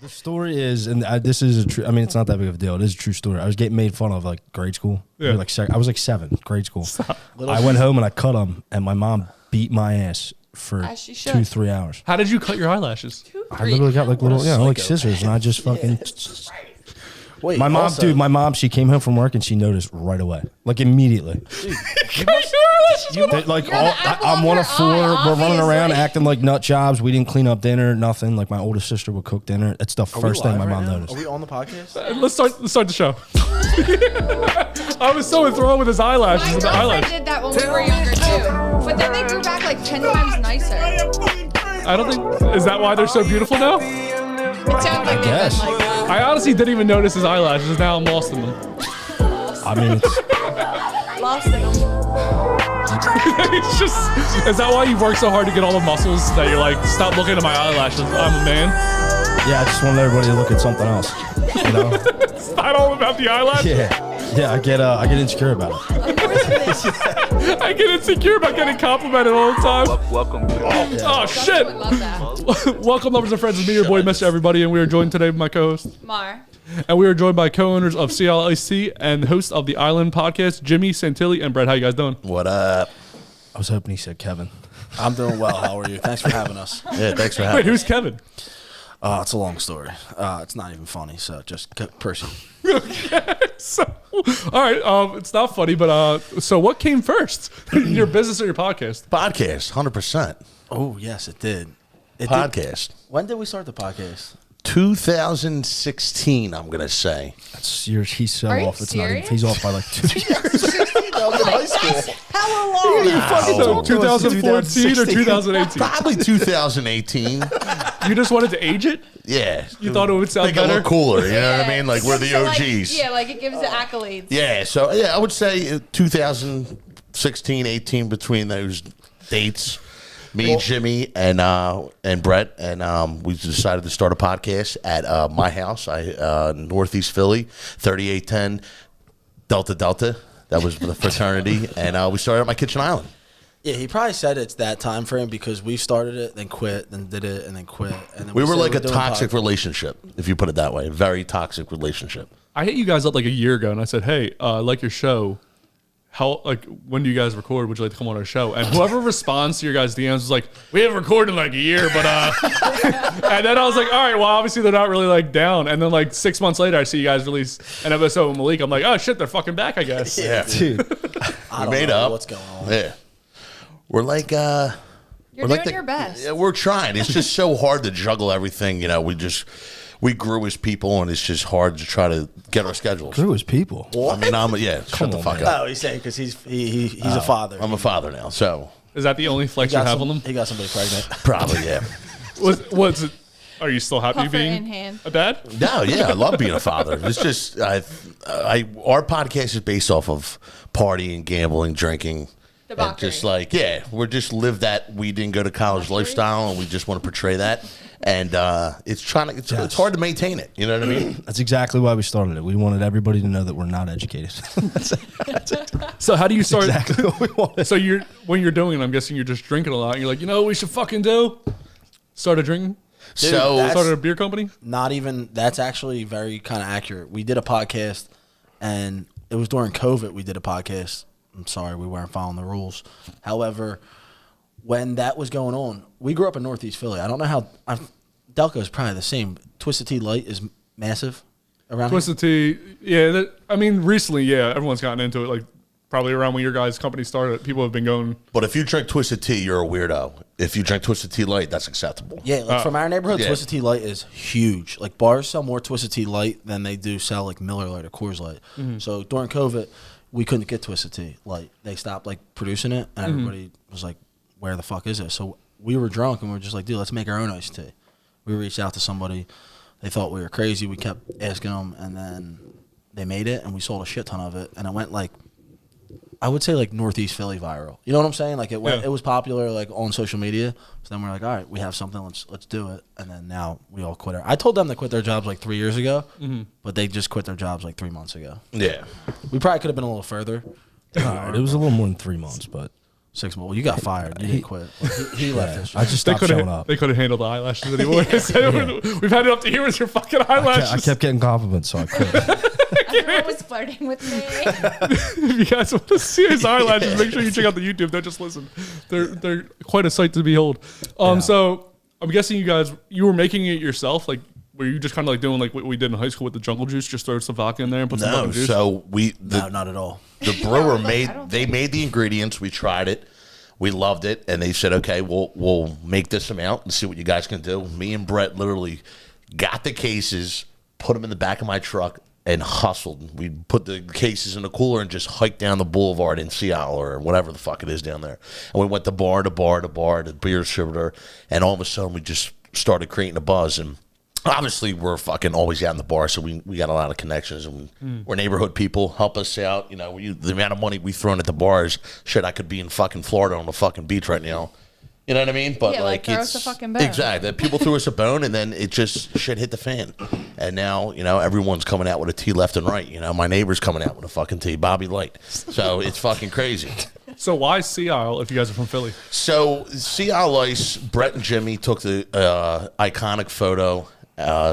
The story is, and this is a true. I mean, it's not that big of a deal. It is a true story. I was getting made fun of like grade school. Yeah. I was like 7, grade school. I went home and I cut them, and my mom beat my ass for 2-3 hours. How did you cut your eyelashes? I literally got like little, like scissors, and I just fucking. Wait, my mom, she came home from work and she noticed right away, like immediately. I'm one of 4. We're running around acting like nut jobs. We didn't clean up dinner, nothing. Like my oldest sister would cook dinner. It's the first thing my mom noticed. Are we on the podcast? Let's start the show. I was so enthralled with his eyelashes. My girlfriend did that when we were younger too, but then they grew back like 10 times nicer. I don't think. Is that why they're so beautiful now? It sounds like they've been like that. I honestly didn't even notice his eyelashes. Now I'm lost in them. I mean, Lost in them. It's just. Is that why you work so hard to get all the muscles that you're like, stop looking at my eyelashes? I'm a man. yeah, I just want everybody to look at something else. You know? It's not all about the eyelashes. Yeah. I get insecure about it. I get insecure about getting complimented all the time. Welcome. Oh shit! I love that. Welcome, lovers and friends. It's me, your boy, Mr. Everybody, and we are joined today by my co-host. Mar. And we are joined by co-owners of CLIC and host of the Island podcast, Jimmy, Santilli, and Brett. How you guys doing? What up? I was hoping he said Kevin. I'm doing well. How are you? Thanks for having us. Yeah, thanks for having Wait, who's Kevin? It's a long story. It's not even funny, so just proceed. Okay, so, all right, it's not funny, but so what came first? Your business or your podcast? Podcast, 100%. Oh, yes, it did. Podcast. When did we start the podcast? 2016, I'm going to say. That's yours. He's so Are you off. It's not even, serious? he's off by like 2 years. High school. Hella long. You fucking So 2014 or 2018? Probably 2018. You just wanted to age it? Yeah. You thought it would sound Make it better? look cooler, you know what I mean? Like we're the OGs. Like it gives it accolades. Yeah, so I would say 2016, 18 between those dates. Me, Jimmy, and Brett, and we decided to start a podcast at my house, Northeast Philly, 3810 Delta. That was the fraternity, and we started at my kitchen island. Yeah, he probably said it's that time frame because we started it, then quit, then did it, and then quit. And then We were said like a doing toxic relationship, if you put it that way. A very toxic relationship. I hit you guys up like a year ago, and I said, "Hey, I like your show. When do you guys record? Would you like to come on our show?" And whoever responds to your guys' DMs was like, "We haven't recorded in like a year, but." And then I was like, "All right, well, obviously they're not really like down." And then like 6 months later, I see you guys release an episode with Malik. I'm like, "Oh shit, they're fucking back, I guess." Yeah, Dude. I don't made know up. what's going on. Yeah. We're like, You're we're doing like your best. Yeah, we're trying. It's just so hard to juggle everything. You know, we grew as people, and it's just hard to try to get our schedules. Grew as people. I mean, shut the fuck up. Oh, he's saying because he's a father. I'm a father now, so Is that the only flex you have on them? He got somebody pregnant. probably, yeah. What's it? Are you still happy Puffer being in hand. a dad? No, yeah, I love being a father. It's just, our podcast is based off of partying, gambling, drinking. And Debauchery. just like, we're just live that we didn't go to college lifestyle, and we just want to portray that. And it's hard to maintain it. You know what I mean? That's exactly why we started it. We wanted everybody to know that we're not educated. So how do you start? exactly what we wanted. So when you're doing it, I'm guessing you're just drinking a lot. And you're like, you know what we should fucking do? Start a drinking? So Start a beer company? Not even. That's actually very kind of accurate. We did a podcast, and it was during COVID. We did a podcast. I'm sorry, we weren't following the rules. However, when that was going on, we grew up in Northeast Philly. I don't know how. Delco is probably the same. Twisted Tea Light is massive around Twisted Tea, yeah. Recently, yeah, everyone's gotten into it. Like probably around when your guys' company started, people have been going. but if you drink Twisted Tea, you're a weirdo. If you drink Twisted Tea Light, that's acceptable. here. Yeah, like from our neighborhood, yeah. Twisted Tea Light is huge. Like bars sell more Twisted Tea Light than they do sell like Miller Lite or Coors Light. So during COVID, we couldn't get Twisted Tea Light. They stopped like producing it, and everybody was like, "Where the fuck is it?" So we were drunk, and we were just like, "Dude, let's make our own iced tea." We reached out to somebody. They thought we were crazy. We kept asking them, and then they made it, and we sold a shit ton of it. And it went like, I would say like Northeast Philly viral. You know what I'm saying? Like it went, Yeah. it was popular like on social media. So then we're like, all right, we have something. Let's do it. And then now we all quit. I told them to quit their jobs like 3 years ago, but they just quit their jobs like 3 months ago. Yeah. We probably could have been a little further. All right, it was a little more than 3 months, but 6 months. Well, you got fired. You didn't quit. He left this. I just stopped showing up. They couldn't handle the eyelashes anymore. We've had it up to here with your fucking eyelashes. I kept getting compliments, so I quit. Everyone was flirting with me. If you guys want to see his eyelashes, make sure you check out the YouTube. Don't just listen. They're quite a sight to behold. So I'm guessing you were making it yourself, like. Were you just kind of like doing like what we did in high school with the jungle juice? Just throw some vodka in there and put some vodka juice? So no, not at all. The brewer made the ingredients. We tried it. We loved it. And they said, okay, we'll make this amount and see what you guys can do. Me and Brett literally got the cases, put them in the back of my truck, and hustled. We put the cases in the cooler and just hiked down the boulevard in Seattle or whatever the fuck it is down there. And we went to bar to bar to bar, the beer distributor. And all of a sudden, we just started creating a buzz. And obviously, we're fucking always out in the bar, so we got a lot of connections, and we're neighborhood people. Help us out. You know, the amount of money we thrown at the bars, shit, I could be in fucking Florida on the fucking beach right now. You know what I mean? But yeah, like throw us a fucking bone. Exactly. People threw us a bone, and then it just shit hit the fan. And now, you know, everyone's coming out with a tea left and right. You know, my neighbor's coming out with a fucking tea, Bobby Light. So it's fucking crazy. So why Sea Isle if you guys are from Philly? So Sea Isle Ice, Brett and Jimmy took the iconic photo.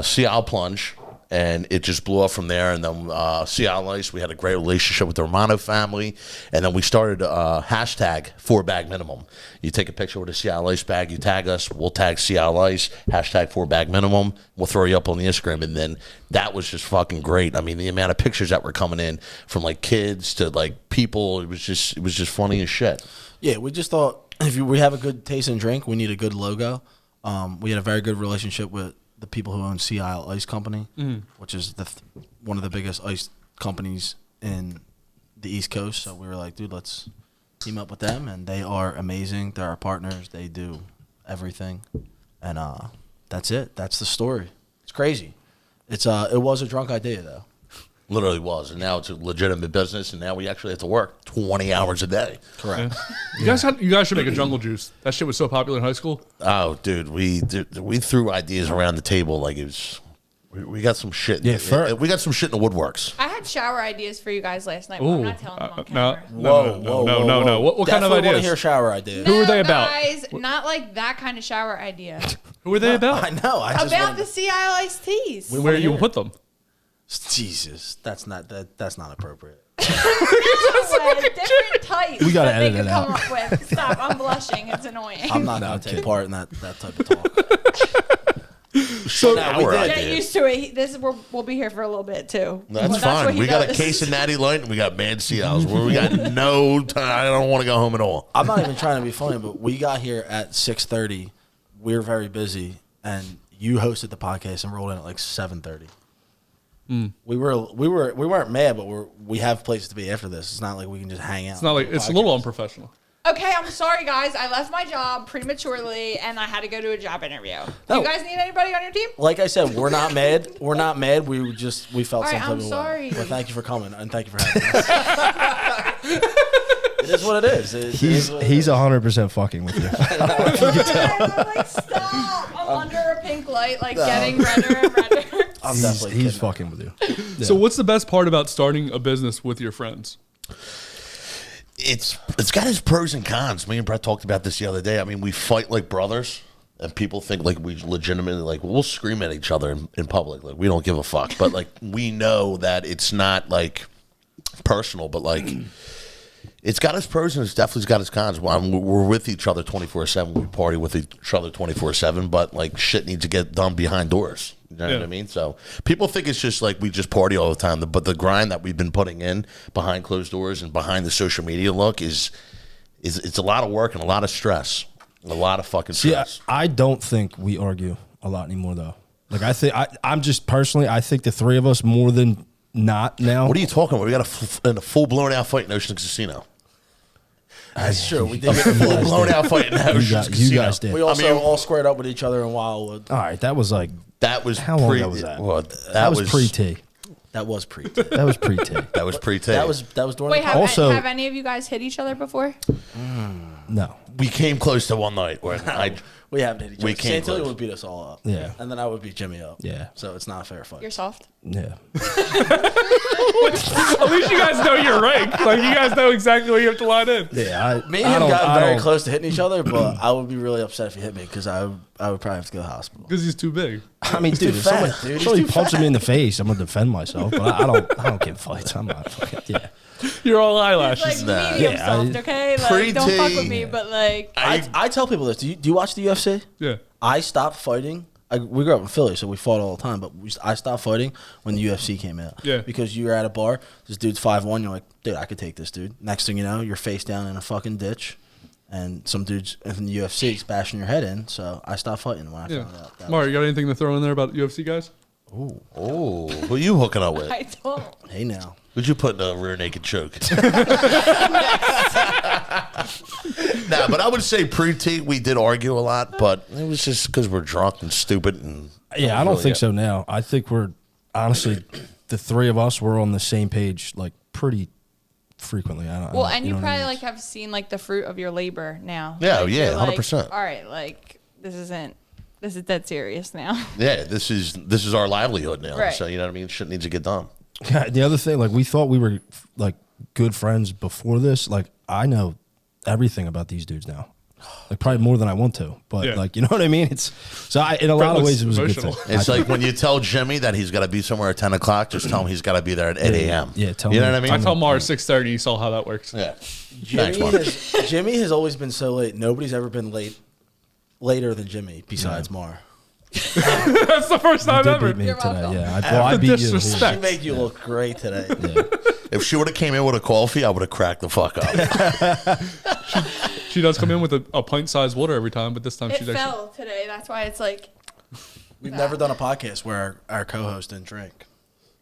Sea Isle Plunge, and it just blew up from there. And then Sea Isle Ice, we had a great relationship with the Romano family, and then we started hashtag 4-bag minimum. You take a picture with a Sea Isle Ice bag, you tag us, we'll tag Sea Isle Ice, hashtag 4-bag minimum, we'll throw you up on the Instagram. And then that was just fucking great. I mean, the amount of pictures that were coming in from like kids to like people, it was just funny as shit. Yeah, we just thought if we have a good taste and drink, we need a good logo. We had a very good relationship with the people who own Sea Isle Ice Company, which is one of the biggest ice companies in the East Coast. So we were like, dude, let's team up with them, and they are amazing. They're our partners. They do everything, and that's it. That's the story. It's crazy. It was a drunk idea though. Literally was, and now it's a legitimate business, and now we actually have to work 20 hours a day. Correct. Yeah. You guys should make a jungle juice. That shit was so popular in high school. Oh, dude, we threw ideas around the table like it was. We got some shit. Yeah, we got some shit in the woodworks. I had shower ideas for you guys last night, but I'm not telling them on No, camera. no. What kind of Definitely ideas? want to hear shower ideas. Who were they about? Guys, not like that kind of shower idea. Who were they about? I know. About the Sea Isle iced teas. Where you put them? Jesus, that's not appropriate. Different types. We gotta that they edit could it come out. up with. Stop! I'm blushing. It's annoying. I'm not going to take part in that type of talk. So Get used to it. We'll be here for a little bit too. That's fine. We got a case of Natty Light and we got Mad Sea Isles where we got no time. I don't want to go home at all. I'm not even trying to be funny, but we got here at 6:30. We're very busy, and you hosted the podcast and rolled in at like 7:30. We weren't mad, but we have places to be after this. It's not like we can just hang out. It's not like it's a little unprofessional. Okay, I'm sorry, guys. I left my job prematurely, and I had to go to a job interview. Do you guys need anybody on your team? Like I said, we're not mad. We're not mad. We felt All right, some type I'm of sorry. way. Well, thank you for coming, and thank you for having us. It is what it is. He's 100% fucking with you. Like, stop! I'm under a pink light, like getting redder and redder. I'm definitely He's kidding. fucking with you. Yeah. So what's the best part about starting a business with your friends? It's got its pros and cons. Me and Brett talked about this the other day. I mean, we fight like brothers, and people think like we legitimately like we'll scream at each other in public. Like we don't give a fuck, but like we know that it's not like personal, but like it's got its pros and it's definitely got its cons. Well, we're with each other 24/7. We party with each other 24/7, but like shit needs to get done behind doors. You know what I mean? So people think it's just like we just party all the time, but the grind that we've been putting in behind closed doors and behind the social media look is it's a lot of work and a lot of stress, a lot of fucking stress. I don't think we argue a lot anymore though. Like I'm just personally, I think the three of us more than not now. What are you talking about? We got a full blown out fight in Ocean Casino. That's true. We did. Full blown out fight in Ocean Casino. You guys did. We also all squared up with each other in Wildwood. All right, that was like how long ago was that? Well, that was pre-T. That was pre. That was pre-T. That was pre-T. That was during. Wait, the Also- have any of you guys hit each other before? No. we came close to one night when we haven't hit each other. We came Santilli close. would beat us all up. Yeah. And then I would beat Jimmy up. Yeah. So it's not a fair fight. You're soft. Yeah. At least you guys know your rank. Like you guys know exactly where you have to line in. Yeah. Me and him got very close to hitting each other, but I would be really upset if he hit me because I would probably have to go to the hospital. Because he's too big. I mean, dude, if fat, somebody, dude. somebody punches me in the face, I'm gonna defend myself. But I don't get in fights. I'm not fucking. Yeah. You're all It's eyelashes. like medium Yeah, soft, okay? Like, don't fuck with me, but like, I tell people this. Do you watch the UFC? Yeah. I stopped fighting. We grew up in Philly, so we fought all the time. But I stopped fighting when the UFC came out. Yeah. Because you were at a bar, this dude's 5'1", you're like, dude, I could take this dude. Next thing you know, you're face down in a fucking ditch, and some dude's in the UFC is bashing your head in. So I stopped fighting when I found out. That Maura, you got anything to throw in there about UFC guys? Oh, who you hooking up with? I don't. Hey now. Who'd you put in a rear naked choke? Nah, but I would say pre-T, we did argue a lot, but it was just because we're drunk and stupid. And Yeah, I don't think so now. I think we're honestly the three of us were on the same page like pretty frequently. Well, and you know what I probably mean? like have seen like the fruit of your labor now. Yeah, Like, yeah, you're like, 100%. All right, like this is dead serious now. Yeah, this is our livelihood now. Right. So you know what I mean. Shit needs to get done. Yeah, the other thing, like we thought we were like good friends before this. Like I know everything about these dudes now, like probably more than I want to. But Yeah. like you know what I mean. It's so in a lot of ways it was a good emotional. thing. It's like when you tell Jimmy that he's got to be somewhere at 10 o'clock, just tell him he's got to be there at 8 a.m. Yeah, tell you know him. what I mean? I tell Maura 6:30. You saw how that works. Yeah. Thanks, Jimmy has always been so late. Nobody's ever been later than Jimmy besides Mar. That's the first time You did ever. beat me You're today. welcome. Yeah, I beat you. Disrespect. She made you look great today. Yeah. If she would have came in with a coffee, I would have cracked the fuck up. She does come in with a pint-sized water every time, but this time It she's actually. fell today. That's why it's like. We've never done a podcast where our co-host didn't drink.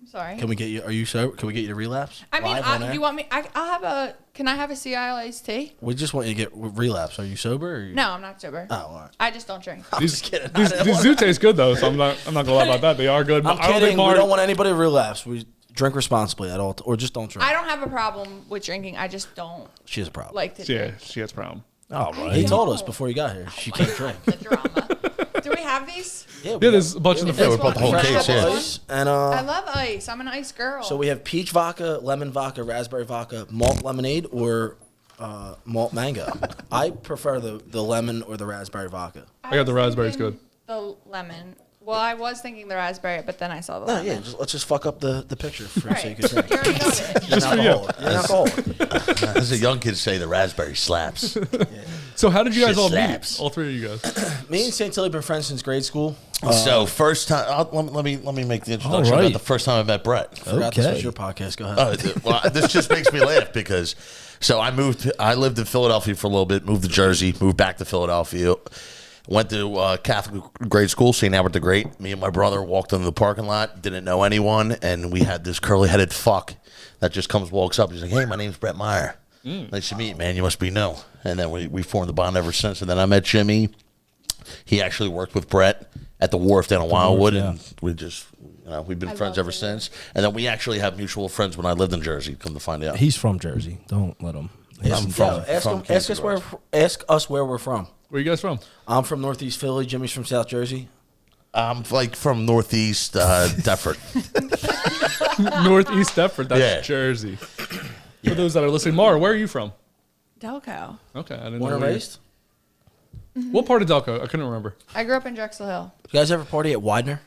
I'm sorry. Can we get you? Are you sober? Can we get you to relapse? I mean, Live on air? you want me? I'll have a. Can I have a Sea Isle iced tea? We just want you to get relapse. Are you sober? Or you... No, I'm not sober. Oh, all right. I just don't drink. I'm just kidding. These zoo taste good though, so I'm not gonna lie about that. They are good. I'm I don't kidding. think We Maura. don't want anybody to relapse. We drink responsibly at all, or just don't drink. I don't have a problem with drinking. I just don't She has a problem. like to Yeah, drink. she has a problem. All He right. told us before you got here she can't drink. The drama. Do we have these? Yeah, Yeah, there's a bunch in the Yeah, we fridge. bought the whole fresh case. apple Yeah. ice and I love ice. I'm an ice girl. So we have peach vodka, lemon vodka, raspberry vodka, malt lemonade, or malt mango. I prefer the lemon or the raspberry vodka. I got the was raspberries thinking good. The lemon. Well, I was thinking the raspberry, but then I saw the No, lemon. yeah, let's just fuck up the picture so you Right. can drink. You already know it. You're Just for an you. alcoholic. You're an alcoholic. As the young kids say, the raspberry slaps. So how did you guys Shit all slaps. meet? All three of you guys. Me and Santilli have been friends since grade school. So first time, let me make the introduction All right. about the first time I met Brett. Forgot this was Okay. your podcast. Go ahead. Well, this just makes me laugh because I lived in Philadelphia for a little bit, moved to Jersey, moved back to Philadelphia, went to Catholic grade school, St. Albert the Great. Me and my brother walked into the parking lot, didn't know anyone, and we had this curly-headed fuck that just walks up. He's like, "Hey, my name's Brett Meyer. Nice to meet you, man. You must be new." And then we formed a bond ever since. And then I met Jimmy. He actually worked with Brett at the wharf down in Wildwood, yeah. and we just, we've been I friends love ever Jimmy. since. And then we actually have mutual friends when I lived in Jersey. Come to find out, He's from Jersey. Don't let him. Ask us where we're from. Where you guys from? I'm from Northeast Philly. Jimmy's from South Jersey. I'm like from Northeast Deptford. Northeast Deptford. That's Yeah. Jersey. For those that are listening, Maura, where are you from? Delco. Okay, I didn't Born know. and where you- raised. What part of Delco? I couldn't remember. I grew up in Drexel Hill. You guys ever party at Widener?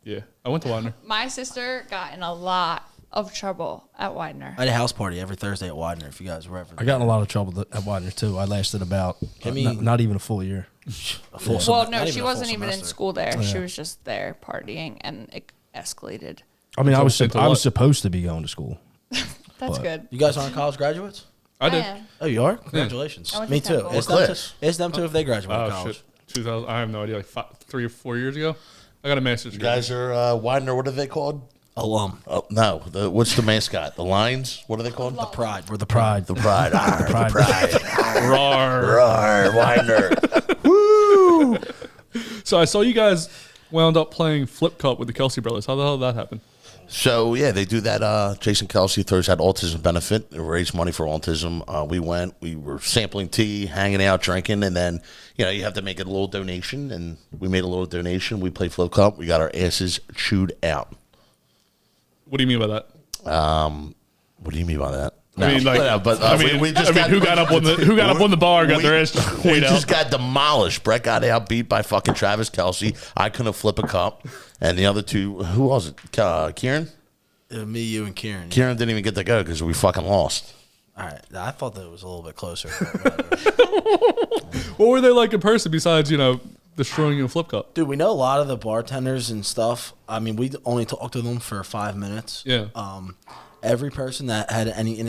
Yeah, I went to Widener. My sister got in a lot of trouble at Widener. I had a house party every Thursday at Widener. If you guys were ever I got in a lot of trouble at Widener too. I lasted about Jimmy- not even a full year. a full Well, no, not she a wasn't full even in semester. school there. She Yeah. was just there partying, and it escalated. I mean, I was Into I was what? supposed to be going to school. That's But- good. You guys aren't college graduates? I did. am. Oh, you are? Congratulations. I went Me to too. Temple. Ask What them, class? ask them too if they graduated Oh college. shit, 2000. I have no idea. Like 3 or 4 years ago, I got a master's You degree. guys are Widener. What are they called? Alum. Oh, no. What's the mascot? The Lions? What are they called? The Pride. We're the Pride. The Pride. Arr, Pride. the Pride. Rawr. Roar, Widener. So I saw you guys wound up playing Flip Cup with the Kelce brothers. How the hell did that happen? So, yeah, they do that. Jason Kelce throws that autism benefit. They raise money for autism. We were sampling tea, hanging out, drinking, and then, you have to make a little donation, and we made a little donation. We played Flip Cup. We got our asses chewed out. What do you mean by that? What do you mean by that? No, I mean, we just who got up on the bar and got their ass we out? just got demolished. Brett got outbeat by fucking Travis Kelce. I couldn't flip a cup, and the other two, who was it? Kieran. Me, you, and Kieran. Kieran didn't even get to go because we fucking lost. All right, I thought that was a little bit closer. What were they like in person besides destroying you in Flip Cup? Dude, we know a lot of the bartenders and stuff. I mean, we only talked to them for 5 minutes. Yeah. Every person that had any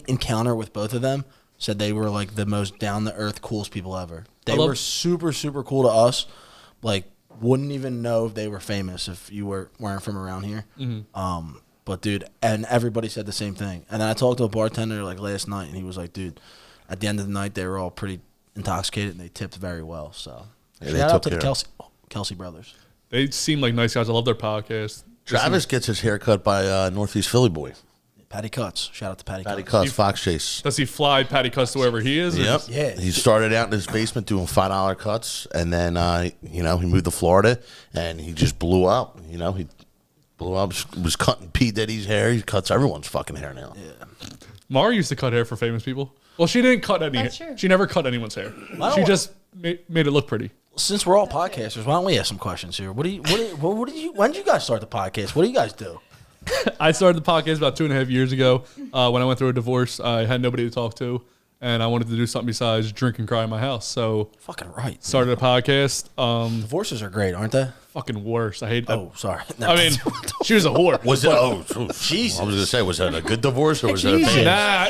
encounter with both of them said they were like the most down to earth, coolest people ever. They were super, super cool to us. Like, wouldn't even know if they were famous if you weren't from around here. Mm-hmm. But dude, and everybody said the same thing. And then I talked to a bartender like last night, and he was like, dude, at the end of the night they were all pretty intoxicated and they tipped very well. So shout out to the Kelce brothers. They seem like nice guys. I love their podcast. Travis gets his hair cut by Northeast Philly boy. Patty Cuts. Shout out to Patty Cuts. Patty Cuts, Fox Chase. Does he fly Patty Cuts to wherever he is? Yep. Yeah. He started out in his basement doing $5 cuts, and then he moved to Florida, and he just blew up. He blew up. Was cutting P Diddy's hair. He cuts everyone's fucking hair now. Yeah. Maura used to cut hair for famous people. Well, she didn't cut any. That's true. She never cut anyone's hair. She just made it look pretty. Since we're all podcasters, why don't we ask some questions here? When did you guys start the podcast? What do you guys do? I started the podcast about 2.5 years ago. When I went through a divorce, I had nobody to talk to, and I wanted to do something besides drink and cry in my house. So Fucking right. started a podcast. Divorces are great, aren't they? Fucking worse. I hate that. Oh, sorry. I mean, she was a whore. Was it? Jesus. I was gonna say, was that a good divorce or was it a Jesus. bad?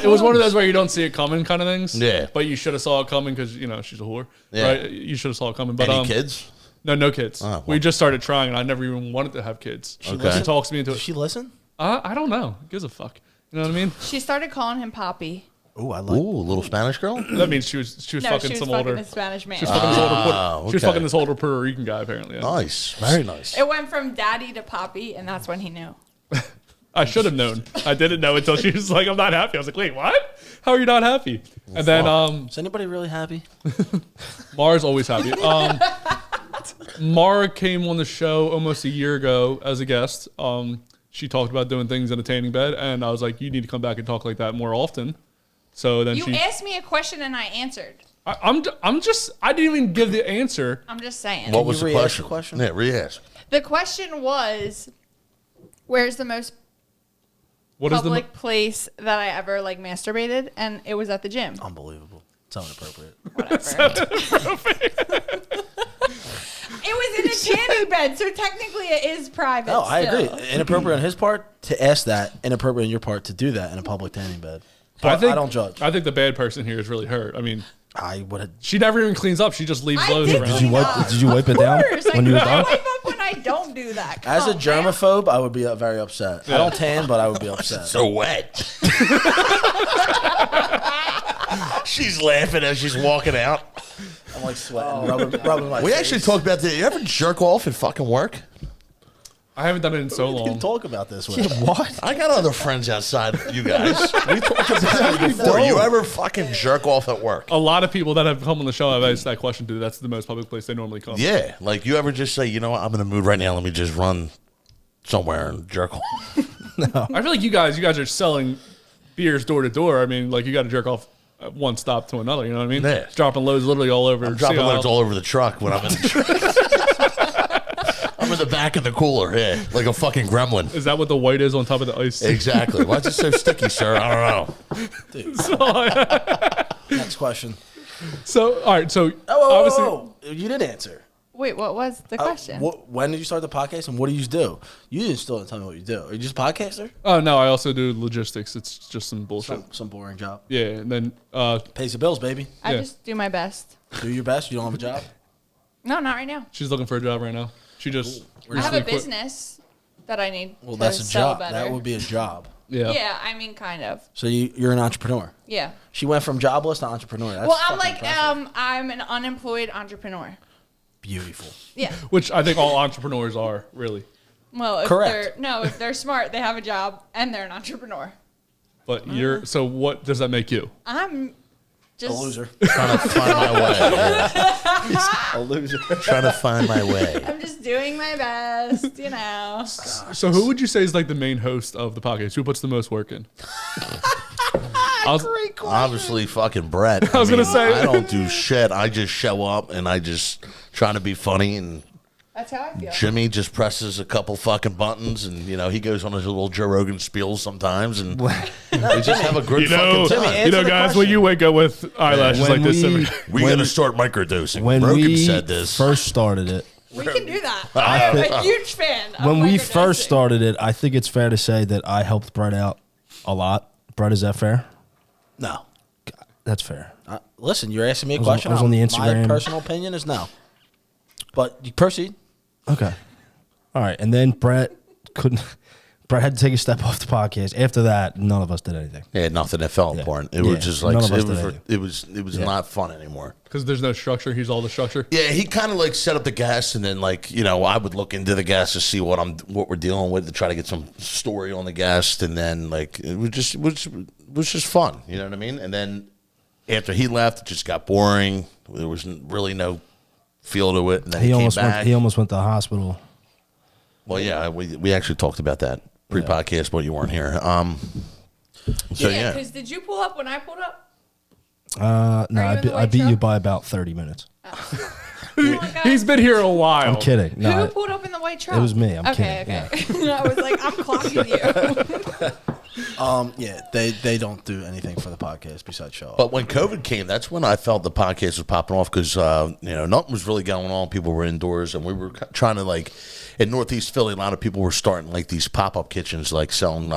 Nah, it was one of those where you don't see it coming kind of things. Yeah. But you should have saw it coming because, she's a whore. Yeah. Right? You should have saw it coming. But, Any kids? No kids. Oh, well. We just started trying, and I never even wanted to have kids. Okay. She talks me into Does it. she listen? I don't know. Who gives a fuck? You know what I mean? She started calling him Poppy. Oh, I like. Ooh, a little Spanish girl. That means she was No, fucking she was some fucking older. a Spanish man. She was fucking this older. She was okay. fucking this older Puerto Rican guy apparently. Yeah. Nice, very nice. It went from daddy to Poppy, and that's when he knew. I should have known. I didn't know until she was like, "I'm not happy." I was like, "Wait, what? How are you not happy?" And then Is anybody really happy? Mara's always happy. Maura came on the show almost a year ago as a guest. She talked about doing things in a tanning bed, and I was like, "You need to come back and talk like that more often." So then You asked me a question and I answered. I didn't even give the answer. I'm just saying. What was you the re-ask question? the question? Yeah, re-ask. The question was, where's the most What is public place that I ever masturbated? And it was at the gym. Unbelievable. It's inappropriate. Whatever. It was in a tanning bed, so technically it is private. No, I still. agree. Inappropriate on his part to ask that. Inappropriate on your part to do that in a public tanning bed. But I don't judge. I think the bad person here is really her. I mean, I would have. she never even cleans up. She just leaves I loads did around. Did you wipe it down when you were I done? wipe up when I don't do that. As a Come on, man. germaphobe, I would be very upset. I don't tan, but I would be upset. So wet. She's laughing as she's walking out. I'm like sweating, rubbing my We face. actually talked about that. You ever jerk off at fucking work? I haven't done it in so We can long. talk about this with. What? I got other friends outside you guys. We talked about it before. You ever fucking jerk off at work? A lot of people that have come on the show have asked that question to. That's the most public place they normally come. Yeah. Like, you ever just say, you know what, I'm in a mood right now. Let me just run somewhere and jerk off. I feel like you guys are selling beers door to door. I mean, you got to jerk off at one stop to another. You know what I mean? Yeah. Dropping loads literally all over. I'm dropping Sea Isle. loads all over the truck when I'm in the truck. I'm in the back of the cooler, yeah, like a fucking gremlin. Is that what the white is on top of the ice? Exactly. Why is it so sticky, sir? I don't know. Next question. So, all right. So, Oh, obviously, you did answer. Wait, what was the question? When did you start the podcast and what do you do? You still didn't tell me what you do. Are you just a podcaster? oh no, I also do logistics. It's just some bullshit. Some boring job. Yeah, and then Pays the bills, baby. I yeah. just do my best. Do your best. You don't have a job. No, not right now. she's looking for a job right now. She just I have a recently quit. business that I need Well, to that's a sell job. better. That would be a job. Yeah. Yeah, I mean, kind of. So you're an entrepreneur. Yeah. She went from jobless to entrepreneur. That's Well, I'm fucking impressive. I'm an unemployed entrepreneur. beautiful. Yeah. Which I think all entrepreneurs are, really. Well, if Correct. if they're smart, they have a job and they're an entrepreneur. But so what does that make you? I'm just A loser. Trying to find my way. Yeah. A loser. Trying to find my way. I'm just doing my best, you know. So who would you say is like the main host of the podcast? Who puts the most work in? Great question. Obviously, fucking Brett. I was gonna say- I don't do shit. I just show up and I just trying to be funny, and That's how I feel. Jimmy just presses a couple fucking buttons, and he goes on his little Joe Rogan spiel sometimes, and we just have a good fucking time. answer the guys, when question. you wake up with eyelashes like this, We got to start microdosing. When Rogan we said this. first started it, We can do that. I'm a huge fan of when we microdosing. first started it, I think it's fair to say that I helped Brett out a lot. Brett, is that fair? No. That's fair. Listen, you're asking me a was on- question. I was on the Instagram. My personal opinion is no. But you proceed. Okay. All right. And then Brett had to take a step off the podcast. After that, none of us did anything. Yeah, nothing that felt important. It was just like None of us it did was Yeah. not fun anymore. because there's no structure. He's all the structure. Yeah, he kind of like set up the guests, and then I would look into the guests to see what we're dealing with to try to get some story on the guest, and then it was just fun. You know what I mean? And then after he left, it just got boring. There was really no feel to it. And then he came back. He almost went to the hospital. Well, yeah, we actually talked about that pre-podcast, but you weren't here. So yeah. Because did you pull up when I pulled up? No, Are you in the I white beat you truck? by about 30 minutes. He's been here a while. I'm kidding. No, Who pulled up in the white truck? it was me. I'm okay, kidding. okay. I was like, I'm clocking you. Yeah, they don't do anything for the podcast besides show up. But when COVID came, that's when I felt the podcast was popping off because nothing was really going on. People were indoors, and we were trying to in Northeast Philly. A lot of people were starting these pop-up kitchens, selling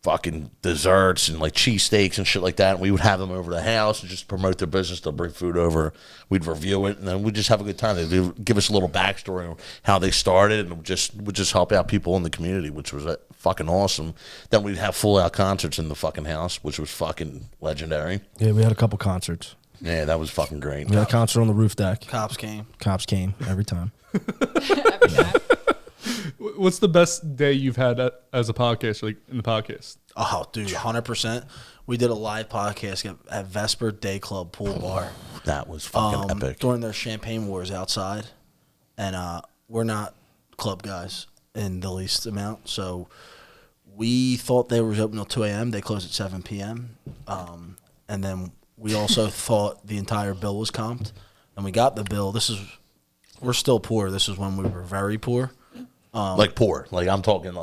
fucking desserts and cheesesteaks and shit like that. And we would have them over to the house and just promote their business. They'll bring food over. We'd review it, and then we'd just have a good time. They'd give us a little backstory on how they started, and would just help out people in the community, which was fucking awesome. Then we'd have full-out concerts in the fucking house, which was fucking legendary. Yeah, we had a couple concerts. Yeah, that was fucking great. We had a concert on the roof deck. Cops came. Cops came every time. Every time. What's the best day you've had as a podcast, in the podcast? Oh, dude, 100%. We did a live podcast at Vesper Day Club Pool Bar. That was fucking epic. During their champagne wars outside. And we're not club guys in the least amount. So we thought they were open till 2 a.m. They closed at 7 p.m. And then we also thought the entire bill was comped. And we got the bill. We're still poor. This is when we were very poor. Poor. I'm talking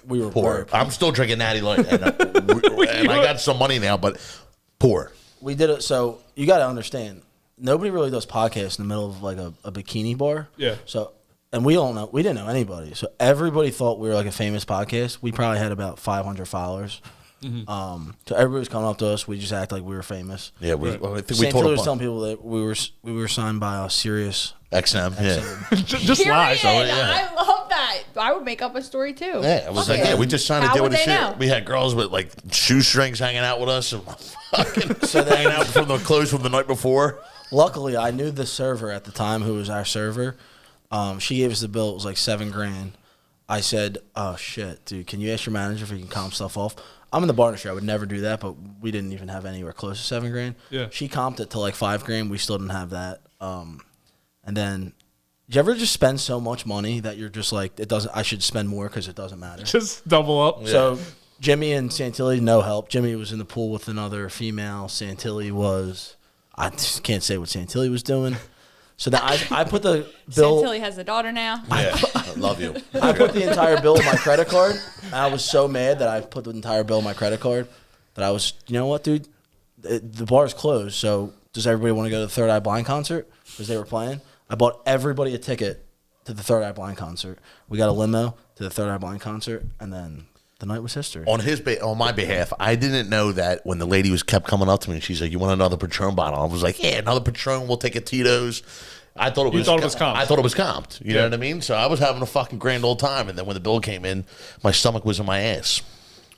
we were poor. poor. I'm still drinking Natty Light, and I got some money now, but poor. We did it. So you got to understand, nobody really does podcasts in the middle of a bikini bar. Yeah. So, and we didn't know anybody. So everybody thought we were a famous podcast. We probably had about 500 followers. Mm-hmm. So everybody was coming up to us. We just act like we were famous. Yeah, I think we Santilli told was telling people that we were signed by Sirius XM. Yeah. Just lie. Period. I love that. I would make up a story too. Yeah, it was Okay. we just signed a How deal would with the they shit. know? We had girls with shoestrings hanging out with us, and fucking hanging out from the clothes from the night before. Luckily, I knew the server at the time, who was our server. She gave us the bill. It was $7,000. I said, "Oh shit, dude, can you ask your manager if he can comp stuff off?" I'm in the bar industry. I would never do that, but we didn't even have anywhere close to $7,000. Yeah. She comped it to $5,000. We still didn't have that. And then, did you ever just spend so much money that you're just it doesn't? I should spend more because it doesn't matter. Just double up. So Jimmy and Santilli, no help. Jimmy was in the pool with another female. Santilli was, I just can't say what Santilli was doing. So then I put the bill. Santilli has a daughter now. Yeah, I love you. I put the entire bill on my credit card. And I was so mad that I put the entire bill on my credit card that I was, you know what, dude? The bar's closed. So does everybody want to go to the Third Eye Blind concert? Because they were playing. I bought everybody a ticket to the Third Eye Blind concert. We got a limo to the Third Eye Blind concert, and then the night was history. On my behalf, I didn't know that when the lady kept coming up to me and she's like, "You want another Patron bottle?" I was like, "Yeah, another Patron. We'll take a Tito's." I thought it was comped. I thought it was comped. You know what I mean? So I was having a fucking grand old time, and then when the bill came in, my stomach was in my ass.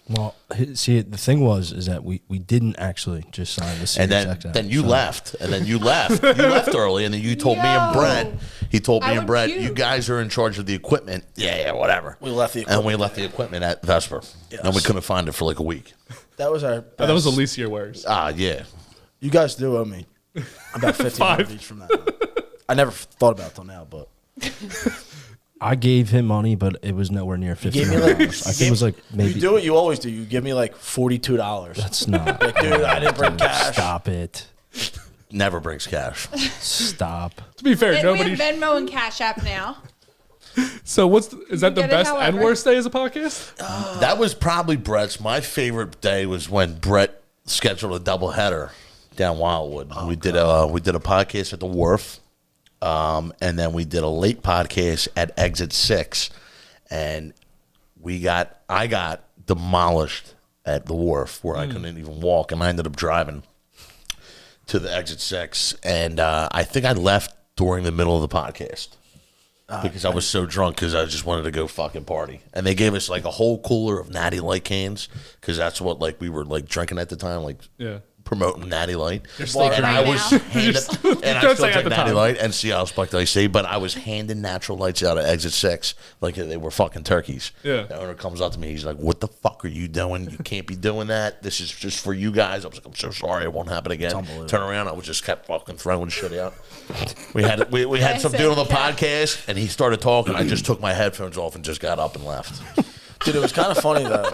Well, see, the thing is that we didn't actually just sign the Series And X out, then you so- left. And then you left. You left early. And then you told me and Brett. He told me I and would Brett, puke. you guys are in charge of the equipment. Yeah, whatever. We left the And equipment. we left the equipment at Vesper. Yes. And we couldn't find it for like a week. That was our. That was the best. least year wears. Yeah. You guys do owe me about 15 each from that. I never thought about it till now, but I gave him money, but it was nowhere near $50. gave me like- I think it was like maybe. you do what you always do. You give me like $42. That's not. Like, dude, I didn't bring cash. Stop it. Never brings cash. Stop. To be fair, And nobody. we have Venmo and Cash App now. So is that the Get it best and however. worst day as a podcast? That was probably Brett's. My favorite day was when Brett scheduled a doubleheader down Wildwood. We did a podcast at the Wharf, and then we did a late podcast at Exit 6, and I got demolished at the Wharf where I couldn't even walk, and I ended up driving to the Exit 6, and I think I left during the middle of the podcast. Because I was so drunk because I just wanted to go fucking party. And they gave us like a whole cooler of Natty Light cans because that's what like we were like drinking at the time, like Yeah. promoting Natty Light. still And I right was now. handing, and I Don't still say at drink the Natty time. Light and see how spiked IC, but I was handing natural lights out at Exit 6 like they were fucking turkeys. Yeah. The owner comes up to me, he's like, "What the fuck are you doing? You can't be doing that. This is just for you guys." I was like, "I'm so sorry, it won't happen again." Turn around, I was just kept fucking throwing shit out. We had some dude on the podcast, and he started talking. I just took my headphones off and just got up and left. Dude, it was kind of funny though.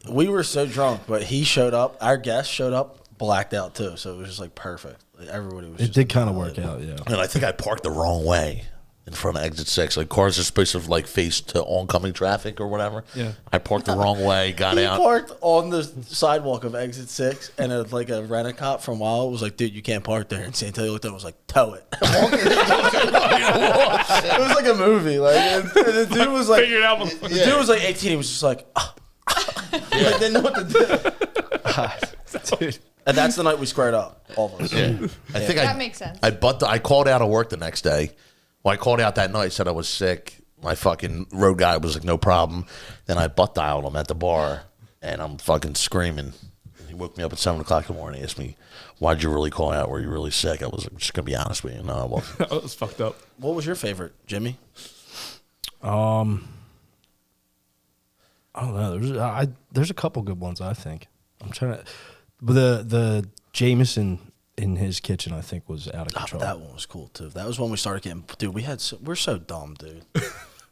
We were so drunk, but he showed up. Our guest showed up, blacked out too. So it was just like perfect. Like, everybody was. It did kind of work out, yeah. And I think I parked the wrong way in front of Exit 6. Like cars are supposed to like face to oncoming traffic or whatever. Yeah. I parked the wrong way, got He out. parked on the sidewalk of Exit 6, and a rent-a-cop from Wild was like, "Dude, you can't park there." And Santilli looked at him and was like, "Tow it." It was like a movie. Like, and the dude was like, Figured out. the dude was like 18. He was just like, like didn't know what to do. Dude. And that's the night we squared up, all of us. Yeah. I think That makes sense. I called out of work the next day. Well, I called out that night, said I was sick. My fucking road guy was like, "No problem." Then I butt dialed him at the bar, and I'm fucking screaming. He woke me up at 7 o'clock in the morning. He asked me, "Why'd you really call out? Were you really sick?" I was like, "I'm just gonna be honest with you." No, I wasn't. That was fucked up. What was your favorite, Jimmy? I don't know. There's a couple good ones, I think. I'm trying to. But the Jameson in his kitchen, I think, was out of control. That one was cool too. That was when we started getting. Dude, we're so dumb, dude.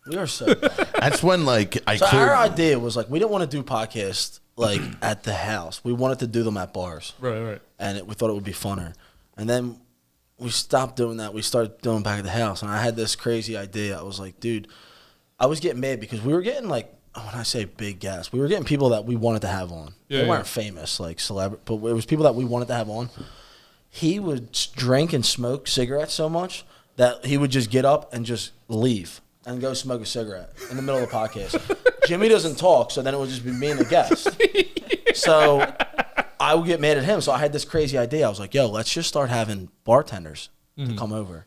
We are so dumb. That's when like I So cleared. our idea was like we didn't want to do podcasts like at the house. We wanted to do them at bars, Right. and we thought it would be funner. And then we stopped doing that. We started doing back at the house, and I had this crazy idea. I was like, dude, I was getting mad because we were getting like, when I say big guests, we were getting people that we wanted to have on. Yeah, they yeah. weren't famous like celebrity, but it was people that we wanted to have on. He would drink and smoke cigarettes so much that he would just get up and just leave and go smoke a cigarette in the middle of the podcast. Jimmy doesn't talk, so then it would just be me and the guest. So I would get mad at him. So I had this crazy idea. I was like, yo, let's just start having bartenders to come over.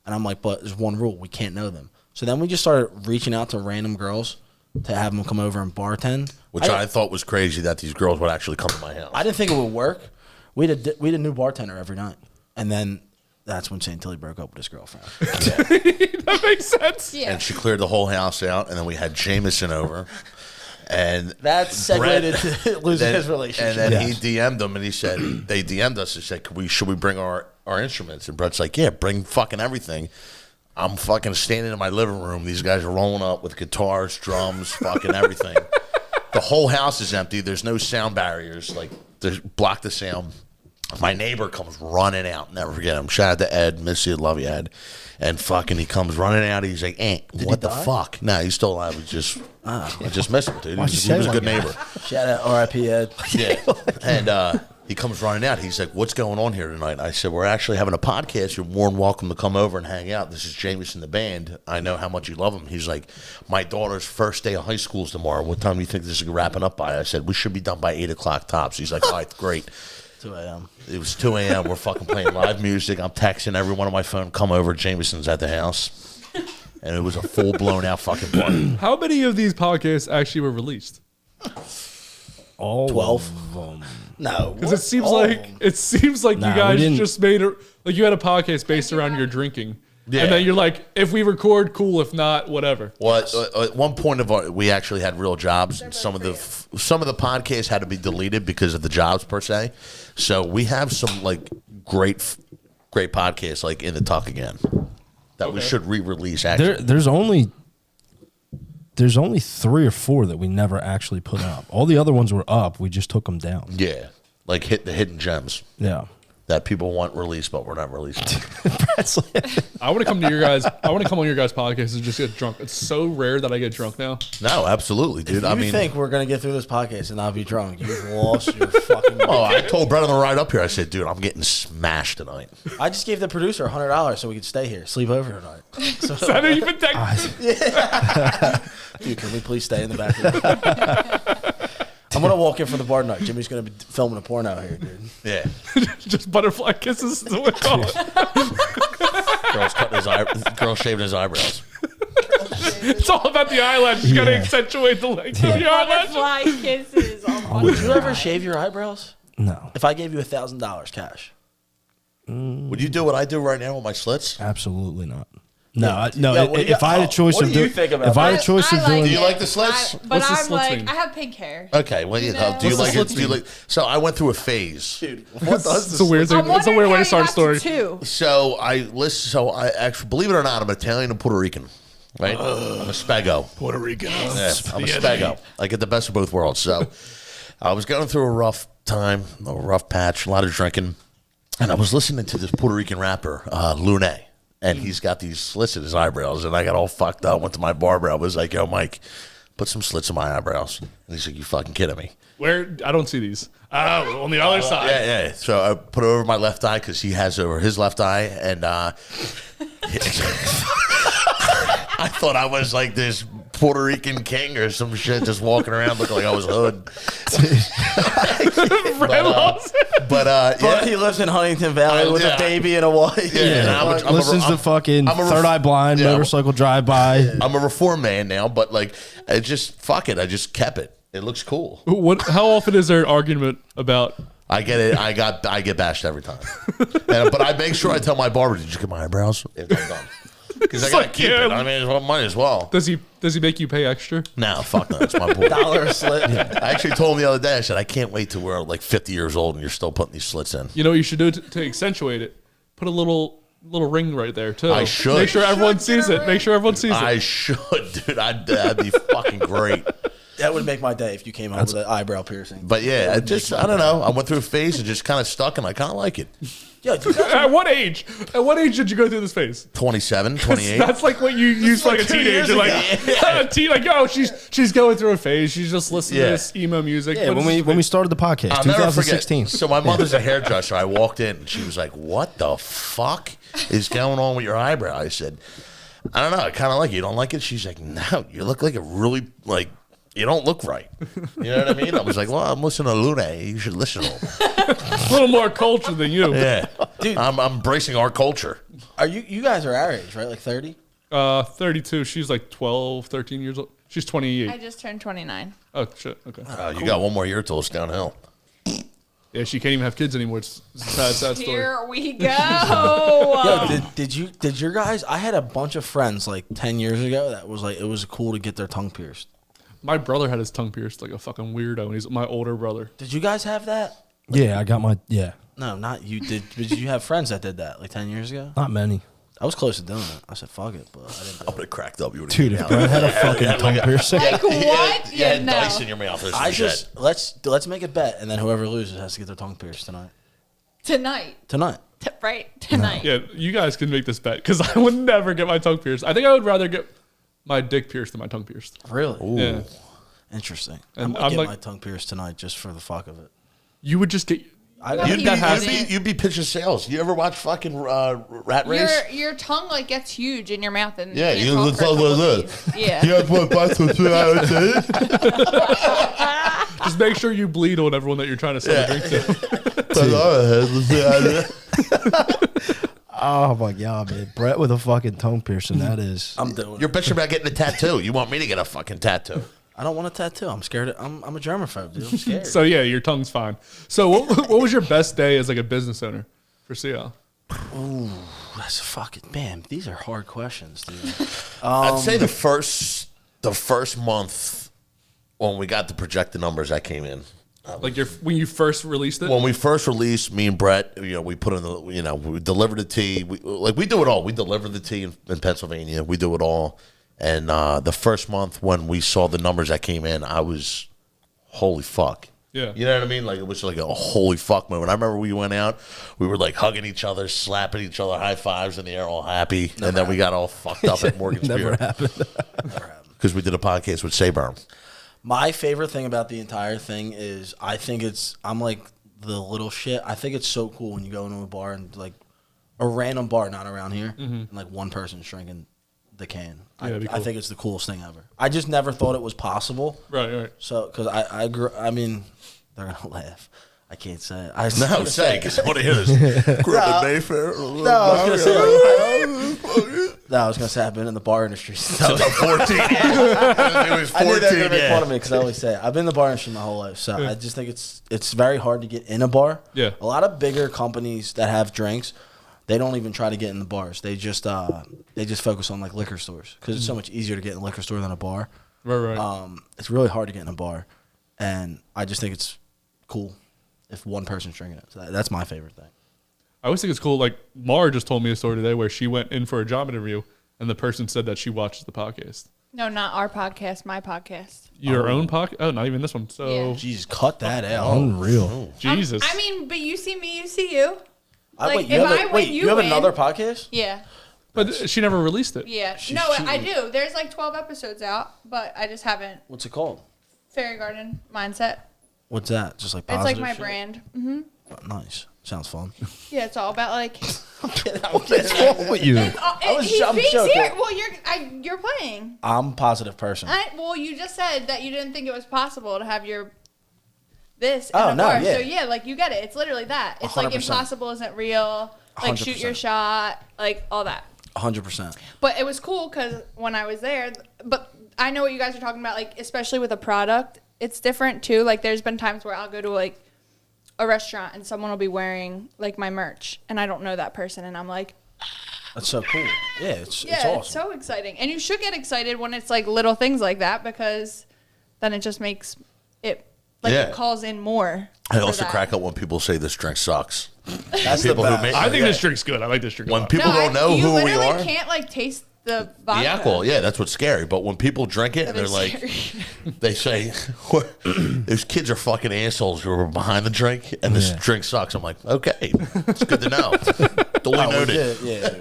And I'm like, but there's one rule. We can't know them. So then we just started reaching out to random girls to have them come over and bartend. Which I thought was crazy that these girls would actually come to my house. I didn't think it would work. We had a new bartender every night. And then that's when Santilli broke up with his girlfriend. That makes sense. Yeah. And she cleared the whole house out, and then we had Jameson over. And That segued Brett- into losing his relationship. And then he DM'd them, and he said, they DM'd us and said, should we bring our instruments? And Brett's like, yeah, bring fucking everything. I'm fucking standing in my living room. These guys are rolling up with guitars, drums, fucking everything. The whole house is empty. There's no sound barriers. Like, they block the sound. My neighbor comes running out. Never forget him. Shout out to Ed. Miss you. Love you, Ed. And fucking he comes running out. He's like, what the fuck? No, he's still alive. I just miss him, dude. He was a good neighbor. Shout out R.I.P. Ed. Yeah. And he comes running out. He's like, what's going on here tonight? I said, we're actually having a podcast. You're more than welcome to come over and hang out. This is Jameson, the band. I know how much you love him. He's like, my daughter's first day of high school is tomorrow. What time do you think this is wrapping up by? I said, we should be done by 8 o'clock tops. He's like, all right, great. 2 a.m. It was 2 a.m. We're fucking playing live music. I'm texting everyone on my phone, come over. Jameson's at the house. And it was a full-blown out fucking party. How many of these podcasts actually were released? All 12 of them. No, Because it seems like Nah, you we guys didn't- just made it like you had a podcast based around your drinking. Yeah. And then you're like, if we record, cool. If not, whatever. Well, at one point we actually had real jobs. And some of the podcasts had to be deleted because of the jobs per se. So we have some like great podcasts like In the Tuck Again that we should re-release. Actually, There's only 3 or 4 that we never actually put up. All the other ones were up. We just took them down. yeah, like hit the hidden gems Yeah. that people want released, but we're not releasing. I want to come to your guys. I want to come on your guys' podcast and just get drunk. It's so rare that I get drunk now. No, absolutely, dude. If you think we're gonna get through this podcast and not be drunk, you've lost your fucking. Oh, I told Brett on the ride up here. I said, dude, I'm getting smashed tonight. I just gave the producer $100 so we could stay here, sleep over tonight. So, Is that how you've been texting? dude, can we please stay in the back room? I'm gonna walk in from the bar tonight. Jimmy's gonna be filming a porno here, dude. Yeah, Just butterfly kisses is what we call it. girl's shaving his eyebrows. It's all about the eyelash. You gotta accentuate the length of your eyelash. Butterfly kisses. Would you ever shave your eyebrows? No. If I gave you $1,000 cash, Would you do what I do right now with my slits? Absolutely not. No, what do you if I had a choice what of do you doing, think about if I had a I- choice I of like doing, Do you it. like the slits? But What's the I'm slits like, mean? I have pink hair. Okay, well, You do know? you like it? slits Do you like? So I went through a phase. dude, what does It's a weird thing. I'm It's a wondering weird way how to start a you story. got to 2. So I actually, believe it or not, I'm Italian and Puerto Rican. Right? I'm a Spego. Puerto Rican. Yeah, I'm a Spego. I get the best of both worlds. So I was going through a rough time, a rough patch, a lot of drinking, and I was listening to this Puerto Rican rapper, Lune, and he's got these slits in his eyebrows, and I got all fucked up. Went to my barber. I was like, "Yo, Mike, put some slits in my eyebrows," and he's like, "You fucking kidding me?" Where I don't see these. Oh, on the other side. Yeah. So I put it over my left eye because he has it over his left eye, and I thought I was like this Puerto Rican king or some shit, just walking around looking like I was hood. But yeah, he lives in Huntington Valley with a baby and a wife. Yeah, and listens to fucking Third Eye Blind, motorcycle drive-by. I'm a reform man now, but like, I just fuck it. I just kept it. It looks cool. How often is there an argument about? I get it. I get bashed every time. But I make sure I tell my barber, "Did you get my eyebrows?" If I'm done. Because I gotta keep it. I mean, might as well. Does he make you pay extra? No, fuck no. It's my boy. $1 slit. I actually told him the other day. I said, I can't wait till we're like 50 years old and you're still putting these slits in. You know what you should do to accentuate it? Put a little ring right there too. I should. Make sure everyone sees it. Make sure everyone sees it. I should, dude. That'd be fucking great. That would make my day if you came out with an eyebrow piercing. But yeah, I don't know. I went through a phase and just kind of stuck, and I kind of like it. Yeah, dude, At what age? At what age did you go through this phase? 27, 28. That's like what you use for like a teenager. Like oh, she's going through a phase. She's just listening to this emo music. Yeah, But when we started the podcast, I'll never 2016. forget. So my mother's a hairdresser. I walked in, and she was like, "What the fuck is going on with your eyebrow?" I said, "I don't know. I kind of like it. You don't like it?" She's like, "No, you look like a really like." You don't look right. You know what I mean? I was like, well, I'm listening to Lune. You should listen to him. a little more culture than you. Yeah. Dude. I'm embracing our culture. are you guys are our age, right? Like 30? 32. She's like 12, 13 years old. She's 28. I just turned 29. Oh, shit. Okay. You got one more year till it's downhill. Yeah, she can't even have kids anymore. It's a sad story. Here we go. Yo, did your guys? I had a bunch of friends like 10 years ago that was like, it was cool to get their tongue pierced. My brother had his tongue pierced like a fucking weirdo, and he's my older brother. Did you guys have that? Yeah, I got my, yeah. No, not you. Did you have friends that did that like 10 years ago? Not many. I was close to doing it. I said, fuck it, but I didn't. I would have cracked up. You would Dude, if Brad had a fucking tongue piercing. Like what? You had no. dice in your mouth. Or some I shit. just let's make a bet, and then whoever loses has to get their tongue pierced tonight. Tonight. Right? Tonight. Yeah, you guys can make this bet because I would never get my tongue pierced. I think I would rather get my dick pierced than my tongue pierced. Really? Yeah. Interesting. And I'm I'm get like- my tongue pierced tonight just for the fuck of it. You would just get. You'd be pitching sales. You ever watch fucking Rat Race? Your tongue like gets huge in your mouth and Yeah, can't you talk look for a like couple this. days. Yeah. Just make sure you bleed on everyone that you're trying to sell the drink to. Oh my god, man! Brett with a fucking tongue piercing. That is. I'm doing You're bitching about getting a tattoo. You want me to get a fucking tattoo? I don't want a tattoo. I'm scared. I'm a germaphobe, dude. I'm scared. So yeah, your tongue's fine. So what was your best day as like a business owner for CL? Ooh, that's fucking man. These are hard questions, dude. I'd say the first month when we got the projected numbers that came in. Like when you first released it? When we first released, me and Brett, we put in the, we delivered the tea. We do it all. We deliver the tea in Pennsylvania. We do it all. And the first month when we saw the numbers that came in, I was, holy fuck. Yeah. You know what I mean? Like, it was like a holy fuck moment. I remember we went out, we were like hugging each other, slapping each other, high fives in the air, all happy. And then we got all fucked up at Morgan's Never Beer. happened. Never happened. Because we did a podcast with Saber. My favorite thing about the entire thing is I'm like the little shit. I think it's so cool when you go into a bar and like a random bar, not around here, and like one person's drinking the can. Yeah, that'd be cool. I think it's the coolest thing ever. I just never thought it was possible. Right. So, because I grew, I mean, they're going to laugh. I can't say it. No, say, because I want to hear this. Grew up in Mayfair. No, I was going to say, I was going to say I've been in the bar industry since I was 14. I was 14, I knew they were going to make fun of me because I always say it. I've been in the bar industry my whole life, so I just think it's very hard to get in a bar. Yeah. A lot of bigger companies that have drinks, they don't even try to get in the bars. They just focus on like liquor stores because it's so much easier to get in a liquor store than a bar. Right. It's really hard to get in a bar, and I just think it's cool if one person's drinking it. So that's my favorite thing. I always think it's cool. Like Maura just told me a story today where she went in for a job interview and the person said that she watches the podcast. No, not our podcast, my podcast. Your own podcast? Oh, not even this one. So, Yeah. Jesus, cut that out. Unreal. Jesus. I mean, but you see me, you see you. Wait, Like, you have another podcast? Yeah. But she never released it. Yeah. No, I do. There's like 12 episodes out, but I just haven't. What's it called? Fairy Garden Mindset. What's that? Just like It's positive like my shit? brand. Mm-hmm. Oh, nice. Sounds fun. Yeah, it's all about like. What's wrong with you? I'm He speaks joking. here. Well, you're playing. I'm a positive person. Well, you just said that you didn't think it was possible to have your this in Oh, a no, bar. yeah. So yeah, like you get it. It's literally that. It's like 100%. impossible isn't real. Like shoot your 100%. shot. Like all that. 100%. But it was cool because when I was there, but I know what you guys are talking about, like, especially with a product, it's different too. Like, there's been times where I'll go to, like, a restaurant and someone will be wearing, like, my merch, and I don't know that person, and I'm like, That's so cool. Yeah, it's yeah, awesome. it's so exciting. And you should get excited when it's, like, little things like that because then it just makes it, like, Yeah. it calls in more. I for also that. crack up when people say this drink sucks. That's the People who best. make- I think this drink's good. I like this drink. a When lot. people don't know you who we literally are. can't, like, taste the The vodka. alcohol, yeah, that's what's scary. But when people drink it and That they're is like, scary. they say, those kids are fucking assholes who are behind the drink, and this Yeah. drink sucks. I'm like, okay, it's good to know. Duly noted. Yeah.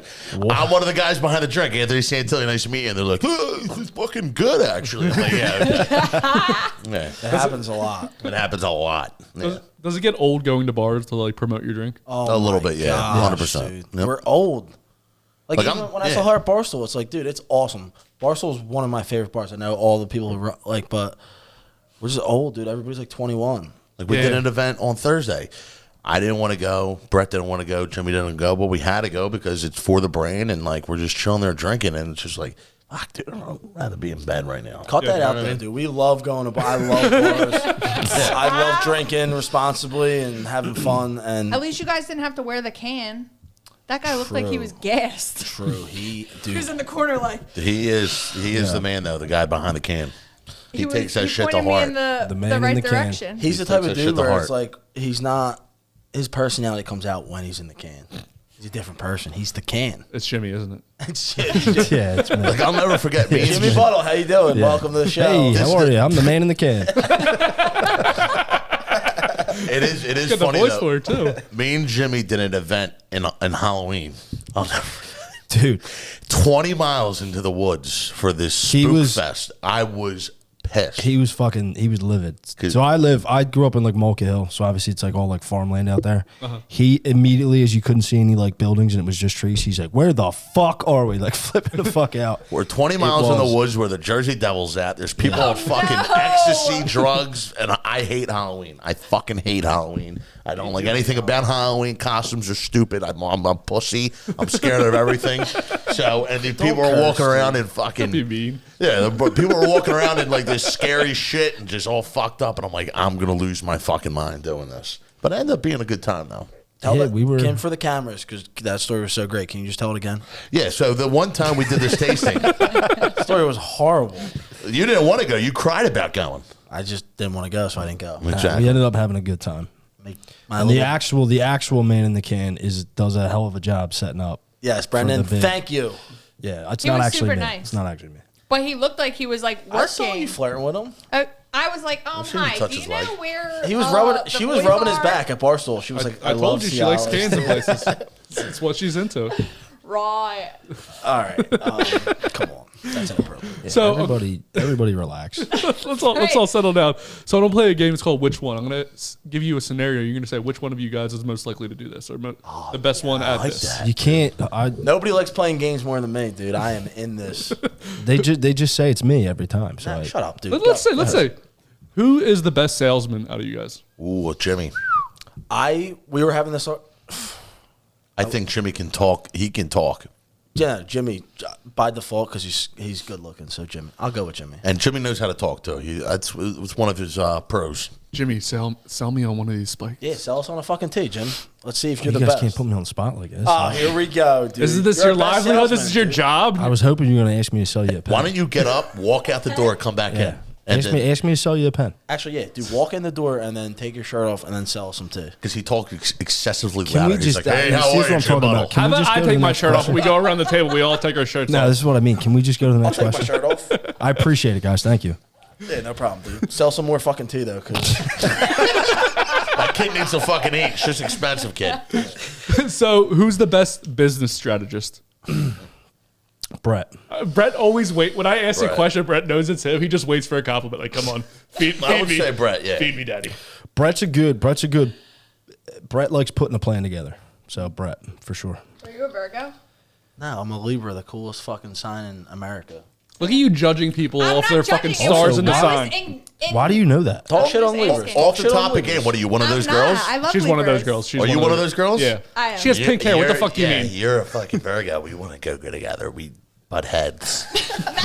I'm one of the guys behind the drink, Anthony Santilli. Nice to meet you. And they're like, oh, it's fucking good, actually. I'm like, yeah. Yeah. It happens a lot. It happens a lot. Yeah. Does it get old going to bars to like promote your drink? Oh A little my bit, yeah. gosh, 100%. dude. Yep. We're old. Like Like, even I'm- when I yeah. saw her at Barstool, it's like, dude, it's awesome. Barstool's one of my favorite bars. I know all the people who like, but we're just old, dude. Everybody's like 21. Like we Yeah. did an event on Thursday. I didn't want to go. Brett didn't want to go. Jimmy didn't go. But we had to go because it's for the brand, and like we're just chilling there drinking, and it's just like, fuck, dude, I'd rather be in bed right now. Cut that you know out what I there, mean? dude. We love going to bars. I love bars. I love drinking responsibly and having fun. And At least you guys didn't have to wear the can. That guy looked like he True. was gassed. true, He was dude. in the corner like He is the man though, the guy behind the can. He takes that he shit to pointed me heart. in the The man in right the can. direction. He's the He type takes of that shit dude to where heart. it's like he's not. His personality comes out when he's in the can. He's a different person. He's the can. It's Jimmy, isn't it? Yeah, it's me. Like I'll never forget me. Jimmy Buttle, how you doing? Yeah. Welcome to the show. Hey, how are you? I'm the man in the can. It is Got the funny voice though. for it too. Me and Jimmy did an event in Halloween. I'll never. Dude, 20 miles into the woods for this He spook was- fest. I was pissed. he was livid. So I grew up in like Mulca Hill, so obviously it's like all like farmland out there. He immediately, as you couldn't see any like buildings and it was just trees, he's like, where the fuck are we? Like flipping the fuck out. We're 20 miles in was. the woods where the Jersey Devil's at. There's people on fucking ecstasy, drugs, and I hate Halloween. I fucking hate Halloween. I don't like anything about Halloween. Costumes are stupid. I'm a pussy. I'm scared of everything. So, and then people are walking around in fucking. Be mean. Yeah, but people are walking around in like this scary shit and just all fucked up. And I'm like, I'm going to lose my fucking mind doing this. But it ended up being a good time, though. Tell Yeah, that, we were- Kim, for the cameras, because that story was so great. Can you just tell it again? Yeah, so the one time we did this tasting, The story was horrible. you didn't want to go. You cried about going. I just didn't want to go, so I didn't go. Exactly. We ended up having a good time. Make my And the little- actual man in the can does a hell of a job setting up. Yes, Brendan, the bid. thank you. Yeah, it's He not was actually super me. nice. It's not actually me. But he looked like he was like I saw working. you flirting with him. I was like, seen him hi, touch do his you know wife. where He was the rubbing. She was boy rubbing his bar- back at Barstool. She was like, I love told you she likes Cialis. cans in places. That's what she's into. Right. All right, come on, that's inappropriate. Yeah, So- everybody relax. Let's all settle down. So I'm gonna play a game. It's called Which One. I'm gonna give you a scenario. You're gonna say which one of you guys is most likely to do this, or the best one at like this. that. You can't. Nobody likes playing games more than me, dude. I am in this. They just say it's me every time. So Nah, shut up, dude. Let's Go. say, who is the best salesman out of you guys? Ooh, Jimmy. We were having this. I think Jimmy can talk. He can talk. Yeah, Jimmy, by default, because he's good looking. So Jimmy, I'll go with Jimmy. And Jimmy knows how to talk, too. It's one of his pros. Jimmy, sell me on one of these spikes. Yeah, sell us on a fucking tee, Jim. Let's see if you you're the guys best. can't put me on the spot like this. Oh, here we go, dude. Isn't this You're your a best livelihood? This salesman, is your dude. job. I was hoping you were going to ask me to sell you a pen. Why don't you get up, walk out the door, and come back Yeah. in? And Ask me to sell you a pen. Actually, yeah, dude, walk in the door and then take your shirt off and then sell us some tea. because he talked excessively Can loud. we He's just- like, hey, see how what are you, I'm Jim talking Buttle? about? Can How we about just I go to take the my next shirt off? question? We go around the table. We all take our shirts No, off. this is what I mean. Can we just go to the next Take my question? shirt off. I appreciate it, guys. Thank you. Yeah, no problem, dude. Sell some more fucking tea though, because That kid needs to fucking eat. It's just expensive, kid. So, who's the best business strategist? Brett. Brett always wait. When I ask a Brett. question, Brett knows it's him. He just waits for a compliment. Like, come on, feed I would me. say Brett, yeah. Feed me, daddy. Brett likes putting a plan together. So Brett, for sure. Are you a Virgo? no, I'm a Libra, the coolest fucking sign in America. Look at you judging people I'm off not their judging. fucking It was- stars in the I was sign. Why do you know that? Talk I'm shit on just Libras. asking. Off the Talk shit on top Libras. again, what are you, one of those I'm girls? not. I love She's one of those Libras. girls. She's Are you one of those girls? Yeah. I am. She has pink hair. What the You're- fuck do you yeah, mean? You're a fucking Virgo. We want to go good together. We butt heads.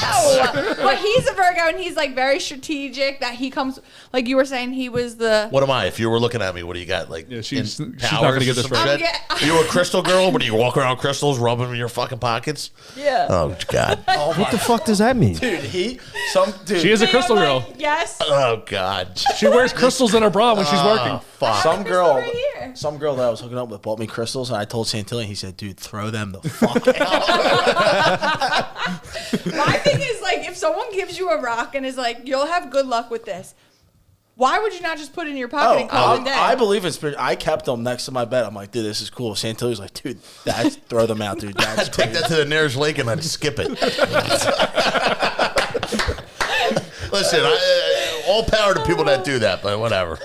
No, but he's a Virgo and he's like very strategic. That he comes, like you were saying, he was the. What am I? If you were looking at me, what do you got? Like, Yeah, she's in not powers gonna get or this some right. shit? I'm You a crystal girl? What do you walk around with crystals, rubbing them in your fucking pockets? Yeah. Oh God. What the fuck does that mean? Dude, She is a crystal I'm girl. like, yes. Oh God. She wears crystals in her bra when she's working. Fuck. some crystal girl, right here. some girl that I was hooking up with bought me crystals, and I told Santilli, and he said, "Dude, throw them the fuck out." My thing is like, if someone gives you a rock and is like, "You'll have good luck with this," why would you not just put it in your pocket and call it a day? I believe it's. I kept them next to my bed. I'm like, dude, this is cool. Santilli's like, dude, that's throw them out, dude. That's I'd take that to the nearest lake and I'd skip it. Listen, all power to people that do that, but whatever. Or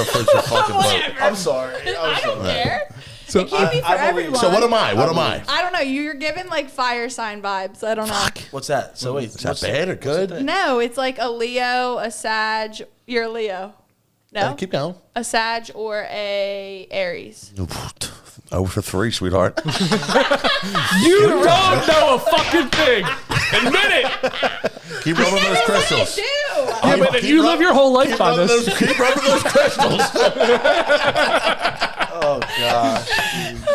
if it's your fucking boat. Whatever. I'm sorry. I don't care. So, It can't be for I believe- everyone. So what am I? What am I? I don't know. You're given like fire sign vibes. I don't know. What's that? So wait, Is that bad or good? No, it's like a Leo, a Sag. You're a Leo. No, Keep going. a Sag or a Aries. Over for 3, sweetheart. you don't know a fucking thing. Admit it. Keep rubbing those crystals. I Yeah, but Keep you live your whole life Keep by rubbing this. keep rubbing those crystals. Oh god.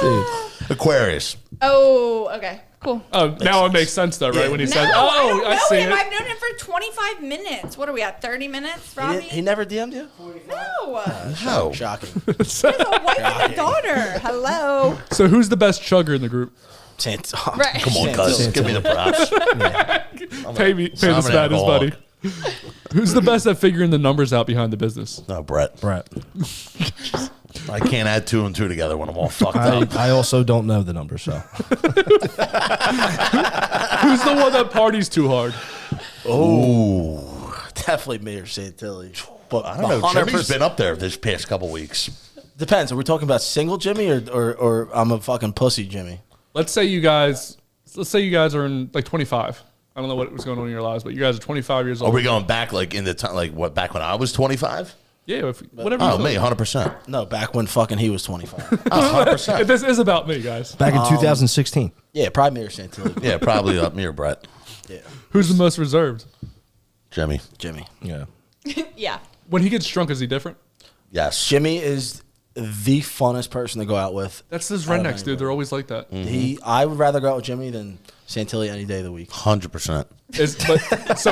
Dude. Aquarius. Oh, okay, cool. Oh, now it makes sense though, right? Yeah. When he No, says, I "Oh, don't I know see him. it." I've known him for 25 minutes. What are we at? 30 minutes, He, Robbie? he never DM'd you? No. No. Shocking. He has a wife and a daughter. Hello. So who's the best chugger in the group? Sant- Right. Come on, cuz. Give me the props. Pay the I'm an Spanish, buddy. alcoholic. Who's the best at figuring the numbers out behind the business? No, Brett. Brett. I can't add 2 and 2 together when I'm all fucked up. I also don't know the number, so. Who's the one that parties too hard? Oh, definitely me or Santilli. But I don't know. 100% Jimmy's been up there this past couple weeks. Depends. Are we talking about single Jimmy or I'm a fucking pussy Jimmy? Let's say you guys are in like 25. I don't know what was going on in your lives, but you guys are 25 years Are old. we going back like in the time, like what, back when I was 25? Yeah, whatever. Oh, you me, feel. 100%. No, back when fucking he was 25. 100%. This is about me, guys. Back in 2016. Yeah, probably me or Santilli. Yeah, probably up me or Brett. Yeah, Who's the most reserved? Jimmy. Jimmy. Yeah. Yeah. When he gets drunk, is he different? Yes. Jimmy is the funnest person to go out with. That's his out of rednecks, anybody. dude. They're always like that. I would rather go out with Jimmy than Santilli any day of the week. 100%.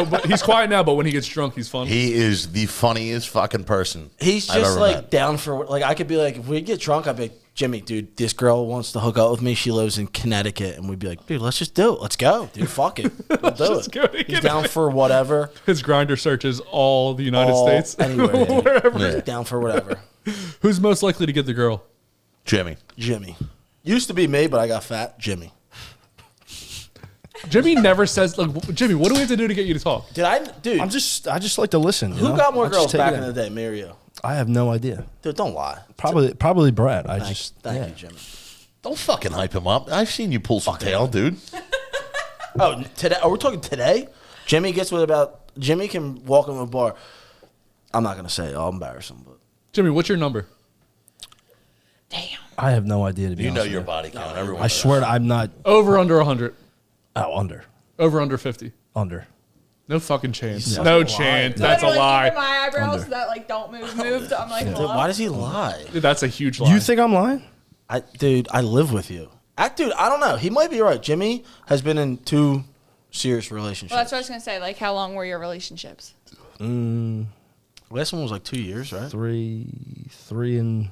But he's quiet now. But when he gets drunk, he's fun. He is the funniest fucking person He's I've just ever like met. down for like I could be like if we get drunk I'd be like Jimmy, dude, this girl wants to hook up with me. She lives in Connecticut, and we'd be like, dude, let's just do it. Let's go, dude. Fuck it, we'll do just it. go to He's down for whatever. His grinder searches all the United All- States. anywhere, yeah. Wherever. Yeah. He's down for whatever. Who's most likely to get the girl? Jimmy. Jimmy used to be me, but I got fat. Jimmy. Jimmy never says, like, Jimmy, what do we have to do to get you to talk? Dude, I just like to listen. who got more girls back in the day, me or you? I have no idea. Dude, don't lie. Probably Brett. Thank you, Jimmy. Don't fucking hype him up. I've seen you pull some tail, dude. Oh, today? Are we talking today? Jimmy can walk in a bar. I'm not gonna say it. I'll embarrass him, but Jimmy, what's your number? I have no idea to be You honest know your with body count. Everyone I swear I'm not. Over under 100. Oh, under. Over under 50. Under. No fucking chance. Yeah. No That's a lie. chance. That's a Literally lie. keeping my eyebrows Under. that like don't move. So I'm like, dude, hello? why does he lie? Dude, that's a huge lie. You think I'm lying? Dude, I live with you. Dude, I don't know. He might be right. Jimmy has been in 2 serious relationships. Well, that's what I was gonna say. Like, how long were your relationships? Last one was like 2 years, right? Three and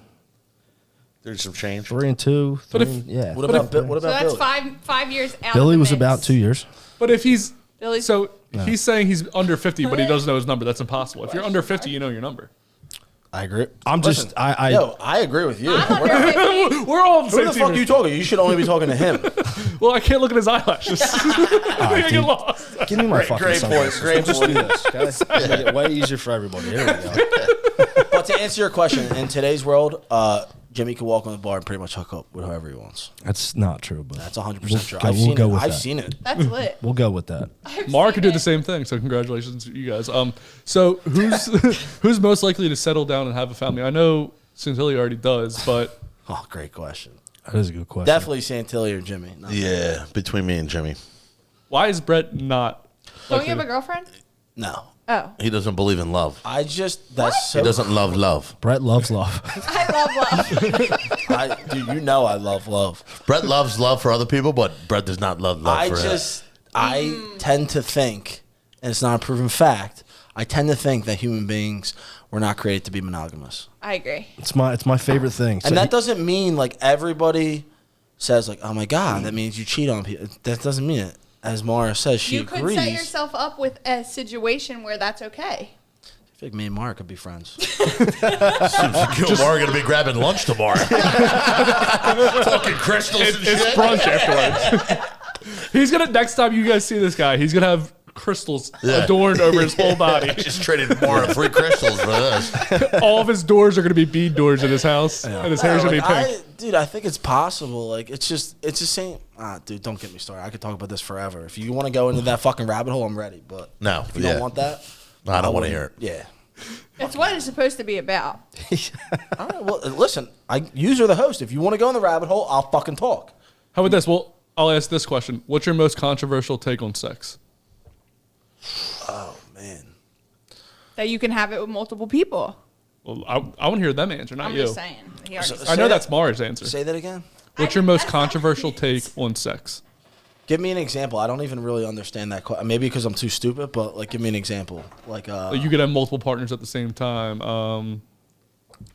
There's some change. 3 and 2. But three if- and- yeah. What about So Billy? that's 5 years out. Billy of the was mix. about 2 years. But if he's Billy's- so he's saying he's under 50, but he doesn't know his number. That's impossible. If you're under 50, you know your number. I agree. I'm Listen, just I Yo, I agree with you. I'm under 50. We're all on the Who same the team. fuck are you talking to? You should only be talking to him. Well, I can't look at his eyelashes. I get lost. give me my fucking great sunglasses. point, great We'll just do this, guys. Make it way easier for everybody. Here we go. But to answer your question, in today's world, Jimmy can walk on the bar and pretty much hook up with whoever he wants. That's not true, but That's 100% true. We'll I've seen it. That's lit. We'll go with that. Maura could do the same thing, so congratulations to you guys. So who's most likely to settle down and have a family? I know Santilli already does, but Oh, great question. That is a good question. Definitely Santilli or Jimmy. No. Yeah, between me and Jimmy. why is Brett not? Don't you have a girlfriend? No. Oh, He doesn't believe in love. That's so. He doesn't love love. Brett loves love. I love love. Dude, you know I love love. Brett loves love for other people, but Brett does not love love for him. I tend to think, and it's not a proven fact, I tend to think that human beings were not created to be monogamous. I agree. It's my favorite thing. So And that doesn't mean like everybody says like, oh my God, that means you cheat on people. That doesn't mean it. As Maura says, she You agrees. could set yourself up with a situation where that's okay. I feel like me and Maura could be friends. Gilmore going to be grabbing lunch tomorrow. Talking crystals and It's shit. brunch afterwards. He's gonna next time you guys see this guy, he's gonna have crystals Yeah. adorned over his whole body. Just traded more free crystals for this. All of his doors are gonna be bead doors in his house, and his hair's gonna be pink. Dude, I think it's possible. Like, it's just same. Dude, don't get me started. I could talk about this forever. If you want to go into that fucking rabbit hole, I'm ready. But No, if you yeah. don't want that, I don't want to hear it. Yeah. It's what it's supposed to be about. All right. Well, listen. You are the host. If you want to go in the rabbit hole, I'll fucking talk. How about this? Well, I'll ask this question: what's your most controversial take on sex? Oh man. That you can have it with multiple people. Well, I want to hear them answer, not I'm you. just saying. He already said I know Say that's that- Mara's answer. Say that again. What's your most That's not controversial it. take on sex? Give me an example. I don't even really understand that. Maybe because I'm too stupid, but like, give me an example. Like, Like you could have multiple partners at the same time.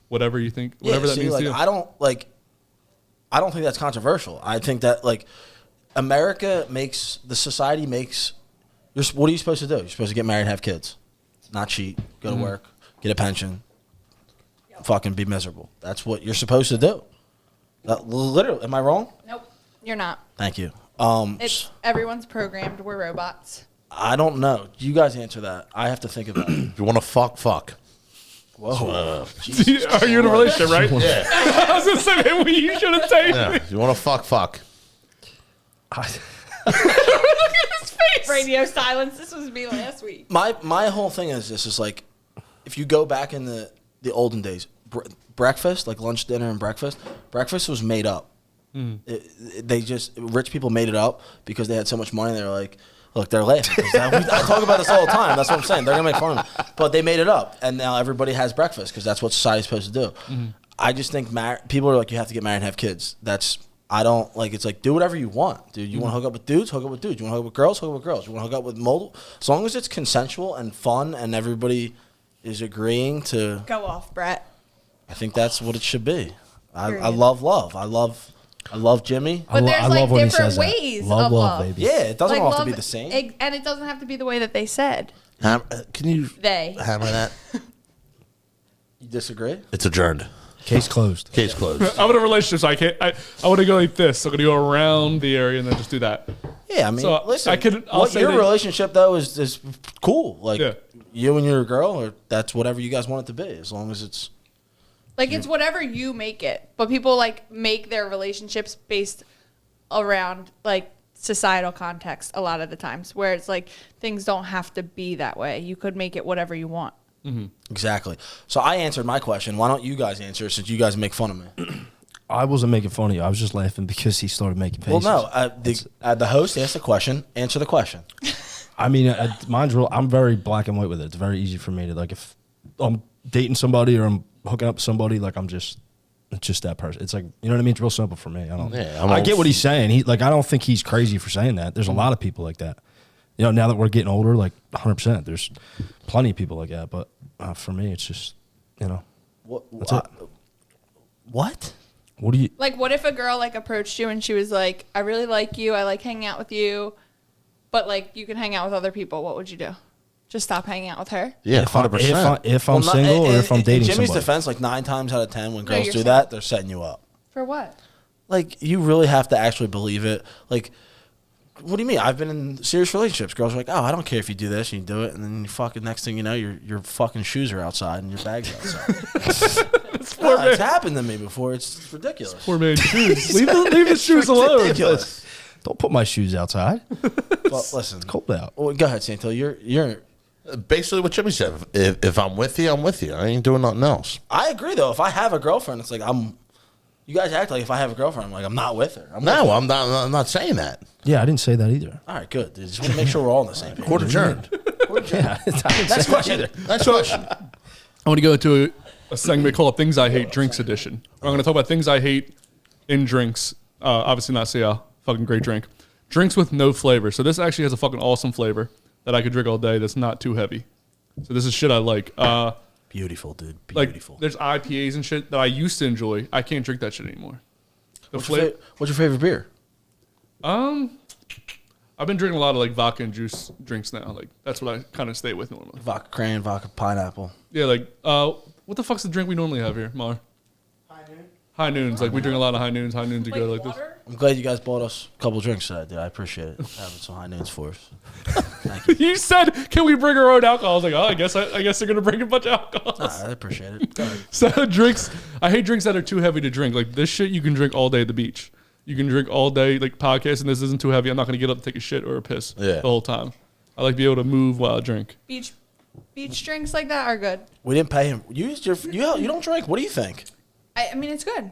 Whatever you think, whatever that means like, to you. I don't think that's controversial. I think that like society makes. What are you supposed to do? You're supposed to get married, have kids, not cheat, go to work, get a pension, fucking be miserable. That's what you're supposed to do. Literally, am I wrong? Nope, you're not. Thank you. It's everyone's programmed. We're robots. I don't know. You guys answer that. I have to think about it. If you want to fuck. Whoa. Are you in a relationship, right? Yeah. I was gonna say, man, you shouldn't say. Yeah. If you want to fuck. Radio silence. This was me last week. My whole thing is this is like, if you go back in the the olden days. Breakfast, like lunch, dinner, and breakfast. Breakfast was made up. Rich people made it up because they had so much money. They're like, look, they're laughing. I talk about this all the time. That's what I'm saying. They're gonna make fun of me, but they made it up, and now everybody has breakfast because that's what society's supposed to do. I just think people are like, you have to get married and have kids. I don't like. It's like, do whatever you want, dude. You want to hook up with dudes, hook up with dudes. You want to hook up with girls, hook up with girls. You want to hook up with multiple, as long as it's consensual and fun, and everybody is agreeing to Go off, Brett. I think that's what it should be. I love love. I love Jimmy. But there's I like love when he different says that. ways Love, of love, love. baby. Yeah, it doesn't Like all have to love, be the same. and it doesn't have to be the way that they said. Can you They. hammer that? You disagree? It's adjourned. Case closed. Case closed. I'm in a relationship, so I can't. I want to go like this. So I'm gonna go around the area and then just do that. Yeah, I mean, So, listen. I'll say your that- relationship though is cool. Like Yeah. you and your girl, or that's whatever you guys want it to be, as long as it's. Like it's whatever you make it. But people like make their relationships based around like societal context a lot of the times, where it's like things don't have to be that way. You could make it whatever you want. Exactly. So I answered my question. Why don't you guys answer since you guys make fun of me? I wasn't making fun of you. I was just laughing because he started making faces. Well, no. The host asked a question. Answer the question. I mean, mine's real. I'm very black and white with it. It's very easy for me to like if I'm dating somebody or I'm hooking up with somebody, like it's just that person. It's like, you know what I mean? It's real simple for me. I don't. Yeah, I get what he's saying. I don't think he's crazy for saying that. There's a lot of people like that. You know, now that we're getting older, like 100%, there's plenty of people like that. But for me, it's just, you know, that's it. What? What do you? Like, what if a girl like approached you and she was like, "I really like you. I like hanging out with you, but like you can hang out with other people." What would you do? Just stop hanging out with her? Yeah, 100%. If I'm single or if I'm dating in Jimmy's somebody. defense, like 9 times out of 10, when girls you're do single. that, they're setting you up. For what? Like, you really have to actually believe it. Like, what do you mean? I've been in serious relationships. Girls are like, "Oh, I don't care if you do this," and you do it, and then you fucking next thing you know, your fucking shoes are outside and your bag's outside. It's happened to me before. It's ridiculous. Poor man's shoes. leave the shoes alone. Ridiculous. Don't put my shoes outside. Well, listen. It's cold out. Well, go ahead, Santilli. You're. Basically what Jimmy said. If I'm with you, I'm with you. I ain't doing nothing else. I agree though. If I have a girlfriend, it's like you guys act like if I have a girlfriend, I'm like I'm not with her. I'm not saying that. Yeah, I didn't say that either. all right, good. Dude. Just want to make sure we're all on the same page. Court adjourned. Yeah, I didn't Next say question. that either. Next question. I want to go into a segment called "Things I Hate" Drinks Edition. I'm going to talk about things I hate in drinks. Obviously not Sia, fucking great drink. Drinks with no flavor. So this actually has a fucking awesome flavor that I could drink all day. That's not too heavy. So this is shit I like. Beautiful, dude. Like Beautiful. there's IPAs and shit that I used to enjoy. I can't drink that shit anymore. What's your favorite beer? I've been drinking a lot of like vodka and juice drinks now. Like that's what I kind of stay with normally. Vodka cran, vodka pineapple. Yeah, like what the fuck's the drink we normally have here, Mar? High noons. Like we drink a lot of high noons. High noons are good like this. I'm glad you guys bought us a couple drinks today, dude. I appreciate it. Having some high noons for us. Thank you. You said, "Can we bring our own alcohol?" I was like, "Oh, I guess they're gonna bring a bunch of alcohol." I appreciate it. Go ahead. So drinks, I hate drinks that are too heavy to drink. Like this shit, you can drink all day at the beach. You can drink all day, like podcast, and this isn't too heavy. I'm not gonna get up to take a shit or a piss the whole time. I like to be able to move while I drink. Beach drinks like that are good. We didn't pay him. You don't drink. What do you think? I mean, it's good.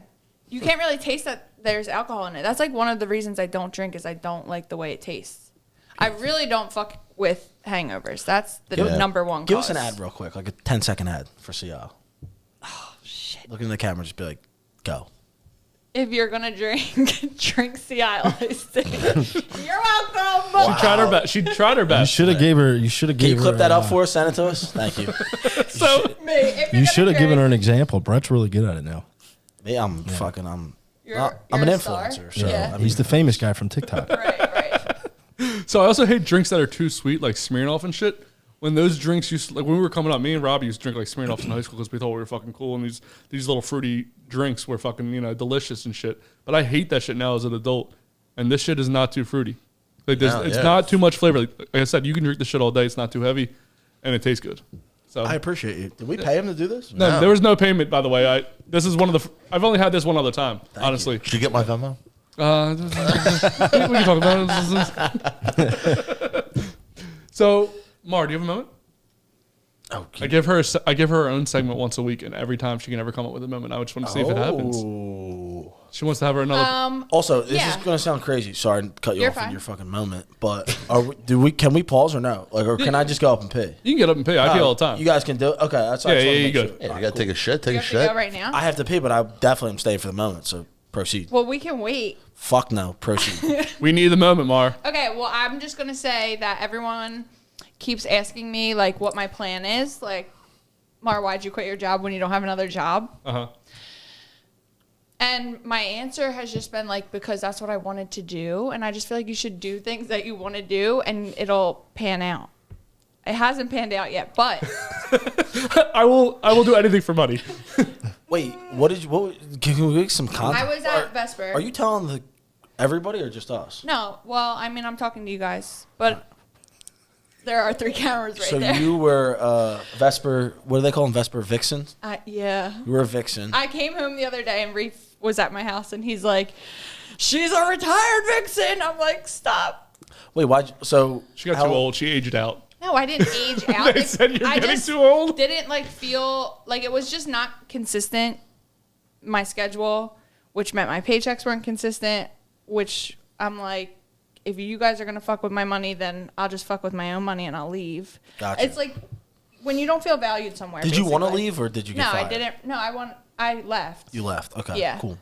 You can't really taste that there's alcohol in it. That's like one of the reasons I don't drink is I don't like the way it tastes. I really don't fuck with hangovers. That's the number one cause. Give us an ad real quick, like a 10-second ad for CL. Oh, shit. Look in the camera, just be like, go. If you're going to drink, drink CI iced tea. You're welcome. She tried her best. She tried her You best. should have gave her. You should have Can gave you her. clip that up for us? Send it to us. Thank you. So You should have given her an example. Brett's really good at it now. Me, I'm an You're influencer. So, Yeah. I mean, He's the famous guy from TikTok. Right. So I also hate drinks that are too sweet, like Smirnoff and shit. When those drinks like when we were coming up, me and Robbie used to drink like Smirnoffs in high school because we thought we were fucking cool, and these little fruity drinks were fucking delicious and shit. But I hate that shit now as an adult, and this shit is not too fruity. Like it's not too much flavor. Like I said, you can drink this shit all day. It's not too heavy, and it tastes good. So I appreciate you. Did we pay him to do this? no, there was no payment, by the way. This is one of the. I've only had this one other time, honestly. Did you get my Venmo? We can talk about it. So, Mar, do you have a moment? Oh, I give her her own segment once a week, and every time she can ever come up with a moment, I just want to see if it happens. She wants to have her another. Also, this is going to sound crazy. Sorry to cut you You're off fine. in your fucking moment, but can we pause or no? Like, or can I just go up and pee? You can get up and pee. I pee all the time. You guys can do it. Okay, that's Yeah, you good. Yeah, you gotta take a shit. Take You a have to go shit. right now. I have to pee, but I definitely am staying for the moment. So proceed. Well, we can wait. Fuck no, proceed. We need the moment, Mar. Okay, well, I'm just gonna say that everyone keeps asking me like what my plan is. Like, Mar, why'd you quit your job when you don't have another job? And my answer has just been like, because that's what I wanted to do, and I just feel like you should do things that you want to do, and it'll pan out. It hasn't panned out yet, but I will do anything for money. Wait, can we get some context? I was at Vesper. Are you telling everybody or just us? No, well, I mean, I'm talking to you guys, but there are 3 cameras right So there. you were Vesper, what do they call them? Vesper Vixen? Yeah. You were a Vixen. I came home the other day and Reef was at my house and he's like, she's a retired vixen. I'm like, stop. Wait, so She got too old. She aged out. No, I didn't age out. They said you're I getting just too old? Didn't like feel like it was just not consistent. My schedule, which meant my paychecks weren't consistent, which I'm like, if you guys are going to fuck with my money, then I'll just fuck with my own money and I'll leave. Gotcha. It's like when you don't feel valued somewhere. Did you want to basically. leave or did you get No, fired? I didn't. No, I left. You left. Okay, Yeah. cool.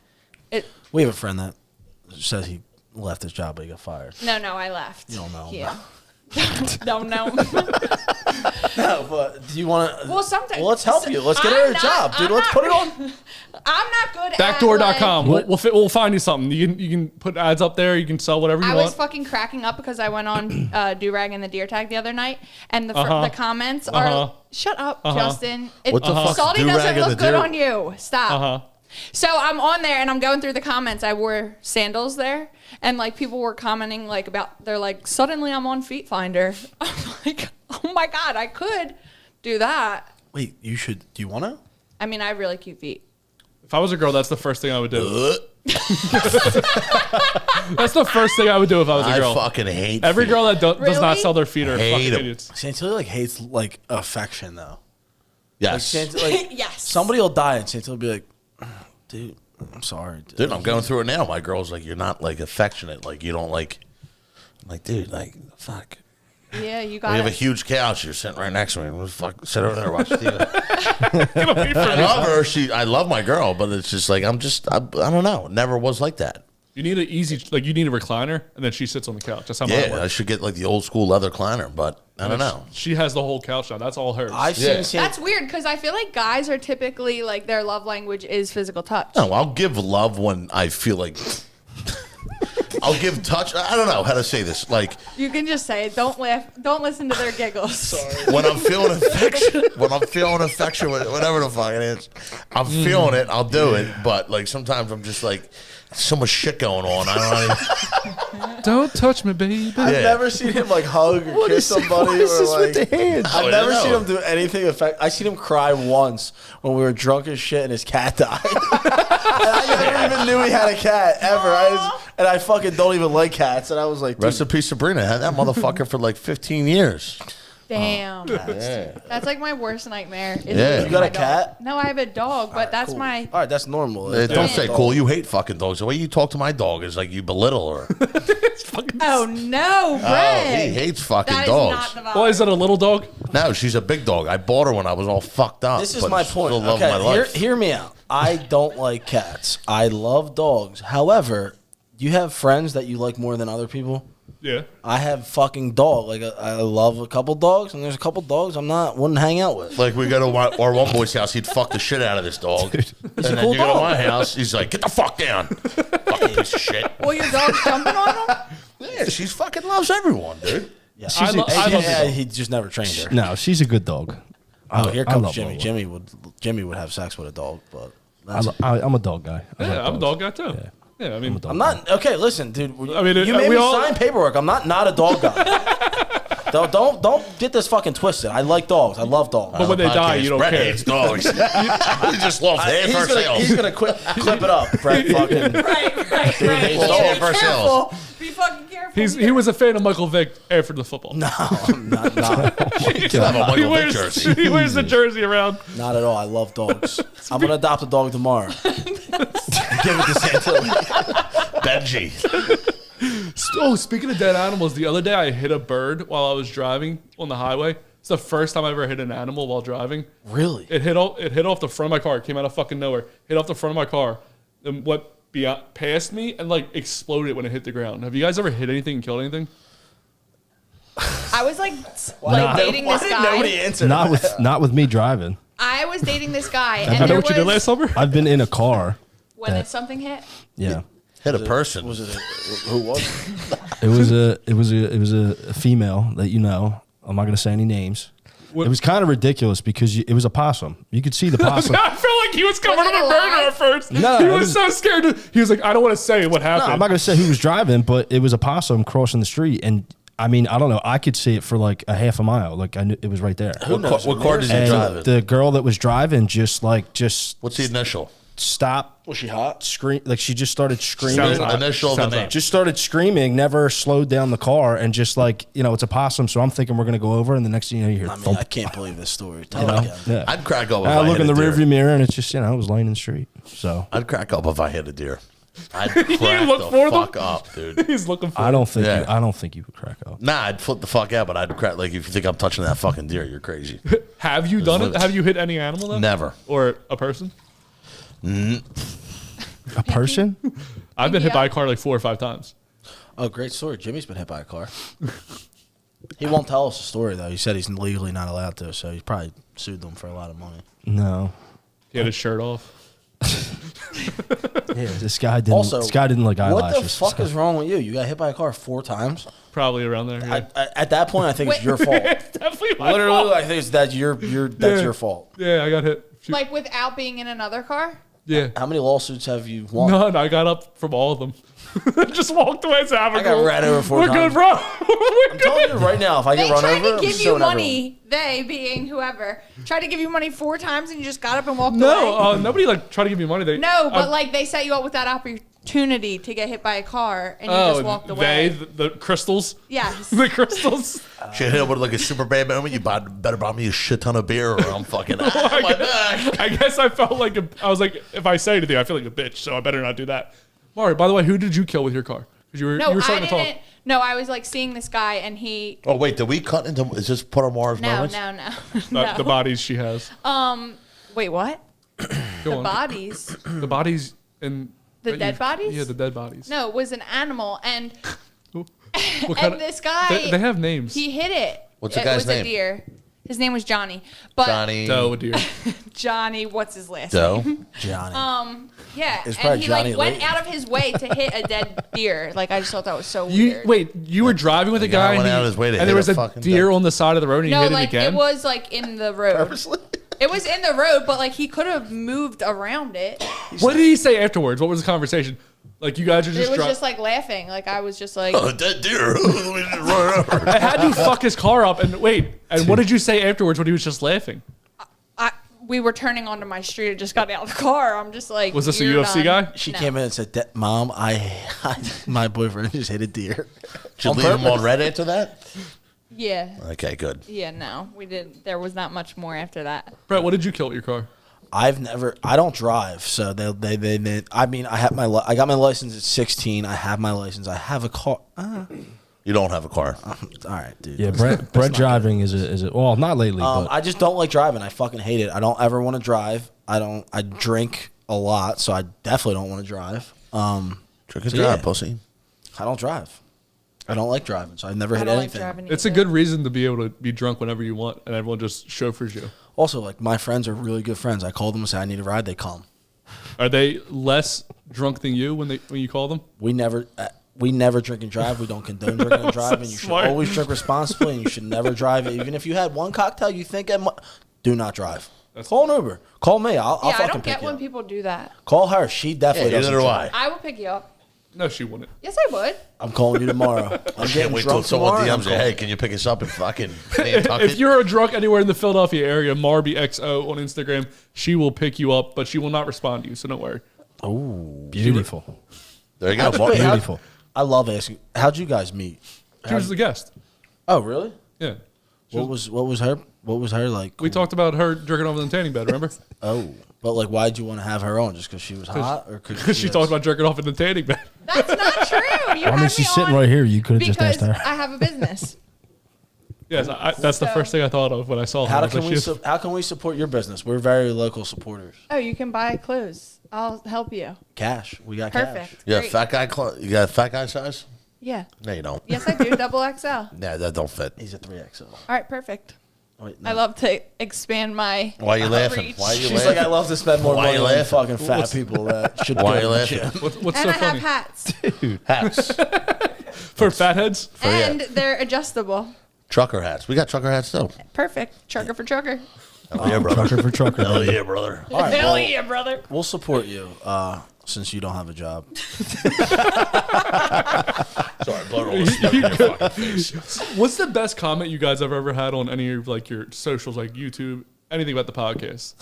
It, We have a friend that says he left his job but he got fired. no, I left. You don't know. Yeah. Don't know. No, but do you want to? Well, sometimes. Well, let's help you. Let's get her a job, dude. Let's put it on. I'm not good at Backdoor.com. like, We'll find you something. You can put ads up there. You can sell whatever you I want. was fucking cracking up because I went on Do-Rag and the Deer Tag the other night, and the comments are, shut up, Justin. What the fuck's Salty Do-Rag doesn't and look the good Deer? on you. Stop. So I'm on there and I'm going through the comments. I wore sandals there, and like people were commenting like they're like, suddenly I'm on Feet Finder. I'm like, oh my god, I could do that. Wait, you should. Do you want to? I mean, I have really cute feet. If I was a girl, that's the first thing I would do. That's the first thing I would do if I was a girl. I fucking hate Every feet. girl that does not Really? sell their feet are Hate fucking 'em. idiots. Santilli like hates like affection though. Yes. Like, Yes. somebody will die and Santilli will be like, dude, I'm sorry. Dude, I'm going through it now. My girl's like, you're not like affectionate. Like, you don't like, I'm like, dude, like, fuck. Yeah, you We got have a it. huge couch. You're sitting right next to me. Let's fuck, sit over there, watch TV. Get away from I me. love her. I love my girl, but it's just like, I don't know. It never was like that. You need you need a recliner, and then she sits on the couch. That's how mine Yeah, I works. should get like the old school leather recliner, but I don't know. She has the whole couch now. That's all hers. I've Yeah. seen That's weird because I feel like guys are typically like their love language is physical touch. No, I'll give love when I feel like. I'll give touch. I don't know how to say this. Like You can just say it. Don't laugh. Don't listen to their giggles. when I'm feeling affection, whatever the fuck it is, I'm feeling it. I'll do it. But like sometimes I'm just like, so much shit going on. Don't touch me, baby. I've Yeah. never seen him like hug or kiss somebody or like. hands? I've I never know. seen him do anything effect. I seen him cry once when we were drunk as shit and his cat died. And I never even knew he had a cat ever. I fucking don't even like cats. And I was like, dude, Rest in peace, Sabrina. I had that motherfucker for like 15 years. Damn. Yeah. That's like my worst nightmare. is Yeah. losing You got my a cat? dog. No, I have a dog, but that's cool. my. All right, that's normal. Don't say cool. You hate fucking dogs. The way you talk to my dog is like you belittle her. Oh no, Oh, Greg. he hates fucking That is dogs. not the vibe. Well, is that a little dog? No, she's a big dog. I bought her when I was all fucked up. This is but my still point. love my Okay, life. hear me out. I don't like cats. I love dogs. However, you have friends that you like more than other people. Yeah. I have fucking dog. Like I love a couple dogs, and there's a couple dogs wouldn't hang out with. Like we go to our one boy's house, he'd fuck the shit out of this dog. And then cool you go to dog. my house, he's like, get the fuck down. Fucking piece of shit. Well, your dog's jumping on him. Yeah, she fucking loves everyone, dude. Yeah, I love yeah, the dog. he just never trained her. No, she's a good dog. Oh, here I comes love Jimmy. Lola. Jimmy would have sex with a dog, but that's I'm a dog guy. I like Yeah, I'm a dogs. dog guy too. Yeah, I mean, I'm not okay. Listen, dude. I mean, you made we me all- sign paperwork. I'm not a dog guy. don't get this fucking twisted. I like dogs. I love dogs. But when they die, you don't Brett care. hates dogs. He just loves half he's ourselves. gonna clip it up, Brett. Fucking Right. Hates half ourselves. Be fucking careful. He was a fan of Michael Vick after the football. No, I'm not. You can have a Michael Vick jersey. He wears the jersey around. Not at all. I love dogs. I'm gonna adopt a dog tomorrow. Give it to Santilli. Benji. Oh, speaking of dead animals, the other day I hit a bird while I was driving on the highway. It's the first time I ever hit an animal while driving. Really? It hit off the front of my car. It came out of fucking nowhere. Hit off the front of my car. Then went past me and like exploded when it hit the ground. Have you guys ever hit anything and killed anything? I was dating this guy. Nobody answered. Not with me driving. I was dating this guy, I and know there what you did last was summer. I've been in a car. when something hit. Yeah. Hit a person. Was it? Who was it? It was a female that you know. I'm not gonna say any names. What- It was kind of ridiculous because it was a possum. You could see the possum. I felt like he was coming Was on it a murder alive? at first. No, he it was was- so scared. He was like, I don't want to say what No, happened. I'm not gonna say who was driving, but it was a possum crossing the street, and I mean, I don't know. I could see it for like a half a mile. Like I knew it was right there. What car did you And drive? the girl that was driving just What's the initial? stopped, Was she hot? scream, like she just started screaming. Sounds hot. Initial of the Sounds name. hot. Just started screaming, never slowed down the car, and just like, it's a possum, so I'm thinking we're gonna go over, and the next thing you know, you hear I mean, thump. I can't believe this story. Tell You me know? again. Yeah. I'd crack up if I I look hit in the a deer. rearview mirror, and it's just, I was laying in the street. So I'd crack up if I hit a deer. I'd crack look the for them? fuck up, dude. He's looking for I don't think Yeah. I don't think you would crack up. Nah, I'd flip the fuck out, but I'd crack. Like, if you think I'm touching that fucking deer, you're crazy. Have you done it? limits. Have you hit any animal though? Never. Or a person? A person? I've been hit Yeah. by a car like 4 or 5 times. Oh, great story. Jimmy's been hit by a car. He won't tell us the story though. He said he's legally not allowed to, so he's probably sued them for a lot of money. No. He had his shirt off. Yeah, this guy didn't. Also, this guy didn't like eyelashes. What the fuck is wrong with you? You got hit by a car 4 times. Probably around there. Yeah. At that point, I think it's Wait. your fault. It's definitely my Literally, fault. I think it's that's your fault. Yeah, I got hit. Like without being in another car? Yeah. How many lawsuits have you won? None. I got up from all of them. Just walked away. So I got ran over 4 We're times. good, bro. We're I'm telling you right now, if I They get run tried over, to I'm give you suing money, they being whoever, tried to give you money 4 times and you just got up and walked No, away? nobody like tried to give me money. They No, but I- like they set you up with that opportunity to get hit by a car and you just walked away. the crystals. Yes. The crystals. Shit, hit with like a super bad moment. You better buy me a shit ton of beer, or I'm fucking. My back. I guess I felt like I was like, if I say anything, I feel like a bitch, so I better not do that. Maura, by the way, who did you kill with your car? Because you No, were I starting to didn't. talk. No, I was like seeing this guy and he. Oh wait, did we cut into? Is this part of Mars No, moments? no. The bodies she has. Wait, what? Go The on. bodies? The bodies and The dead bodies? Yeah, the dead bodies. No, it was an animal and What and kind of- this guy. They have names. He hit it. What's the It guy's was name? a deer. His name was Johnny. But Johnny. Doe, dear. Johnny, what's his last Doe. name? Johnny. Yeah, It's and probably he Johnny like went Layton. out of his way to hit a dead deer. Like I just thought that was so weird. You were driving with a guy guy, went and, out of his way to and hit there was a a fucking deer dead- on the side of the road, and he No, hit like it again. it was like in the road. Purposely? It was in the road, but like he could have moved around it. What did he say afterwards? What was the conversation? Like you guys are It just was driving. just like laughing. Like I was just like, Oh, dead deer. Let me just run it over. I had to fuck his car up, and wait. And what did you say afterwards when he was just laughing? we were turning onto my street. I just got out of the car. I'm just like, Was this a you're UFC done. guy? She No. came in and said, "Mom, my boyfriend just hit a deer." Should leave him on red after that. Yeah. Okay, good. Yeah, no, we didn't. There was not much more after that. Brett, what did you kill with your car? I don't drive, so they I mean, I got my license at 16. I have my license. I have a car. You don't have a car. All right, dude. Yeah, Brett driving is a well, not lately, but I just don't like driving. I fucking hate it. I don't ever want to drive. I drink a lot, so I definitely don't want to drive. Trick and So, drive, yeah. pussy. I don't drive. I don't like driving, so I've never I hit don't like anything. driving. It's a either. good reason to be able to be drunk whenever you want, and everyone just chauffeurs you. Also, like my friends are really good friends. I call them and say I need a ride. They come. Are they less drunk than you when you call them? We never drink and drive. We don't condone drinking and driving. You should smart. always drink responsibly, and you should never drive. Even if you had one cocktail, you think do not drive. Call an Uber. Call me. I'll Yeah, I fucking don't pick get you when up. people do that. Call her. She definitely Yeah, doesn't neither do drive. I. I will pick you up. No, she wouldn't. Yes, I would. I'm calling you tomorrow. I'm Can't getting wait till drunk someone tomorrow. DMs you. Hey, can you pick us up in fucking Nantucket? If you're a drunk anywhere in the Philadelphia area, MarbyXO on Instagram, she will pick you up, but she will not respond to you, so don't worry. beautiful. There you go. Wait, how- Beautiful. I love asking. How'd you guys meet? She was the guest. Oh, really? Yeah. What was her like? We talked about her jerking over in the tanning bed, remember? Oh, but like, why'd you want to have her on? Just because she was hot, or Because she talked about jerking off in the tanning bed. That's not true. You I mean, she's sitting right here. You could have just asked because her. I have a business. Yes, that's the first thing I thought of when I saw her. How can we support your business? We're very local supporters. Oh, you can buy clothes. I'll help you. Cash. We got cash. Perfect. Yeah, Great. fat guy. You got a fat guy size? Yeah. No, you don't. Yes, I do. Double XL. All Nah, that don't fit. He's a 3XL. right, perfect. Wait, no. I love to expand my. Why are you laughing? reach. Why are you She's laughing? like, I love to spend more Why money you on laughing? fucking fat people that should Why go are you to the laughing? gym. What's And so I have funny? hats. Hats. For fatheads? And they're adjustable. Trucker hats. We got trucker hats too. Perfect. Trucker for trucker. Hell yeah, brother. Trucker for trucker. Hell yeah, brother. All right, Hell well, yeah, brother. we'll support you since you don't have a job. Sorry, blood all the smoke in your fucking face. What's the best comment you guys have ever had on any of like your socials, like YouTube, anything about the podcast?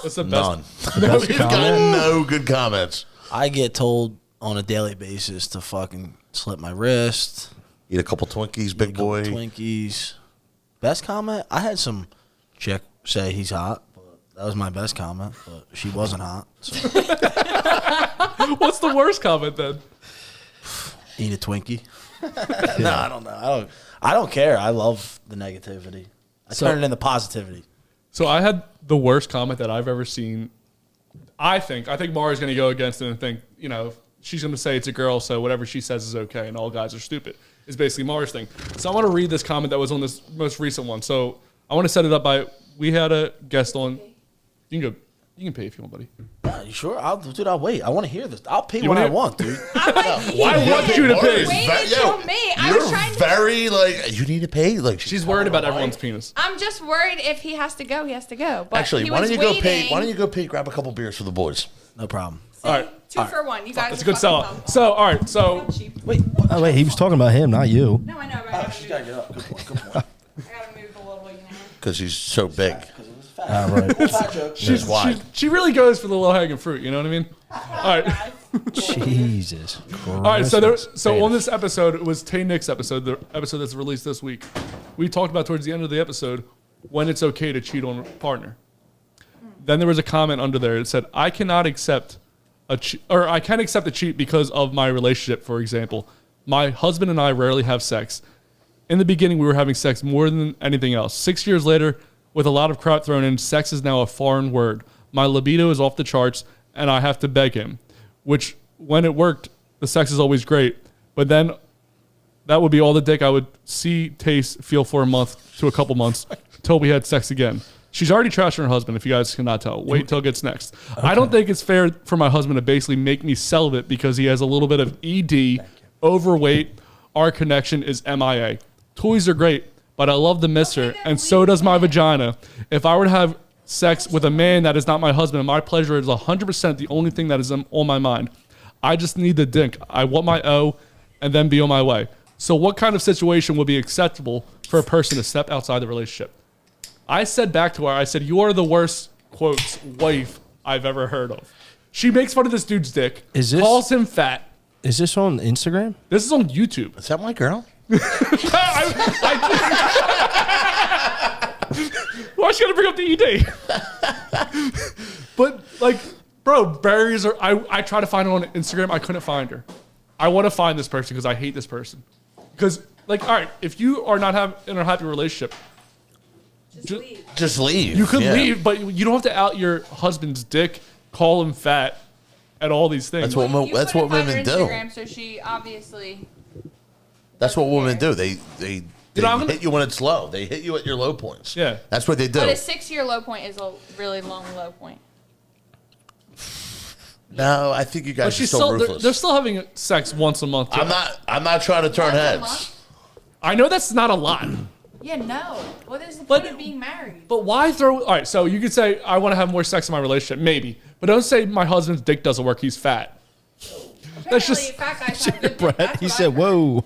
What's the best? None. We've got no good comments. I get told on a daily basis to fucking slit my wrist, Eat a couple Twinkies, big boy. Twinkies. Best comment? I had some chick say he's hot, but that was my best comment. But she wasn't hot. So What's the worst comment then? eat a Twinkie. No, I don't know. I don't care. I love the negativity. I turn it into positivity. So I had the worst comment that I've ever seen. I think Maura's going to go against it and think, you know, she's going to say it's a girl, so whatever she says is okay, and all guys are stupid. Is basically Maura's thing. So I want to read this comment that was on this most recent one. So I want to set it up by, we had a guest on. You can pay if you want, buddy. You sure? I'll wait. I want to hear this. I'll pay You what wanna I hear- want, dude. I'm like, I want you to pay. Wait until me. I You're was trying to. very like you need to pay. Like She's worried about everyone's penis. I'm just worried if he has to go, he has to go. But Actually, he why was don't you go pay? waiting. Why don't you go pay? Grab a couple beers for the boys. No problem. All right. Two for one. You guys. That's a are good sell. fucking bum. So, all right. So, Cheap. Wait. Oh, wait, he was talking about him, not you. No, I know. But I gotta She's move. got to get up. Good point. Good point. I gotta move a little, you know. Because he's so big. Right. She's wide. she really goes for the low hanging fruit. You know what I mean? All right. Jesus Christ. All right, so on this episode, it was Tay Nick's episode, the episode that's released this week. We talked about towards the end of the episode when it's okay to cheat on a partner. Then there was a comment under there that said, "I cannot accept I can't accept a cheat because of my relationship. For example, my husband and I rarely have sex. In the beginning, we were having sex more than anything else. 6 years later, with a lot of crap thrown in, sex is now a foreign word. My libido is off the charts, and I have to beg him. Which, when it worked, the sex is always great. But then that would be all the dick I would see, taste, feel for a month to a couple months till we had sex again. She's already trashing her husband, if you guys cannot tell. Wait till it gets next. Okay. I don't think it's fair for my husband to basically make me celibate because he has a little bit of ED, overweight. Our connection is MIA. Toys are great, but I love to miss her, and so does my vagina. If I were to have sex with a man that is not my husband, my pleasure is 100% the only thing that is on my mind. I just need the dick. I want my O and then be on my way. So what kind of situation would be acceptable for a person to step outside the relationship?" I said back to her, I said, "You are the worst, quotes, wife I've ever heard of." She makes fun of this dude's dick, calls him fat. Is this on Instagram? This is on YouTube. Is that my girl? Why is she gonna bring up the ED? But like, bro, barriers are. I tried to find her on Instagram. I couldn't find her. I want to find this person because I hate this person. Because like, all right, if you are not in a happy relationship, Just leave. you could leave, but you don't have to out your husband's dick, call him fat, and all these things. That's what women do. Instagram, so she obviously. That's what women do. They know, hit you when it's low. They hit you at your low points. Yeah. That's what they do. But a 6-year low point is a really long low point. No, I think you But guys are she's still still ruthless. they're still having sex once a month. I'm not trying to turn Once a heads. month? I know that's not a lot. Yeah, no. What is the But- point of being married? But why throw? All right, so you could say I want to have more sex in my relationship, maybe, but don't say my husband's dick doesn't work. He's fat. Apparently, just- fat guys have good dick. Brett, That's he what said, I've heard. "Whoa."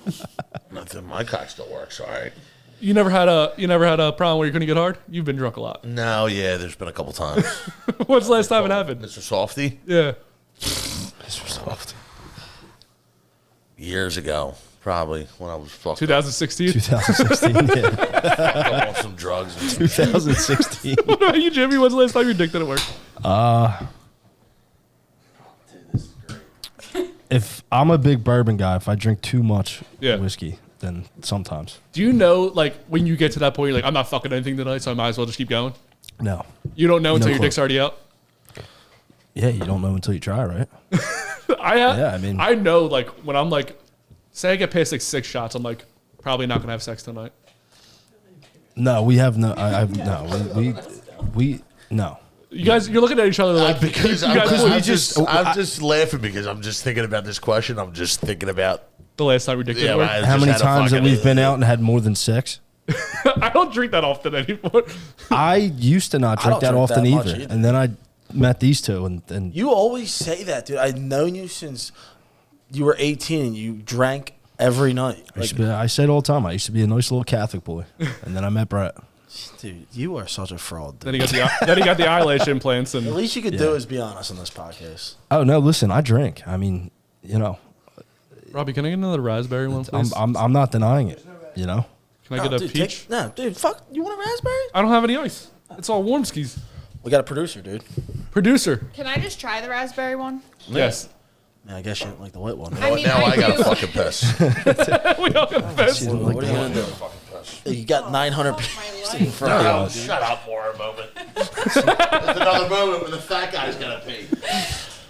Nothing. My cock still works. All right. You never had a problem where you're gonna get hard. You've been drunk a lot. No, yeah. There's been a couple times. When's the last time it happened? Mr. Softy. Yeah. This was soft. years ago, probably when I was fucked 2016. 2016. Yeah. up on some drugs. And some 2016. What about you, Jimmy? When's the last time your dick didn't work? If I'm a big bourbon guy, if I drink too much Yeah. whiskey, then sometimes. Do you know, like, when you get to that point, you're like, I'm not fucking anything tonight, so I might as well just keep going? No. You don't know until No your clue. dick's already out? Yeah, you don't know until you try, right? I mean- I know, like, when I'm like, say I get past like 6 shots, I'm like, probably not gonna have sex tonight. No, we have no. I've no. We no. You guys, you're looking at each other like, because you guys I'm just laughing because I'm just thinking about this question. I'm just thinking about the last time your dick didn't yeah. work. I How just many had a times that fucking- we've been out and had more than 6? I don't drink that often anymore. I used to not I drink don't that drink often that much either. either. And then I met these two, and You always say that, dude. I've known you since you were 18 and you drank every night. Like, I say it all the time. I used to be a nice little Catholic boy, and then I met Brett. dude, you are such a fraud. Dude. Then he got the eyelash implants, The and least you could do is be honest on this podcast. Oh no, listen, I drink. I mean, you know, Robbie, can I get another raspberry one, please? I'm not denying it. You know, Can I get a dude, peach? dude, fuck. You want a raspberry? I don't have any ice. It's all warm skis. We got a producer, dude. Producer. Can I just try the raspberry one? Yes. Man, I guess you don't like the white one. I mean, Now I do. gotta fucking piss. We all got pissed. What are you gonna do? You got 900 pieces in front of you. Shut up for a moment. There's another moment when the fat guy's gonna pee.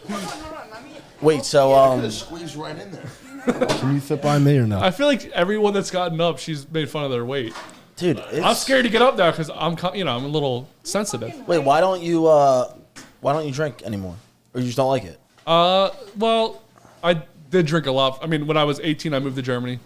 Hold on, let me. Wait, so Just squeeze right in there. can you fit by me or no? I feel like everyone that's gotten up, she's made fun of their weight. dude, I'm scared to get up now because I'm a little sensitive. Wait, why don't you drink anymore, or you just don't like it? Well, I did drink a lot. I mean, when I was 18, I moved to Germany,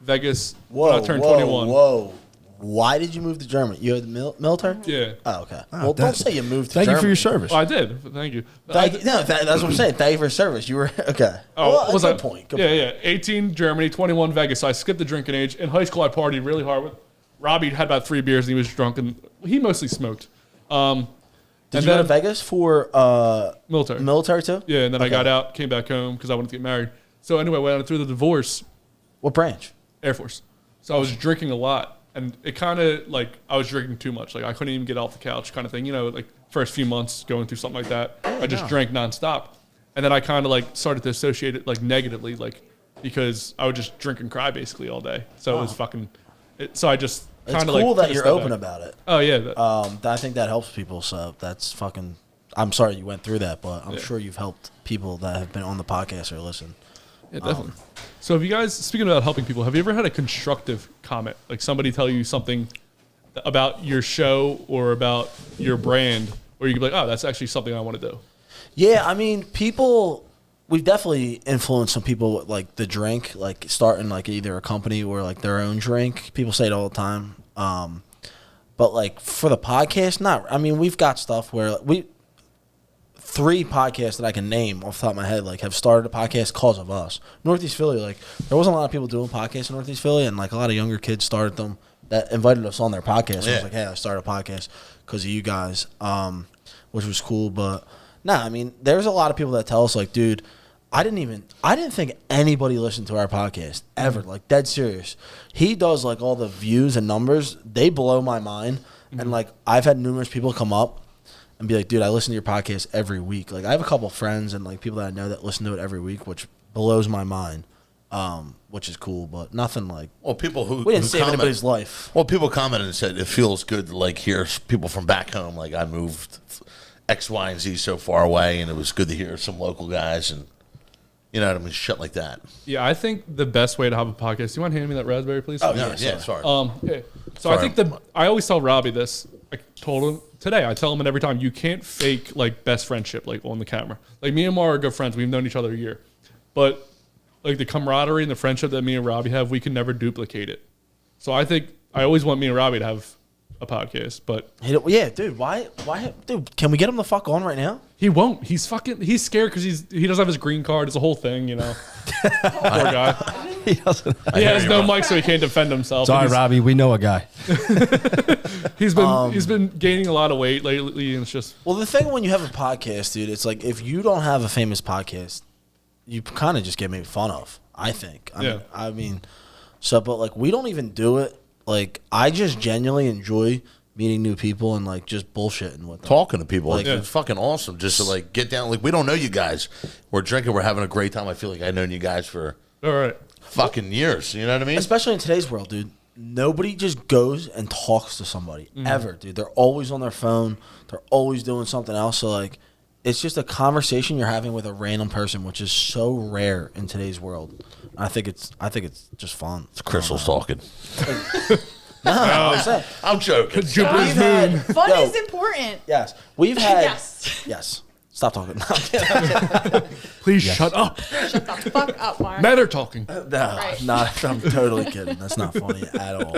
Vegas. Whoa, when I turned whoa, 21. whoa! Why did you move to Germany? You had the military? Yeah. Oh, okay. Well, don't say you moved to Thank Germany. you for your service. Well, I did. Thank you. That's what I'm saying. Thank you for your service. You were okay. Oh, was good I? point. Good Yeah, point. yeah. 18, Germany, 21, Vegas. So I skipped the drinking age. In high school, I partied really hard with Robbie. Had about 3 beers and he was drunk, and he mostly smoked. Did and you go to then- Vegas for Military. military too? Yeah, and then I got out, came back home because I wanted to get married. So anyway, when I went through the divorce, What branch? Air Force. So I was drinking a lot, and it kind of like I was drinking too much. Like I couldn't even get off the couch, kind of thing. You know, like first few months going through something like that, I just drank nonstop, and then I kind of like started to associate it like negatively, like because I would just drink and cry basically all day. So it was fucking. So I just It's kind of cool like that took a you're step open back. about it. Oh yeah, I think that helps people. So that's fucking. I'm sorry you went through that, but I'm sure you've helped people that have been on the podcast or listen. yeah, definitely. So have you guys, speaking about helping people, have you ever had a constructive comment, like somebody tell you something about your show or about your brand, where you can be like, oh, that's actually something I want to do? Yeah, I mean, people. We've definitely influenced some people with like the drink, like starting like either a company or like their own drink. People say it all the time. But like for the podcast, not. I mean, we've got stuff where 3 podcasts that I can name off the top of my head like have started a podcast because of us. Northeast Philly, like there wasn't a lot of people doing podcasts in Northeast Philly, and like a lot of younger kids started them that invited us on their podcast. I was like, hey, I started a podcast because of you guys, which was cool. But nah, I mean, there's a lot of people that tell us like, dude, I didn't think anybody listened to our podcast ever. Like dead serious. He does like all the views and numbers. They blow my mind. And like I've had numerous people come up and be like, dude, I listen to your podcast every week. Like I have a couple friends and like people that I know that listen to it every week, which blows my mind. Which is cool, but nothing like Well, people who we didn't who save comment- anybody's life. Well, people commented and said it feels good to like hear people from back home. Like I moved X, Y, and Z so far away, and it was good to hear some local guys and you know what I mean, shit like that. Yeah, I think the best way to have a podcast. You want to hand me that raspberry, please? Oh, No, yeah, sorry. Yeah. So Sorry. I think I always tell Robbie this. I told him today. I tell him it every time. You can't fake like best friendship like on the camera. Like me and Maura are good friends. We've known each other a year, but like the camaraderie and the friendship that me and Robbie have, we can never duplicate it. So I think I always want me and Robbie to have a podcast, but Yeah, dude. Why? Dude, can we get him the fuck on right now? he won't. He's scared because he doesn't have his green card. It's a whole thing, you know. Poor guy. He doesn't. He has no mic, so he can't defend himself. Sorry, And he's- Robbie. We know a guy. He's been gaining a lot of weight lately, and it's just Well, the thing when you have a podcast, dude, it's like if you don't have a famous podcast, you kind of just get made fun of. I think. I mean, so, but like, we don't even do it. Like, I just genuinely enjoy meeting new people and like just bullshitting with them. Talking to people. Like, it's fucking awesome just to like get down. Like, we don't know you guys. We're drinking. We're having a great time. I feel like I've known you guys for fucking years. You know what I mean? Especially in today's world, dude. Nobody just goes and talks to somebody ever, dude. They're always on their phone. They're always doing something else. So like, it's just a conversation you're having with a random person, which is so rare in today's world. I think it's just fun. It's Crystal's talking. No, I'm joking. Jupiter's moon. Fun is important. Yes, we've had. Yes. Stop talking. Please shut up. Shut the fuck up, Mark. Men are talking. No, Right. not. I'm totally kidding. That's not funny at all.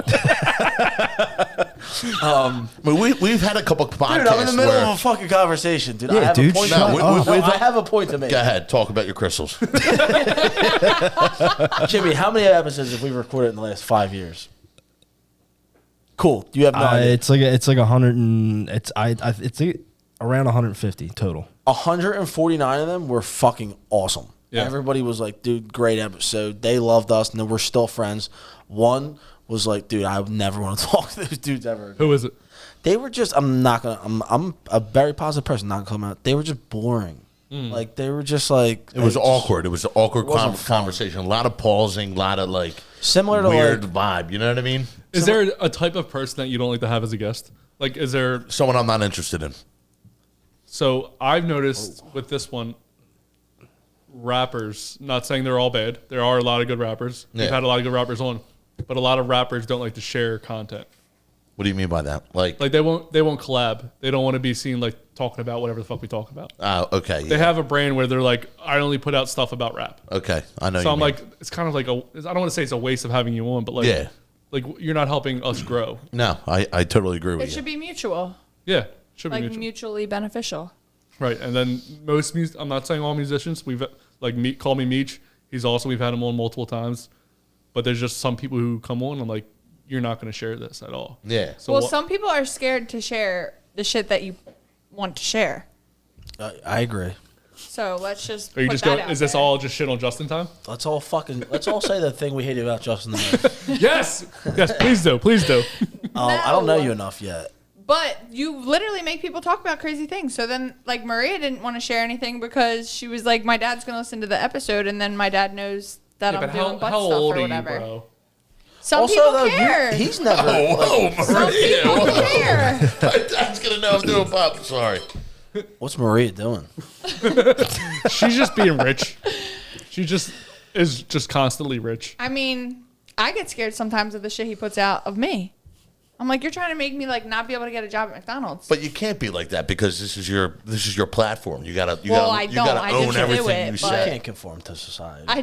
I mean, we've had a couple podcasts. Dude, I'm in the middle where, of a fucking conversation, dude. Yeah, I have dude, a point. shut up. I have a point to make. Go ahead, talk about your crystals. Jimmy, how many episodes have we recorded in the last 5 years? Cool. You have no idea. It's like 100 and it's around 150 total. 149 of them were fucking awesome. Yeah. Everybody was like, dude, great episode. They loved us, and we're still friends. One was like, dude, I would never want to talk to those dudes ever. Who is it? They were just, I'm a very positive person, not coming out. They were just boring. Like, they were just like. It was awkward. It was an awkward wasn't fun. conversation. A lot of pausing, a lot of like Similar to weird like. vibe. You know what I mean? Is there a type of person that you don't like to have as a guest? Like, is there? Someone I'm not interested in. So I've noticed with this one, rappers. Not saying they're all bad. There are a lot of good rappers. We've had a lot of good rappers on, but a lot of rappers don't like to share content. What do you mean by that? Like they won't collab. They don't want to be seen like talking about whatever the fuck we talk about. okay. They have a brand where they're like, I only put out stuff about rap. Okay, I know. So I'm like, it's kind of like I don't want to say it's a waste of having you on, but like, like you're not helping us grow. No, I totally agree with It you. should be mutual. Yeah, should be Like mutual. mutually beneficial. Right, and then most I'm not saying all musicians. We've like call me Meech. He's also we've had him on multiple times, but there's just some people who come on. I'm like, you're not going to share this at all. Yeah. So Well, some people are scared to share the shit that you want to share. I agree. So let's just. Are you put just that going? out Is this there. all just shit on Justin time? Let's all say the thing we hate about Justin the most. Yes, please do, please do. I don't know No. you enough yet. But you literally make people talk about crazy things. So then, like, Maria didn't want to share anything because she was like, my dad's going to listen to the episode, and then my dad knows that Yeah, I'm but doing butt how stuff old or are you, whatever. bro? Some people care. He's never. Some people care. My dad's gonna know I'm doing pop. Sorry. What's Maria doing? She's just being rich. She just is just constantly rich. I mean, I get scared sometimes of the shit he puts out of me. I'm like, you're trying to make me like not be able to get a job at McDonald's. But you can't be like that because this is your platform. You gotta I own just do everything it, you but- say. Can't conform to society. I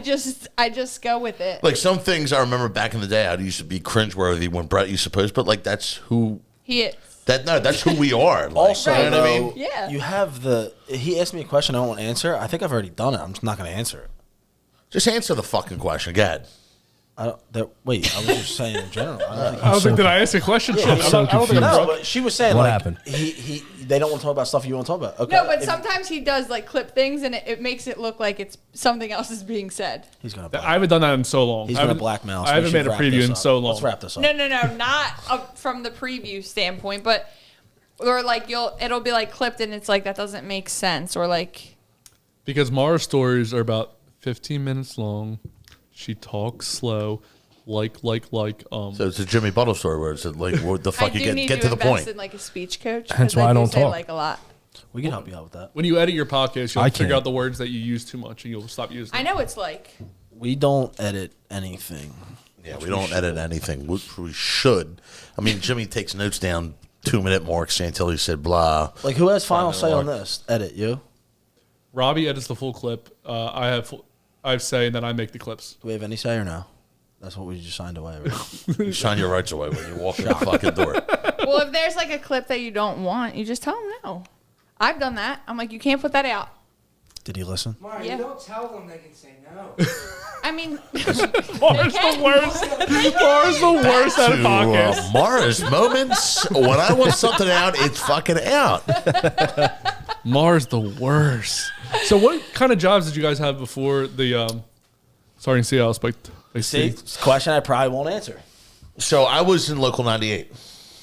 just go with it. Like some things I remember back in the day, I used to be cringeworthy when Brett used to post, but like that's who He is. that's who we are. Like, Also, you know what I though, mean? Yeah. you have the. He asked me a question I don't want to answer. I think I've already done it. I'm just not going to answer it. Just answer the fucking question. Go ahead. Wait, I was just saying in general. I don't think did I ask a question? Shit, so I don't think I'm No, drunk. but she was saying What like happened? they don't want to talk about stuff you want to talk about. Okay, No, but if- sometimes he does like clip things, and it makes it look like it's something else is being said. he's gonna. I haven't done that in so long. He's I gonna haven't- blackmail us. I We haven't should made a wrap preview this in up. so long. Let's wrap this up. No, not from the preview standpoint, but or like it'll be like clipped, and it's like that doesn't make sense, or like Because Maura's stories are about 15 minutes long. She talks slow, like. So it's a Jimmy Butler story where it's like, what the I fuck do you need get to to the invest point. in like a speech coach. 'cause Hence why I do don't say, talk. like a lot. We can help you out with that. When you edit your podcast, you'll I figure can't. out the words that you use too much, and you'll stop using. I know it's like. We don't edit anything. Yeah, we don't edit anything, which we should. I mean, Jimmy takes notes down. 2-minute mark. Santilli said blah. Like, who has final 5-minute say on mark. this? Edit you. Robbie edits the full clip. I have say, and then I make the clips. Do we have any say or no? That's what we just signed away. Right? You sign your rights away when you walk in the fucking door. Well, if there's like a clip that you don't want, you just tell them no. I've done that. I'm like, you can't put that out. Did he listen? Maura, Yeah. you don't tell them they can say no. I mean, Mara's the worst. Mara's the worst at a podcast. Mara's moments. When I want something out, it's fucking out. Mara's the worst. So what kind of jobs did you guys have before the Starting to see how spiked. See, it's a question I probably won't answer. So I was in Local 98.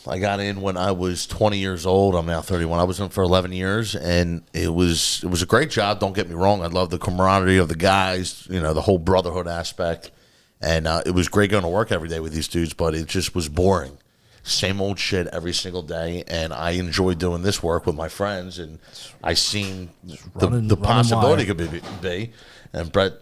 I got in when I was 20 years old. I'm now 31. I was in for 11 years, and it was a great job. Don't get me wrong. I love the camaraderie of the guys, the whole brotherhood aspect. And it was great going to work every day with these dudes, but it just was boring. Same old shit every single day. And I enjoyed doing this work with my friends, and I seen the possibility could be. And Brett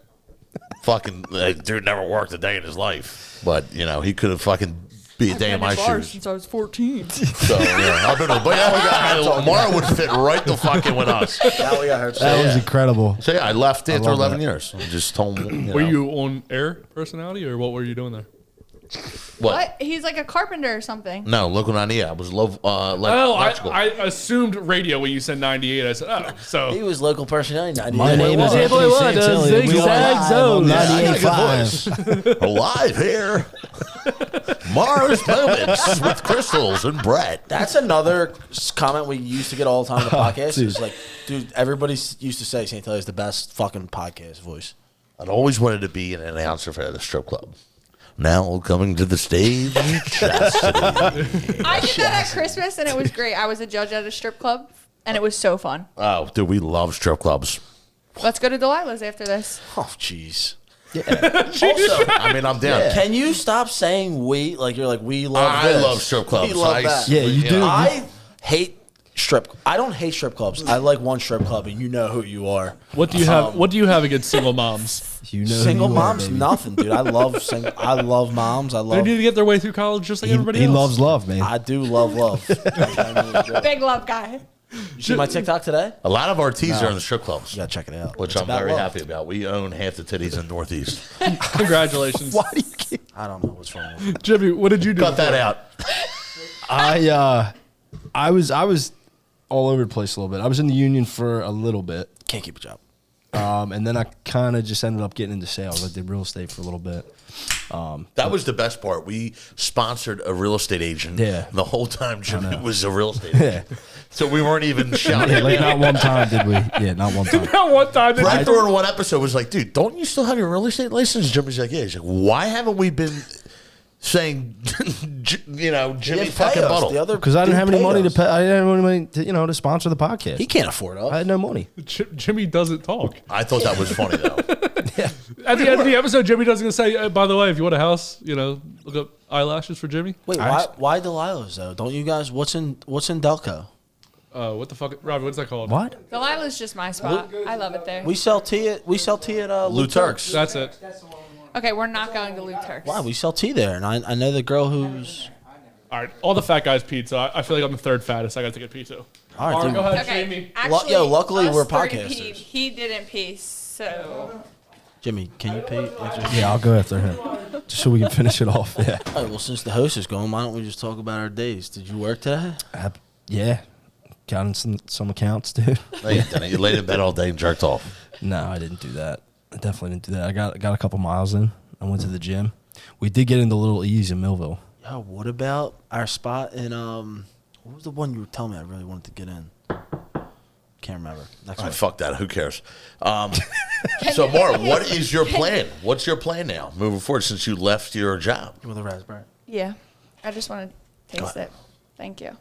fucking, dude never worked a day in his life. But, he could have fucking be a day in my shoes. Since I was 14. So, I've been, but Maura would fit right the fucking with us. Now we got her. That was incredible. So, I left after 11 that. years. I just told him, Were you on air personality, or what were you doing there? What? He's like a carpenter or something. No, Local 98. I was electrical. I assumed radio when you said 98. I said, so. He was local personality. My name is Hey, boy, Anthony what? Santilli. We are Zigzag live Zone. on 98.5. Alive here. Mars Moments with Crystals and Brett. That's another comment we used to get all the time on the podcast. It's like, dude, everybody used to say Santilli is the best fucking podcast voice. I'd always wanted to be an announcer for the strip club. Now coming to the stage, Chastity. I did that at Christmas, and it was great. I was a judge at a strip club, and it was so fun. Oh, dude, we love strip clubs. Let's go to Delilah's after this. Oh, jeez. Also, I'm down. Yeah. Can you stop saying we? Like, you're like, we love I this. love strip clubs. We love that. Yeah, you do. I hate I don't hate strip clubs. I like one strip club, and you know who you are. What do you have? What do you have against single moms? Single moms, nothing, dude. I love moms. They need to get their way through college just like everybody else. He loves love, man. I do love love. Big love guy. You see my TikTok today? A lot of our tees are in the strip clubs. You gotta check it out. Which It's I'm about very love. happy about. We own half the titties in Northeast. Congratulations. Why do you keep... I don't know what's wrong with it. Jimmy, what did you do? Cut that out. I was all over the place a little bit. I was in the union for a little bit. Can't keep a job. And then I kind of just ended up getting into sales. I did real estate for a little bit. That was the best part. We sponsored a real estate agent. Yeah. The whole time Jimmy was a real estate agent. So we weren't even shouting. Yeah, like not one time did we? Yeah, not one time. Not one time. Did Right you? there in one episode was like, dude, don't you still have your real estate license? Jimmy's like, yeah. He's like, why haven't we been saying, Jimmy fucking Buttle? Because I didn't have any money to pay. I didn't have any money to, to sponsor the podcast. He can't afford us. I had no money. Jimmy doesn't talk. I thought that was funny, though. At the end of the episode, Jimmy doesn't say, by the way, if you want a house, look up eyelashes for Jimmy. Wait, why Delilah's though? Don't you guys? What's in Delco? What the fuck? Robbie, what's that called? What? Delilah's just my spot. I love it there. We sell tea at Lou Turks. That's it. Okay, we're not going to Lou Turks. Wow, we sell tea there, and I know the girl who's. All right, all the fat guys peed, so I feel like I'm the third fattest. I got to take a pee too. All right, dude. Go ahead, Okay, Jamie. actually, luckily us we're three podcasters. peed. He didn't pee, so. Jimmy, can you pay? Yeah, I'll go after him. Just so we can finish it off. Yeah. All right, well, since the host is going, why don't we just talk about our days? Did you work today? Yeah. Got in some accounts, dude. No, you didn't. You laid in bed all day and jerked off. No, I didn't do that. I definitely didn't do that. I got a couple miles in. I went to the gym. We did get into Little E's in Millville. Yo, what about our spot in what was the one you were telling me I really wanted to get in? Can't remember. Next All one. right, fuck that. Who cares? So, Maura, what is your plan? What's your plan now moving forward since you left your job? You want the raspberry? Yeah, I just want to taste ahead. it. Thank you.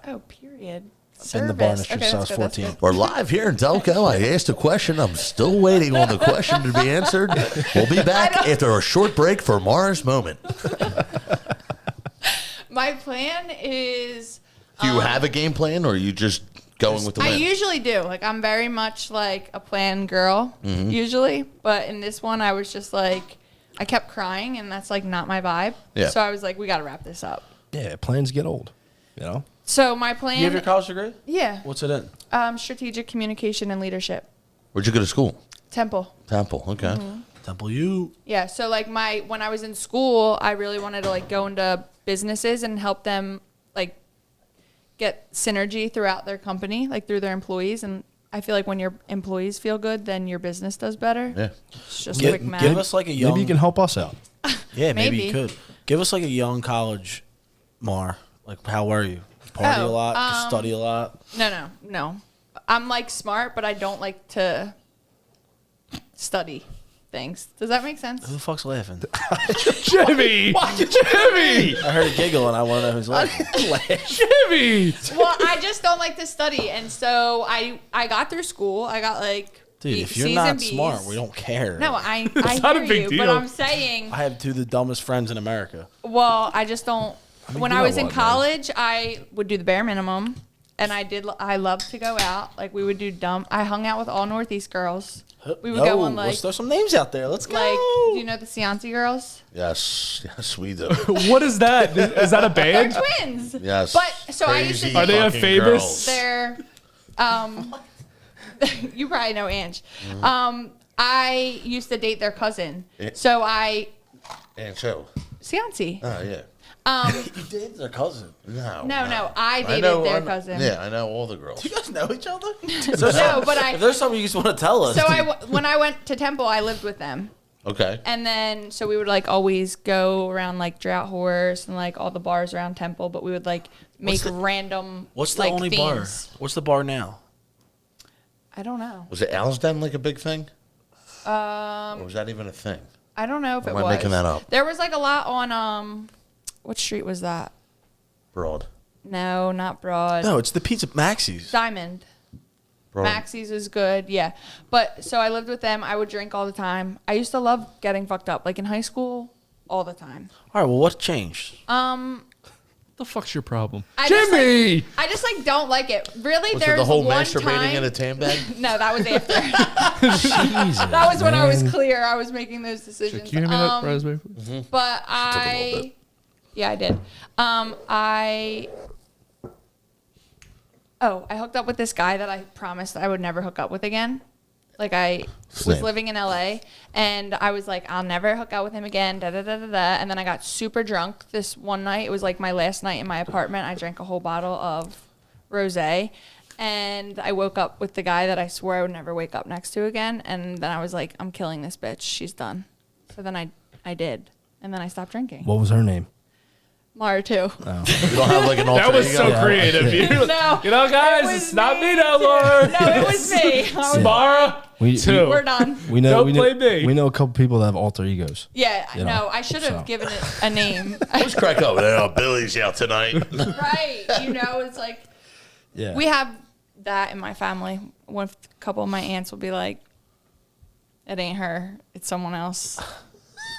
Oh, period. Been in the bar Service. since I was that's good, that's 14. good. We're live here in Delco. I asked a question. I'm still waiting on the question to be answered. We'll be back after a short break for Mars Moment. My plan is. Do you have a game plan, or are you just going with the I wind? usually do. Like, I'm very much like a planned girl, usually. But in this one, I was just like, I kept crying, and that's like not my vibe. Yeah. So I was like, we got to wrap this up. Yeah, plans get old. So my plan. You have your college degree? Yeah. What's it in? Strategic communication and leadership. Where'd you go to school? Temple. Temple. Okay. Temple U. Yeah. So like when I was in school, I really wanted to like go into businesses and help them like get synergy throughout their company, like through their employees. And I feel like when your employees feel good, then your business does better. Yeah. It's just quick math. Give us like a young. Maybe you can help us out. Yeah, maybe you Maybe. could. Give us like a young college, Mar. Like, how were you? Party a lot? Just study a lot? No. I'm like smart, but I don't like to study things. Does that make sense? Who the fuck's laughing? Jimmy! Jimmy! I heard a giggle and I want to know who's laughing. Jimmy! Well, I just don't like to study, and so I got through school. I got like Dude, if you're C's not and B's. smart, we don't care. No, I not a hear big you, deal. but I'm saying, I have 2 of the dumbest friends in America. well, I just don't. When you I know was in what, man. college, I would do the bare minimum, and I loved to go out. Like we would do I hung out with all Northeast girls. We would go on like let's throw some names out there. Let's go. do you know the Cianci girls? Yes, we do. What is that? Is that a They're band? twins. Yes. But so I used to. Crazy Are they a fucking famous- girls. They're, you probably know Ange. Mm-hmm. I used to date their cousin. Yeah. So I, And so, Cianci. oh yeah. You dated their cousin. No, I dated their cousin. Yeah, I know all the girls. You guys know each other? No, but If there's something you just want to tell us. so when I went to Temple, I lived with them. Okay. And then, so we would like always go around like Drought Horse and like all the bars around Temple, but we would like make random What's the like, only themes. bar? What's the bar now? I don't know. Was it Al's Den like a big thing? Or was that even a thing? I don't know if Or it am I was. making that up? There was like a lot on what street was that? Broad. No, not Broad. No, it's the Pizza Maxie's. Diamond. Broad. Maxie's is good, yeah. But so I lived with them. I would drink all the time. I used to love getting fucked up, like in high school, all the time. All right, well, what changed? The fuck's your problem? I just, Jimmy! I just like don't like it. Really, Was it there's the whole one masturbating time. in a tan bag? No, that was after. Jesus, That was when I was man. clear. I was making those decisions. Can you hand me that raspberry? please? But little bit. yeah, I did. I hooked up with this guy that I promised I would never hook up with again. Like I was Same. living in LA and I was like, I'll never hook up with him again. Da da da da da. And then I got super drunk this one night. It was like my last night in my apartment. I drank a whole bottle of rosé, and I woke up with the guy that I swore I would never wake up next to again. And then I was like, I'm killing this bitch. She's done. So then I did, and then I stopped drinking. What was her name? Maura too. You don't have like an alter That was ego? so Yeah. creative. No, You know, guys, it was it's not me. me no more. No, it was me. I was- Mara, We- two. We're done. We know. Don't we know, play me. We know a couple people that have alter egos. Yeah, You know, no, I should have so. given it a name. Let's crack up. Billy's out tonight. Right. You know, it's like Yeah. we have that in my family. One a couple of my aunts will be like, "It ain't her. It's someone else."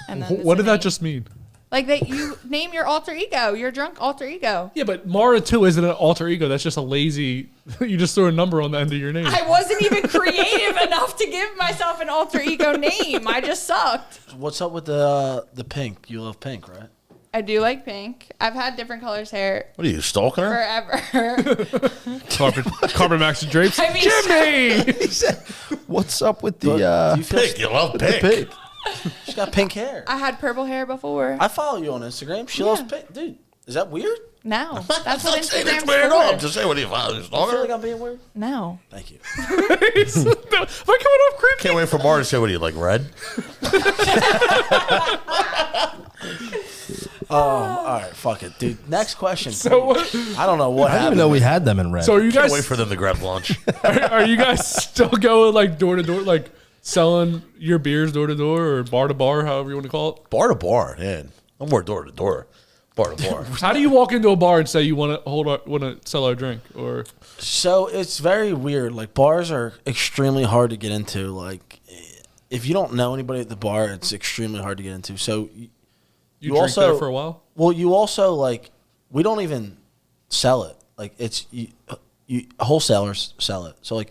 And then What it's did a that name. just mean? Like that you name your alter ego, your drunk alter ego. Yeah, but Mara 2 isn't an alter ego. That's just a lazy. You just threw a number on the end of your name. I wasn't even creative enough to give myself an alter ego name. I just sucked. What's up with the pink? You love pink, right? I do like pink. I've had different colors hair What are you, stalking her? forever. Carpet Max and Drapes. I mean, Jimmy! What's up with Do the you feel Pink. You love pink. pig? she's got pink hair? I had purple hair before. I follow you on Instagram. She loves pink. Dude, is that weird? No, that's I'm what not saying it's Instagram's weird at all. I'm for. just saying, what are you, I feel stalker? like I'm being weird. No. Thank you. Am I coming off creepy? Can't wait for Mara to say, what do you like, red? All right, fuck it, dude. Next question. So what? I don't know what I didn't even happened. know we had them in red. So are you Can't guys wait for them to grab lunch. are you guys still going like door to door, like selling your beers door to door or bar to bar, however you want to call it? Bar to bar, yeah. I'm more door to door. Bar to bar. How do you walk into a bar and say you want to sell our drink? Or So it's very weird. Like bars are extremely hard to get into. Like if you don't know anybody at the bar, it's extremely hard to get into. So you drink also- there for a while? well, you also like we don't even sell it. Like it's you wholesalers sell it. So like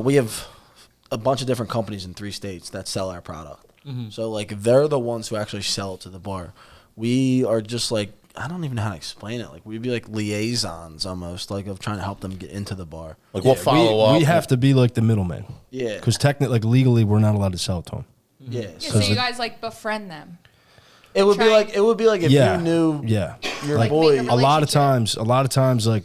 we have a bunch of different companies in 3 states that sell our product. So like they're the ones who actually sell it to the bar. We are just like I don't even know how to explain it. Like we'd be like liaisons almost, like of trying to help them get into the bar. Like, we'll follow up. we have to be like the middleman. Yeah. Because technically, like legally, we're not allowed to sell it to them. Yeah. Yeah, So so you it- guys like befriend them. it would be trying- like if Yeah. you knew Yeah. your Like, boy. make a lot of relationship. times, like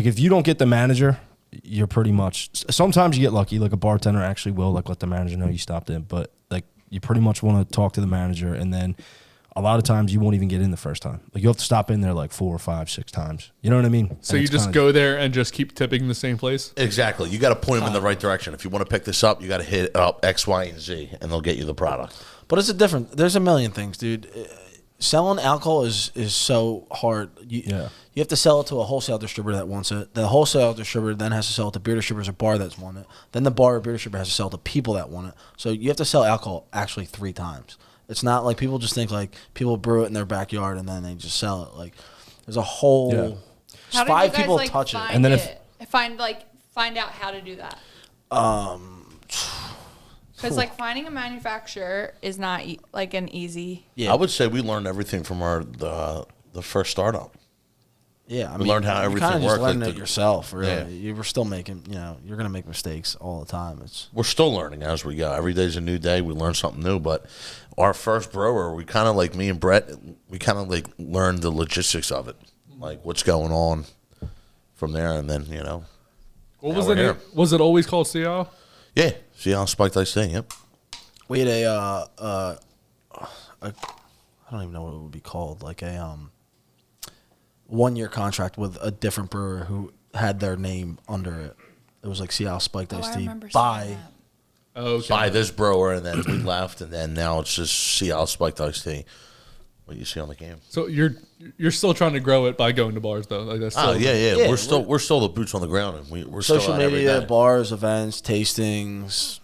if you don't get the manager, you're pretty much. Sometimes you get lucky. Like a bartender actually will like let the manager know you stopped in, but like you pretty much want to talk to the manager, and then a lot of times you won't even get in the first time. Like, you have to stop in there like 4 or 5, 6 times. You know what I mean? So And you it's just kinda- go there and just keep tipping the same place? Exactly. You got to point them in the right direction. If you want to pick this up, you got to hit up X, Y, and Z, and they'll get you the product. But there's a million things, dude. Selling alcohol is so hard. You have to sell it to a wholesale distributor that wants it. The wholesale distributor then has to sell it to beer distributors or bar that's want it. Then the bar or beer distributor has to sell it to people that want it. So you have to sell alcohol actually 3 times. It's not like people just think like people brew it in their backyard and then they just sell it. Like there's a whole How did 5 you guys, people like, touch it. find And then find out how to do that. Because like finding a manufacturer is not like an easy. Yeah, I would say we learned everything from the first startup. Yeah, I We learned how everything kind of worked, just learned like it the- yourself. Really, Yeah. you were still making. You're gonna make mistakes all the time. We're still learning as we go. Every day's a new day. We learn something new. But our first brewer, we kind of like me and Brett, we kind of like learned the logistics of it, like what's going on from there, and then What Now was we're the name? here. Was it always called CL? yeah. See how spiked ice thing? Yep. We had I don't even know what it would be called, like a 1-year contract with a different brewer who had their name under it. It was like Seattle Spiked Iced I Tea remember seeing by. that. Oh, okay. By this brewer, and then we left, and then now it's just see how spiked ice tea. What you see on the can? So you're still trying to grow it by going to bars though. Like that's Oh still, yeah. Yeah, We're still the boots on the ground, and we're still Social out every media, day. bars, events, tastings.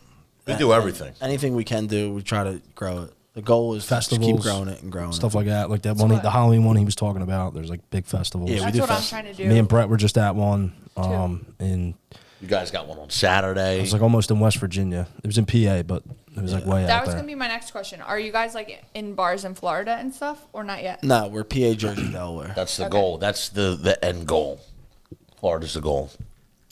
We do everything. Anything we can do, we try to grow it. The goal is to just keep Festivals, growing it and growing stuff it. like that. Like that one, what- the Halloween one he was talking about. There's like big festivals. Yeah, we That's do what I'm fest- trying to do. Me and Brett were just at one, and You guys got one on Saturday. it was like almost in West Virginia. It was in PA, but it was like way That out was there. gonna be my next question. Are you guys like in bars in Florida and stuff, or not yet? No, we're PA, Jersey, Delaware. That's the Okay. goal. That's the end goal. Florida's the goal.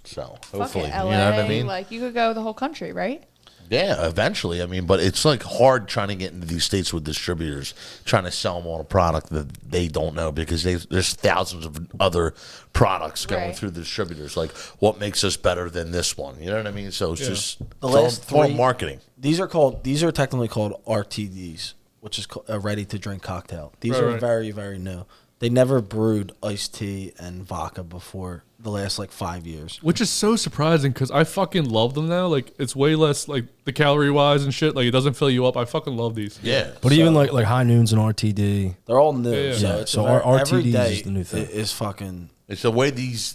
So Fuck hopefully, it, LA, you know what I mean? Like you could go the whole country, right? Yeah, eventually. I mean, but it's like hard trying to get into these states with distributors, trying to sell them on a product that they don't know because there's thousands of other products going Right. through the distributors. Like, what makes us better than this one? You know what I mean? So it's just The it's all- last it's all 3 marketing. These are technically called RTDs, which is a ready to drink cocktail. These Right, are right. very, very new. They never brewed iced tea and vodka before the last like 5 years. Which is so surprising because I fucking love them now. Like it's way less like the calorie wise and shit. Like it doesn't fill you up. I fucking love these. Yeah. But even like High Noons and RTD. They're all new, Yeah. so Yeah, it's so a very, our every RTDs day is the new thing. is fucking. It's the way these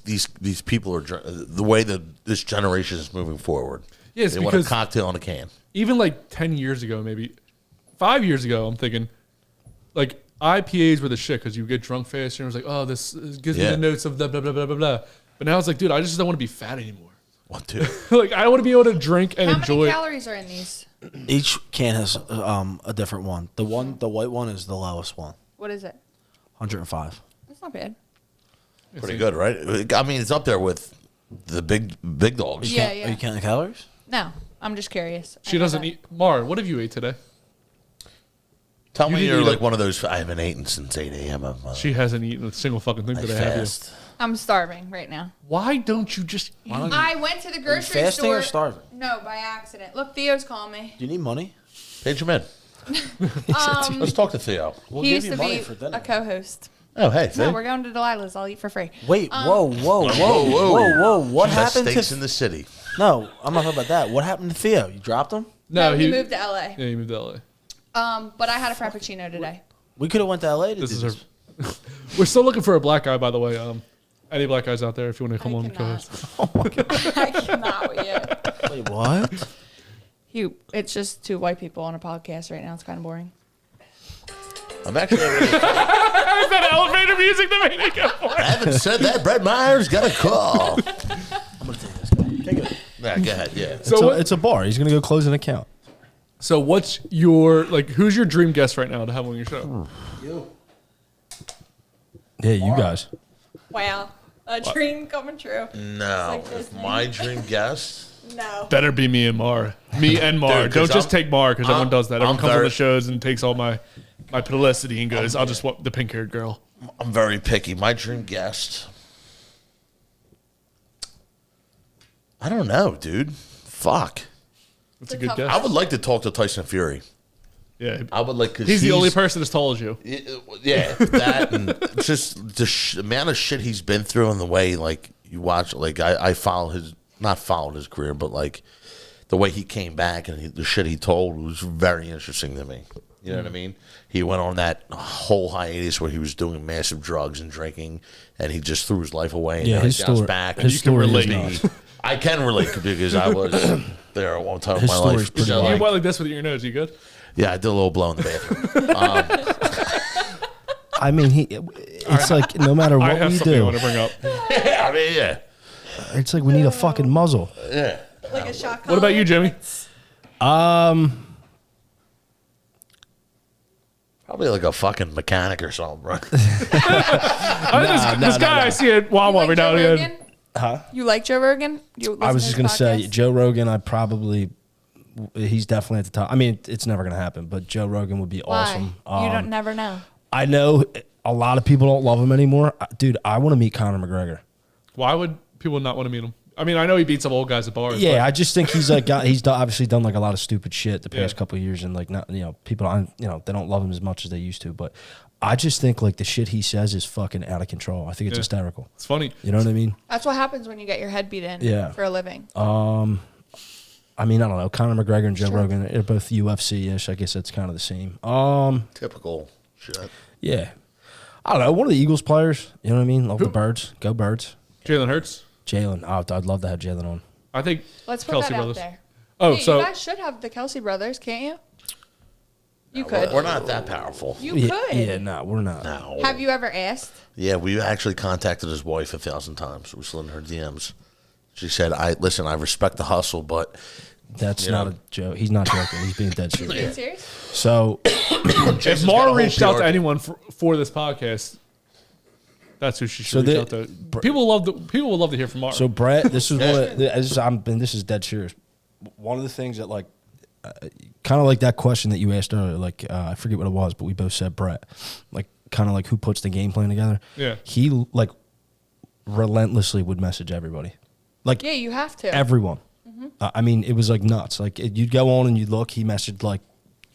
people are, the way that this generation is moving forward. Yeah, it's they want a because- cocktail in a can. Even like 10 years ago, maybe 5 years ago, I'm thinking like IPAs were the shit because you get drunk faster. And it was like, oh, this gives me Yeah. the notes of blah, blah, blah, blah, blah, blah. But now it's like, dude, I just don't want to be fat anymore. What, dude? Like I want to be able to drink and How enjoy many it. calories are in these? Each can has a different one. The white one is the lowest one, What is it? 105. That's not bad. Pretty good, right? I mean, it's up there with the big dogs. Yeah, Are yeah. you counting calories? No, I'm just curious. She doesn't eat. Mar, what have you ate today? Tell You me didn't you're eat like it. one of those. I haven't eaten since 8 a.m. She hasn't eaten a single fucking thing I today, have you? fast. I'm starving right now. Why don't you just eat? I went to the grocery fasting store. or starving? No, by accident. Look, Theo's calling me. Do you need money? Page him in. Let's talk to Theo. We'll He give used you to money be for dinner. a co-host. Oh, hey, No, Theo. we're going to Delilah's. I'll eat for free. Wait, whoa. What Best happened steaks to? in the city. No, I'm not talking about that. What happened to Theo? You dropped him? No, he moved to LA. Yeah, he moved to LA. But I had a frappuccino today. We could have went to LA to This do is her. We're still looking for a black guy, by the way. Any black guys out there, if you want to come on and co-host. I cannot with you. Wait, what? It's just 2 white people on a podcast right now. It's kind of boring. I'm actually. Is that elevator music that made it go for I haven't said that. Brett Myers got a call. I'm gonna take this guy. Take it. Nah, go ahead. Yeah. So It's a bar. He's gonna go close an account. So what's your who's your dream guest right now to have on your show? Yeah, you guys. Wow. A dream coming true. No, It's like if Disney. my dream guest. No. Better be me and Mar. Me and Mar. Dude, 'cause Don't just I'm- take Mar because everyone I'm- does that. Everyone I'm comes on very- the shows and takes all my publicity and goes, I'll just want the pink haired girl. I'm very picky. My dream guest. I don't know, dude. Fuck. That's a It's a good tough guess. I would like to talk to Tyson Fury. Yeah, I would like. Cause he's the only person as tall as you. Yeah, that and just the amount of shit he's been through and the way like you watch. Like I follow his, not followed his career, but like the way he came back and the shit he told was very interesting to me. You know what I mean? He went on that whole hiatus where he was doing massive drugs and drinking, and he just threw his life away. And yeah, now his he bounced story. back. His You story can is relate. nuts. I can relate because I was there at one time in His my story's life. pretty So, You like, went like this with your nose. You good? yeah, I did a little blow in the bathroom. I mean, it's like no matter I what have we something I do, want to bring up. Yeah, I mean, yeah. it's like we need a fucking muzzle. Yeah. Like a shot. What about you, Jimmy? Probably like a fucking mechanic or something, right? This guy I see at Wawa every now and again. Huh? You like Joe Rogan? I was just gonna say Joe Rogan. He's definitely at the top. I mean, it's never gonna happen, but Joe Rogan would be Why? awesome. You don't never know. I know a lot of people don't love him anymore. Dude, I want to meet Conor McGregor. Why would people not want to meet him? I mean, I know he beats up old guys at bars. Yeah, but I just think he's like obviously done like a lot of stupid shit the past couple of years, and like not people they don't love him as much as they used to. But I just think like the shit he says is fucking out of control. I think it's hysterical. it's funny. You know what I mean? That's what happens when you get your head beat in for a living. I mean, I don't know. Conor McGregor and Joe Rogan, they're both UFC-ish. I guess that's kind of the same. Typical shit. Yeah. I don't know. One of the Eagles players. You know what I mean? Love the Birds. Go Birds. Jalen Hurts. Jalen. Oh, I'd love to have Jalen on. I think Let's put Kelce that brothers. out there. Oh, Hey, so you guys should have the Kelce brothers, can't you? You could. We're not that powerful. You Yeah, could. yeah, no, we're not. No. Have you ever asked? Yeah, we actually contacted his wife 1,000 times. We slid in her DMs. She said, I respect the hustle, but That's not a joke. He's not joking. He's being dead serious. Being serious? So, if Jason's got a Maura whole reached out PR to anyone for this podcast, that's who she should So reach out to. People would love to hear from Maura. so Brett, this is what this is dead serious. One of the things that like, kind of like that question that you asked earlier, like I forget what it was, but we both said Brett, like kind of like who puts the game plan together. Yeah. He like relentlessly would message everybody, like Yeah, you have to. everyone. I mean, it was like nuts. Like you'd go on and you'd look. He messaged like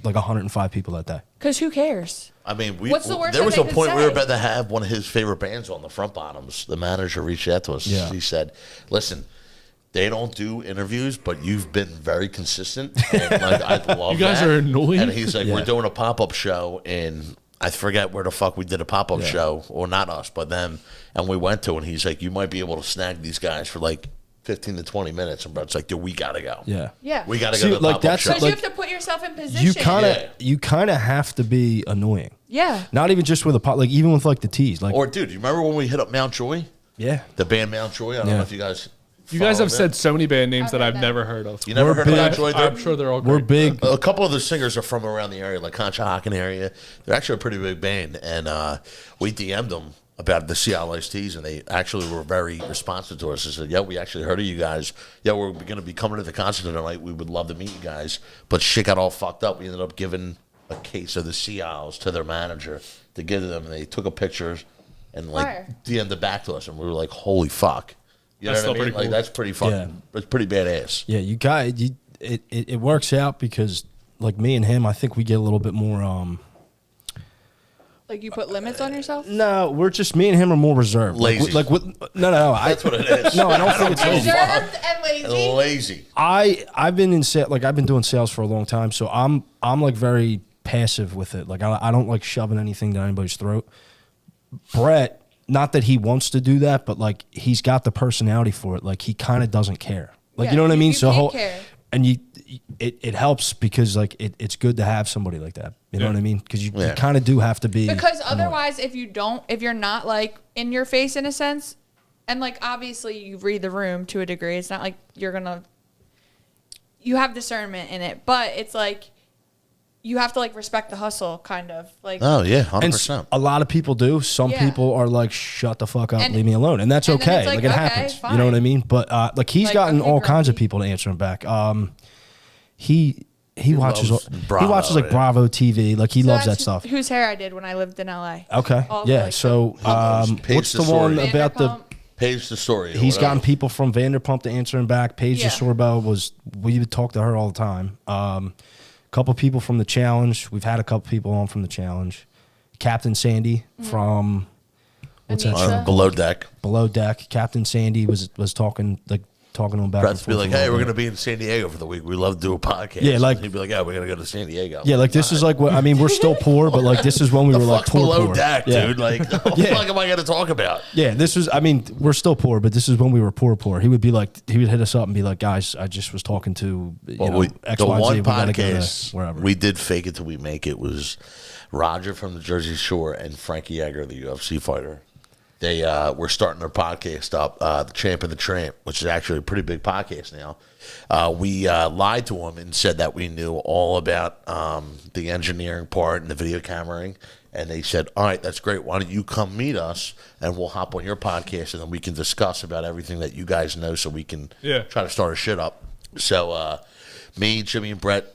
105 people that day. Because who cares? I mean, What's the worst there was that a they could point we were say? about to have one of his favorite bands on the front bottoms. The manager reached out to us. Yeah. He said, listen, they don't do interviews, but you've been very consistent. And like, I love You guys that. are annoying. And he's like, Yeah. we're doing a pop-up show in, I forget where the fuck we did a pop-up Yeah. show, or not us, but them. And we went to, and he's like, you might be able to snag these guys for like 15 to 20 minutes. And Brett's like, dude, we got to go. Yeah. Yeah. We got to See, go to the like, pop-up that's show. Because like- you have to put yourself in position. You kind of have to be annoying. Yeah. Not even just with a pot, like even with like the teas, like Or, dude, you remember when we hit up Mount Joy? yeah. The band Mount Joy? I don't Yeah. know if you guys... you guys have follow said them. so many band names I've that heard I've that. never heard of. You never We're heard big. of Mount Joy? I'm sure they're all great. We're big. A couple of the singers are from around the area, like Conshohocken area. They're actually a pretty big band, and we DM'd them about the Sea Isle Iced Teas, and they actually were very responsive to us. They said, yeah, we actually heard of you guys. Yeah, we're going to be coming to the concert tonight. We would love to meet you guys. But shit got all fucked up. We ended up giving a case of the Sea Isles to their manager to give to them, and they took a picture and Fire. DM'd it back to us, and we were like, holy fuck. You That's know what I still mean? pretty Like, cool. that's pretty fucking, it's pretty badass. Yeah, it works out because like me and him, I think we get a little bit more. Like you put limits on yourself? No, we're just me and him are more reserved. Lazy. Like with no. That's what it is. No, I don't think it's lazy. Reserved and lazy. Lazy. I've been in I've been doing sales for a long time, so I'm like very passive with it. Like I don't like shoving anything down anybody's throat. Brett, not that he wants to do that, but like he's got the personality for it. Like he kind of doesn't care. Like Yeah, you know what I mean? you can't care. And it helps because like it's good to have somebody like that. You know Yeah. what I mean? Because you Yeah. kind of do have to be Because annoying. otherwise, if you're not like in your face in a sense, and like obviously you read the room to a degree. It's not like you have discernment in it, but it's like you have to like respect the hustle, kind of like. Oh, yeah, And 100%. a lot of people do. Some Yeah. people are like, "Shut the fuck up, And- leave me alone," and that's and then okay. it's Like, like, it okay, happens. You know what I fine. mean? But like he's Like, gotten okay, all kinds of grumpy. people to answer him back. He watches loves he Bravo, watches like yeah. Bravo TV. Like he So loves that that's stuff. Whose hair I did when I lived in LA. Okay, all of, yeah. like, So Page what's the the one story. about the? Vanderpump. Page the story. or He's whatever. gotten people from Vanderpump to answer him back. Paige Yeah. DeSorbo we would talk to her all the time. couple people from the challenge. We've had a couple people on from the challenge. Captain Sandy from what's that show? Below Deck. Below Deck. Captain Sandy was talking to him about. Brett's be like, hey, we're gonna be in San Diego for the week. We love to do a podcast. Yeah, like he'd be like, yeah, we're gonna go to San Diego. Yeah, like this is like what I mean. We're still poor, but like this is when we were like poor. Below Deck, yeah. dude. Like, what the fuck am I gonna talk about? Yeah, this is. I mean, we're still poor, but this is when we were poor. He would be like, he would hit us up and be like, guys, I just was talking to X, the Y, one Z. We gotta go podcast to wherever. we did Fake It Till We Make It was Roger from the Jersey Shore and Frankie Edgar, the UFC fighter. They were starting their podcast up, The Champ and the Tramp, which is actually a pretty big podcast now. We lied to them and said that we knew all about the engineering part and the video cameraing. And they said, all right, that's great. Why don't you come meet us and we'll hop on your podcast and then we can discuss about everything that you guys know so we can try to start our shit up. So me, Jimmy, and Brett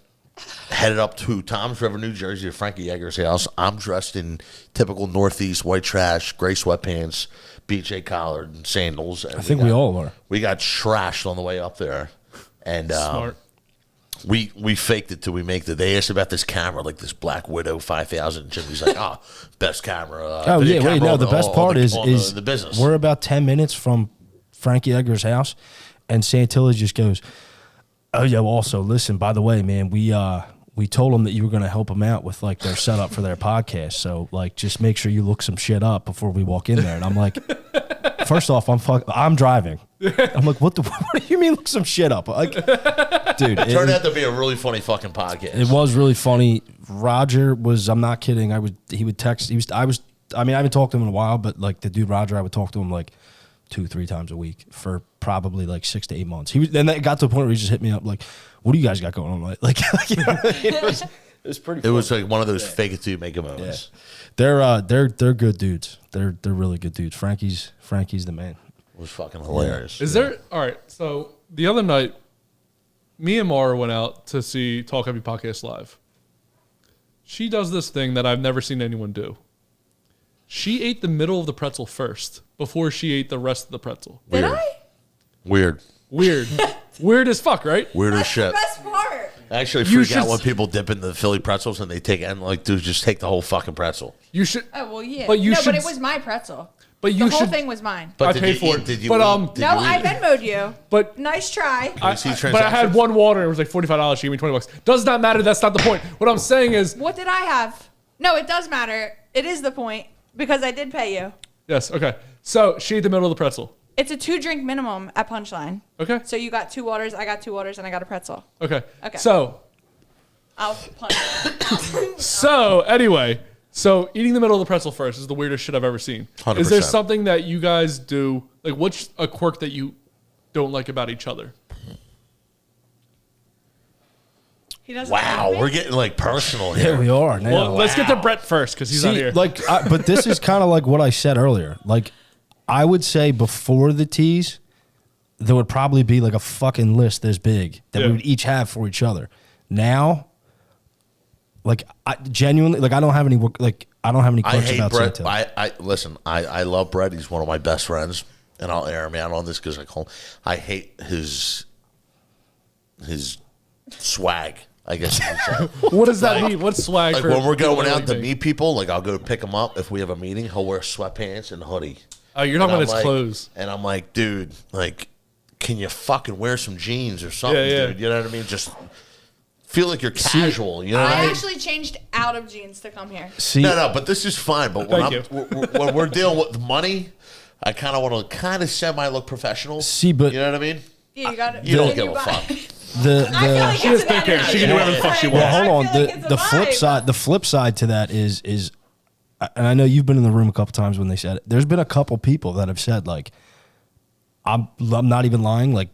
headed up to Tom's River, New Jersey, to Frankie Edgar's house. I'm dressed in typical Northeast white trash, gray sweatpants, BJ collar, and sandals. And I think we all are. We got trashed on the way up there. And Smart. we faked it till we make it. They asked about this camera, like this Black Widow 5000. Jimmy's like, best camera. Oh video yeah, wait, camera no. on The best part is the business. We're about 10 minutes from Frankie Edgar's house, and Santilli just goes, "Oh yeah, well, also listen. By the way, man, we told them that you were going to help them out with like their setup for their podcast. So like, just make sure you look some shit up before we walk in there." And I'm like, first off, I'm driving. I'm like, what do you mean look some shit up? Like, dude, it turned out to be a really funny fucking podcast. It was really funny. Roger was, I'm not kidding. He would text. I haven't talked to him in a while, but like the dude Roger, I would talk to him like 2-3 times a week for probably like 6 to 8 months. Then it got to a point where he just hit me up like, "What do you guys got going on?" Like you know what I mean? It was pretty. It was like one of those fake it till you make it moments. Yeah. They're good dudes. They're really good dudes. Frankie's the man. It was fucking hilarious. Is there all right? So the other night, me and Maura went out to see Talk Heavy Podcast live. She does this thing that I've never seen anyone do. She ate the middle of the pretzel first before she ate the rest of the pretzel. Did I? Weird. Weird as fuck, right? Weird as That's shit. the best part. I actually freak out when people dip into the Philly pretzels and they take and like, dude, just take the whole fucking pretzel. You should. Oh well, yeah. But you no, should- but it was my pretzel. But you the whole should. thing was mine. But I did paid you for eat- it. Did you But, eat- did No, you I eat- Venmo'd you. But Nice try. you see but I had transactions? one water and it was like $45. She gave me $20. Does not matter. That's not the point. What I'm saying is, What did I have? No, it does matter. It is the point because I did pay you. yes, okay. So she ate the middle of the pretzel. It's a 2-drink minimum at Punchline. Okay. So you got 2 waters, I got 2 waters, and I got a pretzel. Okay. Okay. So I'll punch. anyway, so eating the middle of the pretzel first is the weirdest shit I've ever seen. 100%. Is there something that you guys do? Like, what's a quirk that you don't like about each other? He doesn't Wow, like me? we're getting like personal here. Yeah, we are now. Well, let's get to Brett first because he's not See, here. like, but this is kind of like what I said earlier. Like, I would say before the teas, there would probably be like a fucking list this big that Yeah. we would each have for each other. Now, like, I genuinely, like, I don't have any work. Like, I don't have any I quirks hate about Brett. Santilli. Listen. I love Brett. He's one of my best friends, and I'll air him out on this because I call him. I hate his swag. I guess you could say. What does that mean? What's swag? Like for when we're people going that out like to me? meet people, like I'll go pick him up if we have a meeting. He'll wear sweatpants and a hoodie. Oh, you're talking And about I'm his like- clothes. And I'm like, dude, like, can you fucking wear some jeans or something, Yeah. dude? You know what I mean? Just feel like you're casual. You know what I I mean? actually changed out of jeans to come here. See, No, but this is fine. But when, Thank when we're dealing with the money, I kind of want to kind of semi-look professional. See, but- you know what I mean? Yeah, you got it. You don't Can give a buy- fuck. the I feel like She it's has thick an hair. She can do whatever the fuck she well, wants. hold on. I feel like it's a The flip vibe. side, to that is, and I know you've been in the room a couple times when they said it. There's been a couple people that have said like, I'm not even lying. Like,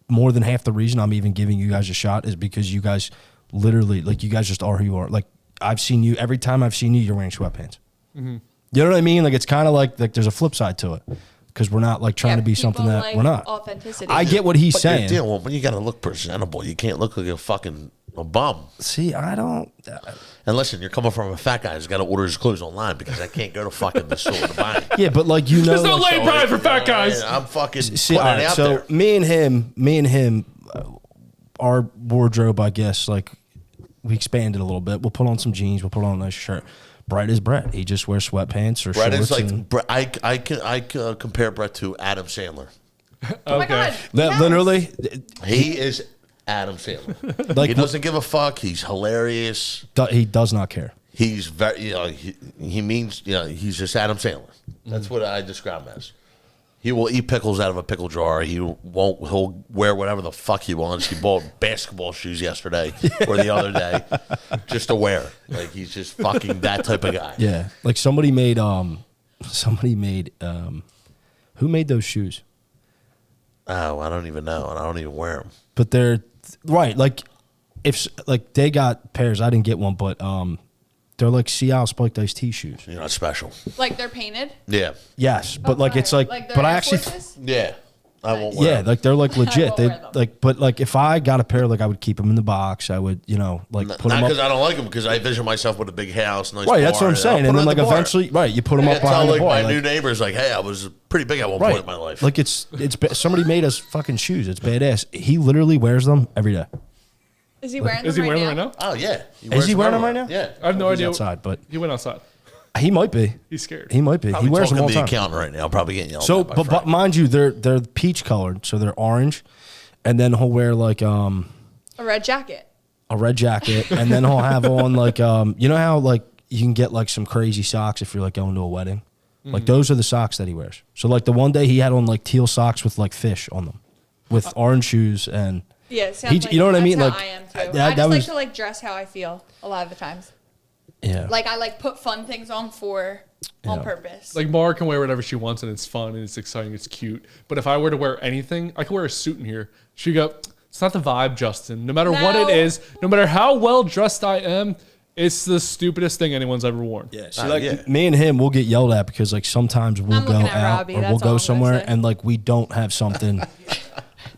more than half the reason I'm even giving you guys a shot is because you guys literally, like, you guys just are who you are. Like, I've seen you every time I've seen you, you're wearing sweatpants. Mm-hmm. You know what I mean? Like, it's kind of like there's a flip side to it because we're not like trying Yeah, to be people something that like we're not. authenticity. I get what he's But saying. you're dealing when you got to look presentable. You can't look like a fucking a bum. See, I don't. And listen, you're coming from a fat guy who's got to order his clothes online because I can't go to fucking the store to buy it. Yeah, but like you know, There's no like, lane pride for fat guys. I'm fucking see, putting all it right, out so there. me and him, our wardrobe, I guess, like we expanded a little bit. We'll put on some jeans. We'll put on a nice shirt. Brett is Brett. He just wears sweatpants or Brett shorts. is like I compare Brett to Adam Sandler. Oh my God. Literally, He is Adam Sandler. like He doesn't give a fuck. He's hilarious. he does not care. He's very, he means, he's just Adam Sandler. That's what I describe him as. He will eat pickles out of a pickle jar. He'll wear whatever the fuck he wants. He bought basketball shoes yesterday or the other day just to wear. Like, he's just fucking that type of guy. Yeah, like somebody made who made those shoes? Oh, I don't even know, and I don't even wear them. But they're right. Like if like they got pairs, I didn't get one, but they're like Seattle spiked iced tea shoes. You're not special. Like they're painted? Yeah. Yes, but like it's like, they're but I Air actually. Forces? Yeah. I won't wear Yeah, them. like they're like legit. won't They wear them. like if I got a pair, like I would keep them in the box. I would, like Not put them up. because I don't like them, because I vision myself with a big house, nice Right, that's bar, what I'm saying. I'll And put then 'em like at the bar. eventually, right, you put them I up tell behind the like bar. my like- new neighbors, like, hey, I was pretty big at one right, point in my life. like somebody made us fucking shoes. It's badass. He literally wears them every day. Is he wearing them Is he right wearing now? them right now? Oh yeah, Is he wearing them right now? Yeah, I have no He's idea. outside, but He went outside. he might be. He's scared. He might be. Probably He wears them talking all to the the time. accountant right now. Probably getting yelled So, at by but Frank. mind you, they're peach colored, so they're orange, and then he'll wear like A red jacket. a red jacket, and then he'll have on like you know how like you can get like some crazy socks if you're like going to a wedding, like those are the socks that he wears. So like the one day he had on like teal socks with like fish on them, with orange shoes, and Yeah, it sounds like you know what I that's mean? how Like I am too. that I just like was to like dress how I feel a lot of the times. yeah. Like I like put fun things on on purpose. Like Maura can wear whatever she wants and it's fun and it's exciting, it's cute. But if I were to wear anything, I could wear a suit in here. She'd go, it's not the vibe, Justin. No matter what it No. is, no matter how well dressed I am, it's the stupidest thing anyone's ever worn. Yeah, so like yeah. me and him, we'll get yelled at because like sometimes we'll I'm go looking at out Robbie, or that's we'll all go I'm gonna somewhere say. and like we don't have something.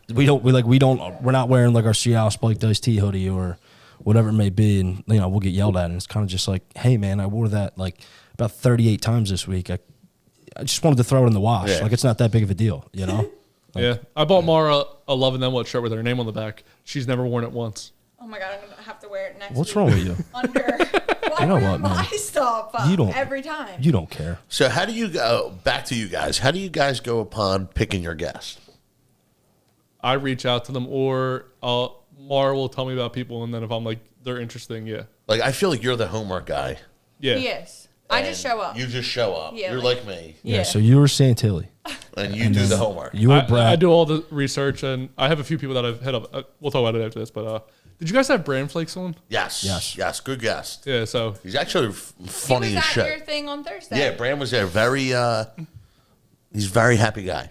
We're not wearing like our Seattle Spiked Iced Tea hoodie or whatever it may be, and we'll get yelled at, and it's kind of just like, hey man, I wore that like about 38 times this week. I just wanted to throw it in the wash. Yeah. Like it's not that big of a deal, Yeah. I bought Maura a Love and Then What shirt with her name on the back. She's never worn it once. Oh my god, I'm gonna have to wear it next What's week. wrong with you? Under. Why You know would I what, man? buy stuff You don't- every time? You don't care. So how do you go back to you guys? How do you guys go upon picking your guests? I reach out to them or Maura will tell me about people and then if I'm like, they're interesting, yeah. Like, I feel like you're the homework guy. Yeah. Yes. I just show up. You just show up. Yeah, You're like me, Yeah. So you were Santilli. and you do the homework. You were I Brad. do all the research and I have a few people that I've hit up. We'll talk about it after this, but did you guys have Brand Flakes on? Yes. Yes. Yes. Good guest. Yeah, so He's actually He funny was as at your shit. thing on Thursday. Yeah, Brand was there. He's a very happy guy.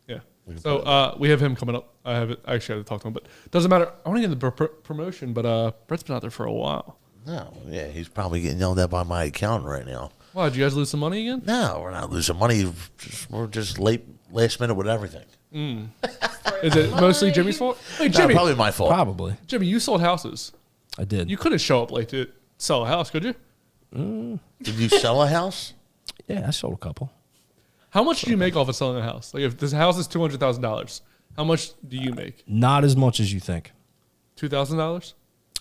yeah. So we have him coming up. I actually had to talk to him, but doesn't matter. I want to get the promotion, but Brett's been out there for a while. No, yeah, he's probably getting yelled at by my accountant right now. Wow, did you guys lose some money again? No, we're not losing money. We're just last minute with everything. Is it mostly Jimmy's fault? Hey, No, Jimmy, probably my fault. Probably. Jimmy, you sold houses. I did. You couldn't show up late to sell a house, could you? Did you sell a house? Yeah, I sold a couple. How much do you make off of selling a house? Like if this house is $200,000, how much do you make? Not as much as you think. $2,000?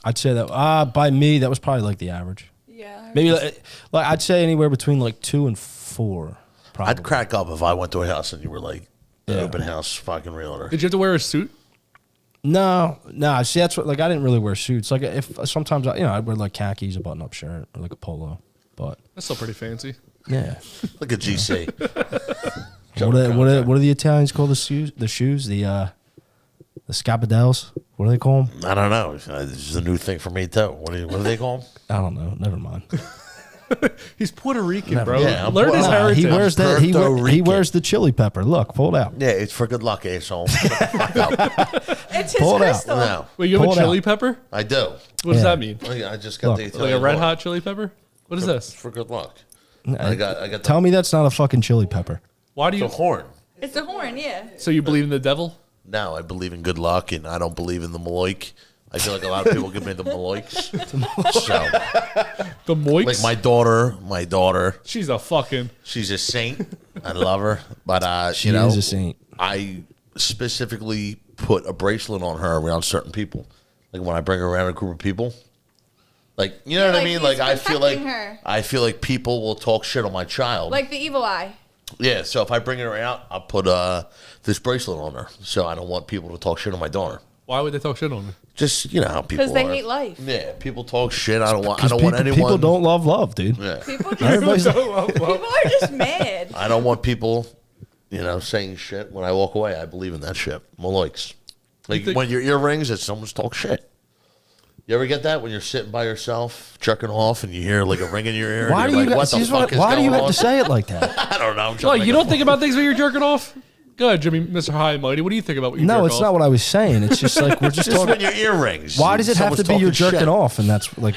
I'd say that by me, that was probably like the average. Yeah. Maybe like I'd say anywhere between like 2 and 4. Probably. I'd crack up if I went to a house and you were like the Yeah. open house fucking realtor. Did you have to wear a suit? No. See, that's what, like, I didn't really wear suits. Like, if sometimes, I'd wear like khakis, a button up shirt, or like a polo. But, That's still pretty fancy. yeah. Look at GC. what are the Italians call the shoes? The scapadels? What do they call them? I don't know. This is a new thing for me too. What do they call them? I don't know. Never mind. He's Puerto Rican, bro. Yeah, I'm Learn his Puerto- heritage. He wears that. He Puerto Rican. wears the chili pepper. Look, pull it out. Yeah, it's for good luck, asshole. Shut the fuck up. It's his Pull it out. crystal. No, Wait, you have Pull a it chili out. pepper? I do. What does Yeah. that mean? I just got Look, the Like Italian a red one. hot chili pepper? What is It's this? for good luck. I got the, Tell me that's not a fucking chili pepper. Why do the you? horn. It's a horn, yeah. So you believe in the devil? No, I believe in good luck, and I don't believe in the Maloik. I feel like a lot of people give me the Maloiks. So, The moix? like my daughter, She's a fucking. she's a saint. I love her, but She is a saint. I specifically put a bracelet on her around certain people. Like when I bring her around a group of people, Like, you know what I like mean? he's Like, protecting her. I feel like people will talk shit on my child. Like the evil eye. Yeah, so if I bring her out, I'll put this bracelet on her. So I don't want people to talk shit on my daughter. Why would they talk shit on me? Just, you know how people Because they are. hate life. Yeah, people talk shit. I don't want People, anyone. people don't love, dude. Yeah. People Everybody's just, people are just mad. I don't want people, saying shit when I walk away. I believe in that shit. Maloikes. Like when your earrings that someone's talk shit. You ever get that when you're sitting by yourself, jerking off, and you hear like a ring in your ear? Why and do you're you like, guys, what the fuck is why do you going have on? to say it like that? I don't know. I'm Like, you don't think about things when you're jerking off? Go ahead, Jimmy, Mr. High and Mighty. What do you think about when you jerk No, off? it's not what I was saying. It's just like we're just Just talking. when your earrings. Why does it have to be you're jerking shit. off? And that's like,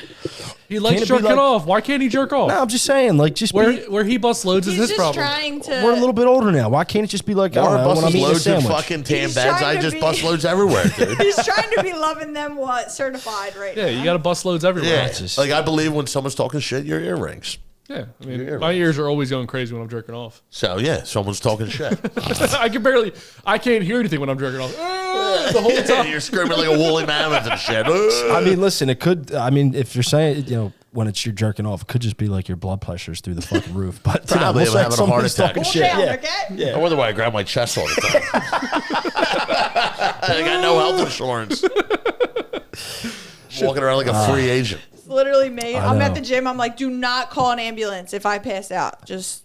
He likes Can't it be jerking like- off. Why can't he jerk off? no, I'm just saying, like, just Where he busts loads is He's his just problem. trying to. we're a little bit older now. Why can't it just be like, I Laura don't know, when I'm busts eating a loads of sandwich? fucking tan He's beds. trying I to just be- bust loads everywhere, dude. He's trying to be loving them what certified right Yeah, now. you got to bust loads everywhere. Yeah, just- like I believe when someone's talking shit, your earrings. Yeah, I Your mean, my ears are always going crazy when I'm jerking off. So yeah, someone's talking shit. I can't hear anything when I'm jerking off. The whole time. You're screaming like a woolly mammoth and shit. I mean, listen, it could, I mean, if you're saying, when it's you're jerking off, it could just be like your blood pressure's through the fucking roof. But Probably we'll I'm say having a heart somebody's attack. talking Cool shit. down, Yeah. okay? I wonder why I grab my chest all the time. I got no health insurance. Walking around like a free agent. It's literally me. I'm at know. the gym. I'm like, do not call an ambulance if I pass out. Just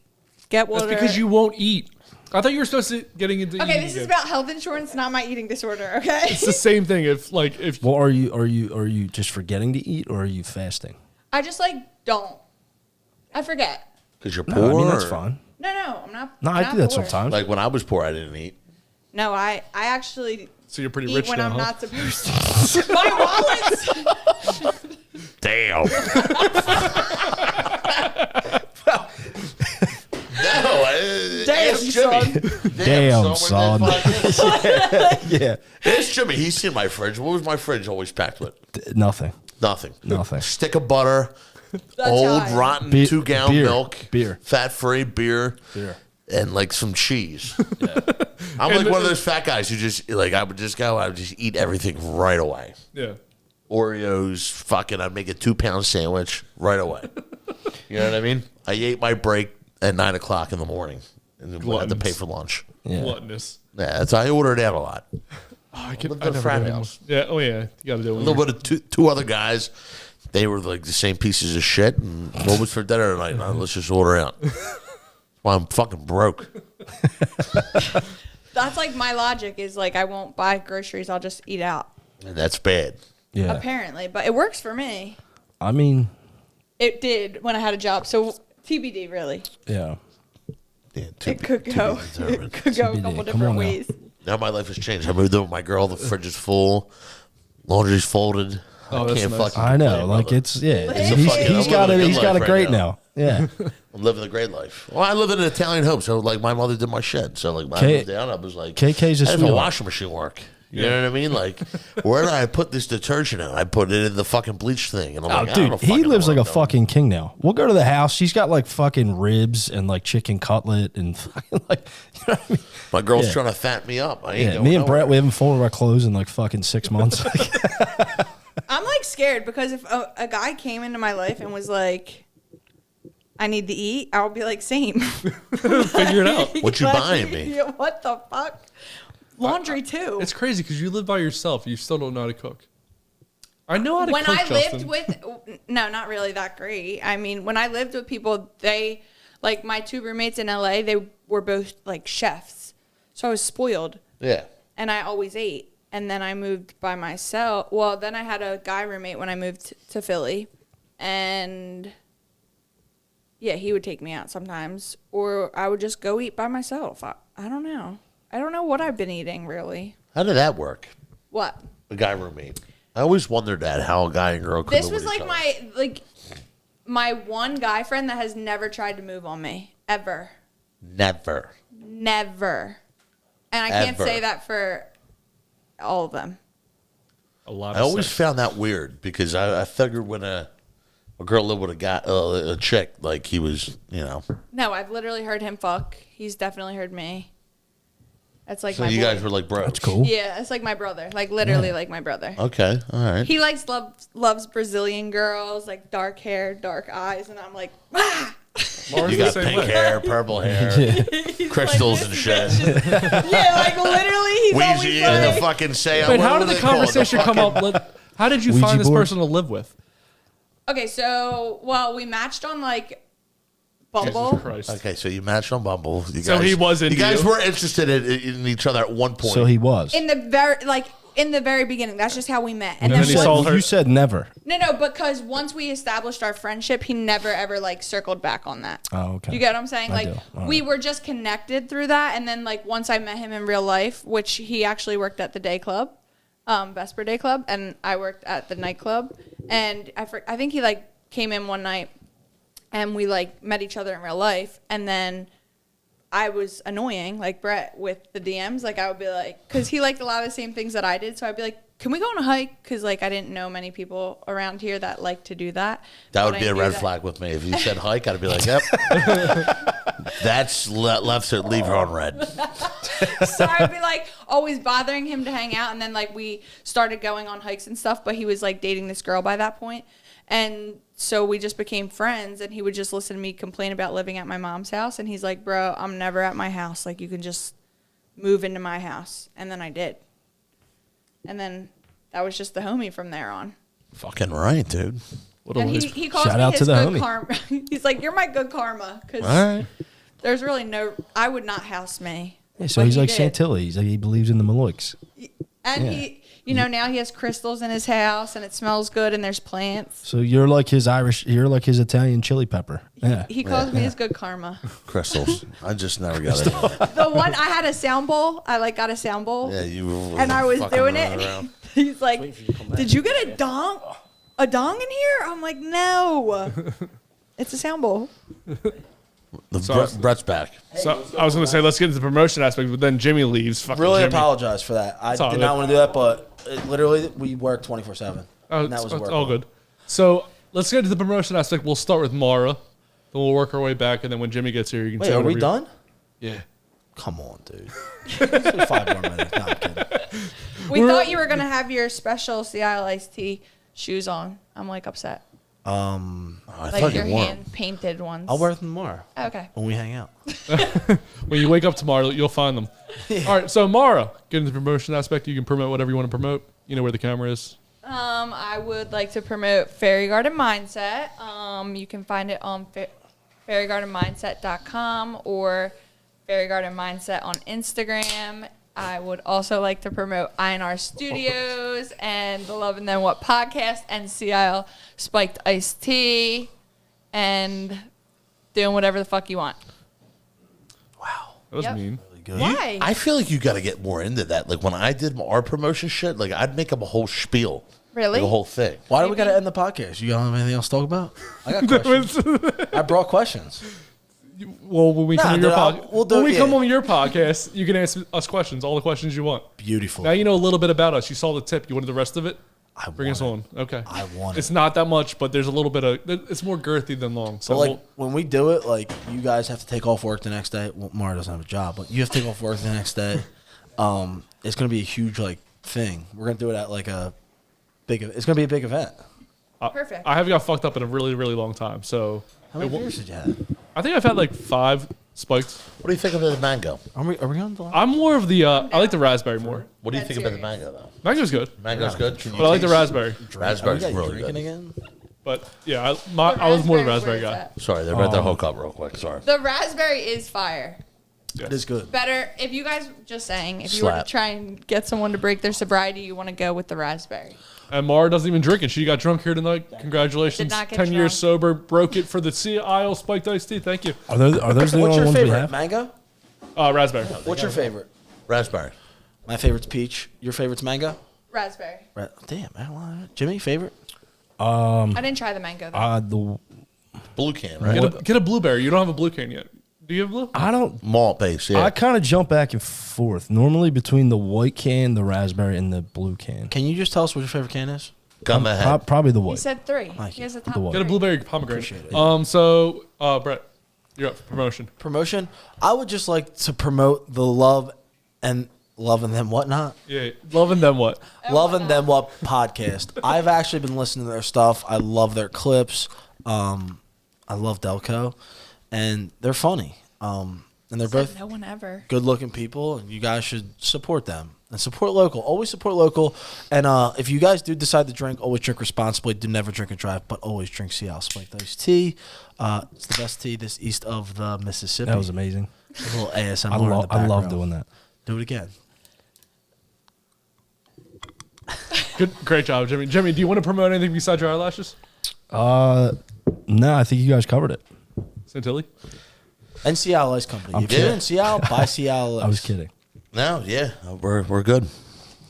get water. That's because you won't eat. I thought you were supposed to getting into Okay, eating this is again. about health insurance, not my eating disorder. Okay. It's the same thing. If Well, are you just forgetting to eat, or are you fasting? I just don't. I forget. Because you're poor. No, I mean, that's or- fine. No, I'm not. No, I'm I not do that poor. sometimes. Like when I was poor, I didn't eat. No, I actually so you're pretty eat rich when now, I'm huh? not supposed to. My wallet's. Damn. No, Damn, ask Jimmy. Damn, son. Yeah, Ask Jimmy. He's seen my fridge. What was my fridge always packed with? nothing. Nothing. Nothing. Stick of butter, That's old how I- rotten Be- 2-gallon beer. milk, Beer. fat-free beer, and like some cheese. I'm like one of those fat guys who just like I would just eat everything right away. Yeah. Oreos, fucking, I'd make a 2-pound sandwich right away. You know what I mean? I ate my break at 9 o'clock in the morning, and then I had to pay for lunch. Yeah. Gluttonous. Yeah, that's I ordered out a lot. Oh, I lived in a never frat did that house. one. Yeah. Oh yeah. You got to do A it. little bit of two other guys. They were like the same pieces of shit. And what was for dinner tonight? No, let's just order out. Well, I'm fucking broke. That's like my logic is like I won't buy groceries. I'll just eat out. And that's bad. Yeah. Apparently, but it works for me. I mean, It did when I had a job. So TBD, really. yeah. Yeah, It could go. It could go a TBD. couple Come different on now. ways. Now my life has changed. I moved in with my girl. The fridge is full. Laundry's folded. Oh, I that's can't nice. fucking I know. complain, Like brother. it's yeah. It's a He's, fucking- he's I'm got living it. a He's good got it life great right now. Yeah. I'm living the great life. Well, I live in an Italian home, so like my mother did my shed. So like when I K- moved down, I was like, KK's a how does sweetheart. washing machine work? You know what I mean? Like, where did I put this detergent in? I put it in the fucking bleach thing, and I'm Oh, like, I don't dude, fucking he lives know like a what I'm doing. fucking king now. We'll go to the house. She's got like fucking ribs and like chicken cutlet and fucking like, you know what I mean? My girl's Yeah. trying to fat me up. I ain't Yeah, going me and nowhere. Brett, we haven't folded our clothes in like fucking 6 months. I'm like scared because if a guy came into my life and was like, I need to eat, I would be like, same. Figure it out. What you Like, buying me? yeah, what the fuck? Laundry too. It's crazy because you live by yourself. You still don't know how to cook. I know how to When cook. I lived Justin. with, no, not really that great. I mean, when I lived with people, they, like my 2 roommates in LA, they were both like chefs. So I was spoiled Yeah. and I always ate. And then I moved by myself. Well, then I had a guy roommate when I moved to Philly. And yeah, he would take me out sometimes. Or I would just go eat by myself. I don't know. I don't know what I've been eating really. How did that work? What? A guy roommate. I always wondered that how a guy and girl could This live was with each like other. my one guy friend that has never tried to move on me. Ever. Never. Never. And I can't Ever. say that for all of them. a lot. I Of always sex. found that weird because I figured when a girl lived with a guy, a chick, like he was, you know. No, I've literally heard him fuck. He's definitely heard me. That's like So my you boy. guys were like bros. That's cool. Yeah, it's like my brother. Like literally like my brother. Okay, all right. He loves Brazilian girls, like dark hair, dark eyes, and I'm like, ah! Laura's You the got same pink way. hair, purple hair, He's crystals like, and this shit. bitch is- Yeah, like literally he's always Weezy like, and the fucking say. Wait, how did the conversation come up? How did you Ouija find this board? person to live with? Okay, so we matched on like Jesus Bumble. Christ. Okay, so you matched on Bumble. You So guys, he was into You guys you. were interested in each other at one point. So he was. In the very beginning. That's just how we met. And you, then he said, saw her- you said never. No, because once we established our friendship, he never ever like circled back on that. Oh, okay. You get what I'm saying? I Like do. All we right. were just connected through that, and then like once I met him in real life, which he actually worked at the day club, Vesper Day Club, and I worked at the nightclub, and I think he like came in one night, and we like met each other in real life, and then I was annoying like Brett with the DMs. Like I would be like, because he liked a lot of the same things that I did, so I'd be like, can we go on a hike? Because like I didn't know many people around here that like to do that. that But would I be a knew red that- flag with me. If you said hike, I'd be like, yep. That's left to leave her on red. So I'd be like always bothering him to hang out, and then like we started going on hikes and stuff, but he was like dating this girl by that point, and so we just became friends, and he would just listen to me complain about living at my mom's house, and he's like, bro, I'm never at my house, like you can just move into my house. And then I did, and then that was just the homie from there on. Fucking right, dude. What a And waste. he calls Shout me out his to the good homie. karma. He's like, you're my good karma, because All right. there's really no, I would not house me. Yeah, so But he's he like did. Santilli. He's like, he believes in the Maloiks. And Yeah. he, you know, now he has crystals in his house, and it smells good, and there's plants. So you're like his Irish, you're like his Italian chili pepper. Yeah. He calls me his good karma. Crystals. I just never got it. The one I had a sound bowl. I like got a sound bowl, Yeah, you were and I was fucking doing running it. around. He's like, "Did you get a dong in here?" I'm like, "No, it's a sound bowl." Brett's back. So I was going to say, let's get into the promotion aspect, but then Jimmy leaves. Fucking Really Jimmy. apologize for that. I It's all did good. not want to do that, but literally we work 24/7. Oh, And that was it's work. all good. So let's get into the promotion aspect. We'll start with Maura. Then we'll work our way back, and then when Jimmy gets here, you can Wait, say are we whatever you- done? Yeah. Come on, dude. Let's do 5 more minutes. No, I'm kidding. We thought you were gonna have your special Seattle iced tea shoes on. I'm like upset, Oh, I like thought your you were. hand painted ones. I'll wear them tomorrow Okay. when we hang out. When you wake up tomorrow, you'll find them. All right, so Maura, get into the promotion aspect. You can promote whatever you want to promote. You know where the camera is. I would like to promote Fairy Garden Mindset. You can find it on fairygardenmindset.com or Fairy Garden Mindset on Instagram. I would also like to promote INR Studios and the Love and Then What podcast and CIL Spiked Iced Tea and doing whatever the fuck you want. That was Yep. mean. Why? I feel like you got to get more into that. Like when I did our promotion shit, like I'd make up a whole spiel. Really? Like a whole thing. Why do we got to end the podcast? You got anything else to talk about? I got questions. I brought questions. Well, when we Nah, come on your dude, we'll do when it, we come yeah. on your podcast, you can ask us questions, all the questions you want. Beautiful. Now you know a little bit about us. You saw the tip. You wanted the rest of it? I Bring us want on. Okay. I want It's it. not that much, but there's a little bit of. It's more girthy than long. So But like we'll- when we do it, like you guys have to take off work the next day. Well, Maura doesn't have a job, but you have to take off work the next day. It's gonna be a huge like thing. We're gonna do it at like a big. It's gonna be a big event. Perfect. I have got fucked up in a really, really long time. So How many beers did you have? I think I've had like 5 spiked. What do you think of the mango? Are we on the line? I'm more of the. I like the raspberry more. What do you That's think about the serious. mango though? Mango's good, Mango's good. but I like the raspberry. Raspberry's Are we really drinking good. again? But yeah, I was more the raspberry where is guy. that? Sorry, they read their hook up real quick. Sorry. The raspberry is fire. Yes. It is good. Better if you guys just saying if you were Slap. to try and get someone to break their sobriety, you want to go with the raspberry. And Maura doesn't even drink it. She got drunk here tonight. Congratulations. Did not get 10 years drunk. sober. Broke it for the CIL Spiked Iced Tea. Thank you. Are those the What's only your ones we favorite? have? Mango? Raspberry. What's your favorite? Raspberry. My favorite's peach. Your favorite's mango? Raspberry. Damn, I don't know. Jimmy, favorite? I didn't try the mango though. The Blue can, right? Get a blueberry. You don't have a blue can yet. Do you have blue? I don't. Malt base, yeah. I kind of jump back and forth. Normally between the white can, the raspberry, and the blue can. Can you just tell us what your favorite can is? Come ahead. Probably the He white. said 3. Thank He you. has a top The what? Get a three. blueberry pomegranate. Appreciate it. So, Brett, you're up for promotion. Promotion. I would just like to promote the Love and Loving Them Whatnot. Yeah, loving them what? Loving Them What podcast. I've actually been listening to their stuff. I love their clips. I love Delco, and they're funny. And they're both no one ever. good-looking people, and you guys should support them. And support local. Always support local. And if you guys do decide to drink, always drink responsibly. Do never drink and drive, but always drink Seattle Spiked Iced Tea. It's the best tea this east of the Mississippi. That was amazing. A little ASMR I in the love background. doing that. Do it again. Great job, Jimmy. Jimmy, do you want to promote anything besides your eyelashes? No, I think you guys covered it. Santilli? And Seattle Ice Company. I'm If you're kidding. in Seattle, buy Seattle Ice. I was kidding. No, yeah, we're good.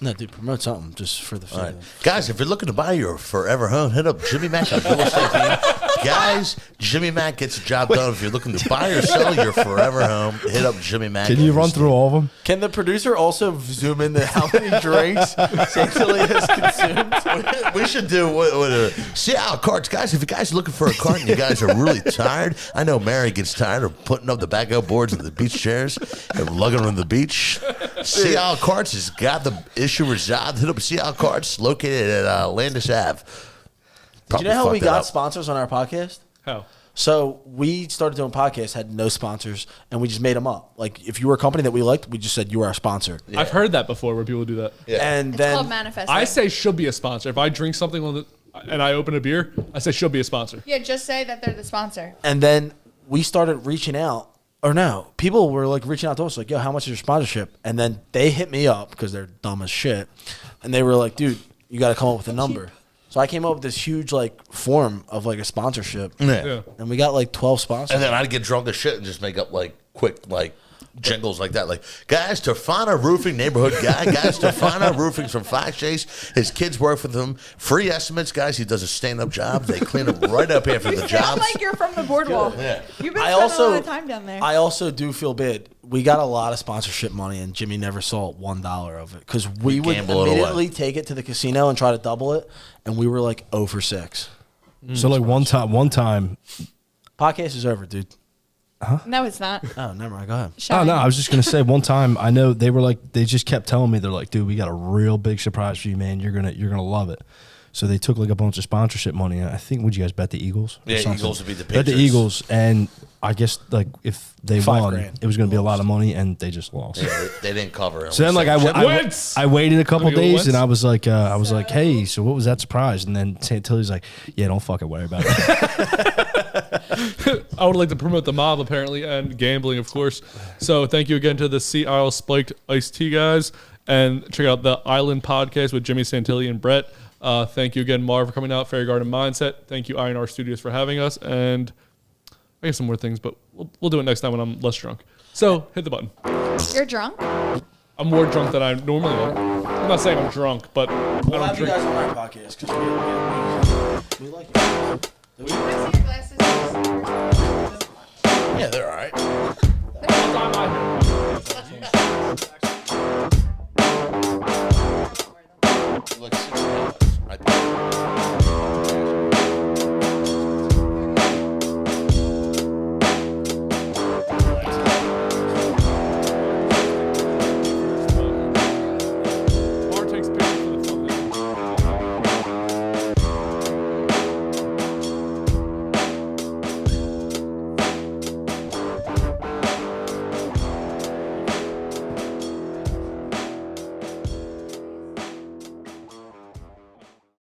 No, dude, promote something just for the All right. fun. Guys, if you're looking to buy your forever home, hit up Jimmy Mack on real estate team. Guys, Jimmy Mack gets the job done. If you're looking to buy or sell your forever home, hit up Jimmy Mack. Can you run through all of them? Can the producer also zoom in to how many drinks Santilli has consumed? We should do Seattle carts, guys. If you guys are looking for a cart and you guys are really tired, I know Mary gets tired of putting up the backup boards and the beach chairs and lugging them to the beach. Seattle carts has got the issue resolved. Hit up Seattle carts located at Landis Ave. Do you know how we fucked that got up. sponsors on our podcast? How? So we started doing podcasts, had no sponsors, and we just made them up. Like if you were a company that we liked, we just said you were our sponsor. I've heard that before where people do that. Yeah. And It's then called manifesting. I say should be a sponsor. If I drink something and I open a beer, I say should be a sponsor. Yeah, just say that they're the sponsor. and then we started reaching out. Or no, people were like reaching out to us like, yo, how much is your sponsorship? And then they hit me up because they're dumb as shit. And they were like, dude, you got to come up with a number. So I came up with this huge like form of like a sponsorship. Yeah. And we got like 12 sponsors. And then I'd get drunk as shit and just make up like quick like jingles like that. Like, guys, Tofana Roofing, neighborhood guy. Guys, Tofana Roofing's from Fox Chase. His kids work with him. Free estimates, guys. He does a stand-up job. They clean him right up after the Sound jobs. like you're from the boardwalk. Yeah. You've been I spending also a lot of time down there. I also do feel bad. We got a lot of sponsorship money, and Jimmy never saw $1 of it because we would gamble it immediately away. take it to the casino and try to double it, and we were like 0 for 6. So like one time. Podcast is over, dude. no, it's not. Oh, never mind. Go ahead. Oh Shine. no, I was just gonna say one time. I know they were like they just kept telling me they're like, dude, we got a real big surprise for you, man. You're gonna love it. So they took like a bunch of sponsorship money. I think would you guys bet the Eagles? or Yeah, something? Eagles would be the Bet the Patriots. Eagles, and I guess like if they $5 won, grand. it was gonna be a lot of money, and they just lost. Yeah, they didn't cover it. So then, like, Wentz! I waited a couple Wanna go days, Wentz? and I was like, hey, so what was that surprise? And then Santilli's like, yeah, don't fucking worry about it. I would like to promote the mob, apparently, and gambling, of course. So thank you again to the Sea Isle Spiked Iced Tea guys. And check out the Island Podcast with Jimmy Santilli and Brett. Thank you again, Maura, for coming out. Fairy Garden Mindset. Thank you, INR Studios, for having us. And I have some more things, but we'll do it next time when I'm less drunk. So hit the button. You're drunk? I'm more drunk than I normally am. I'm not saying I'm drunk, but I We'll don't have you drink. guys on our podcast because we like it. Can I see your glasses? Yeah, they're all right. Time I hear.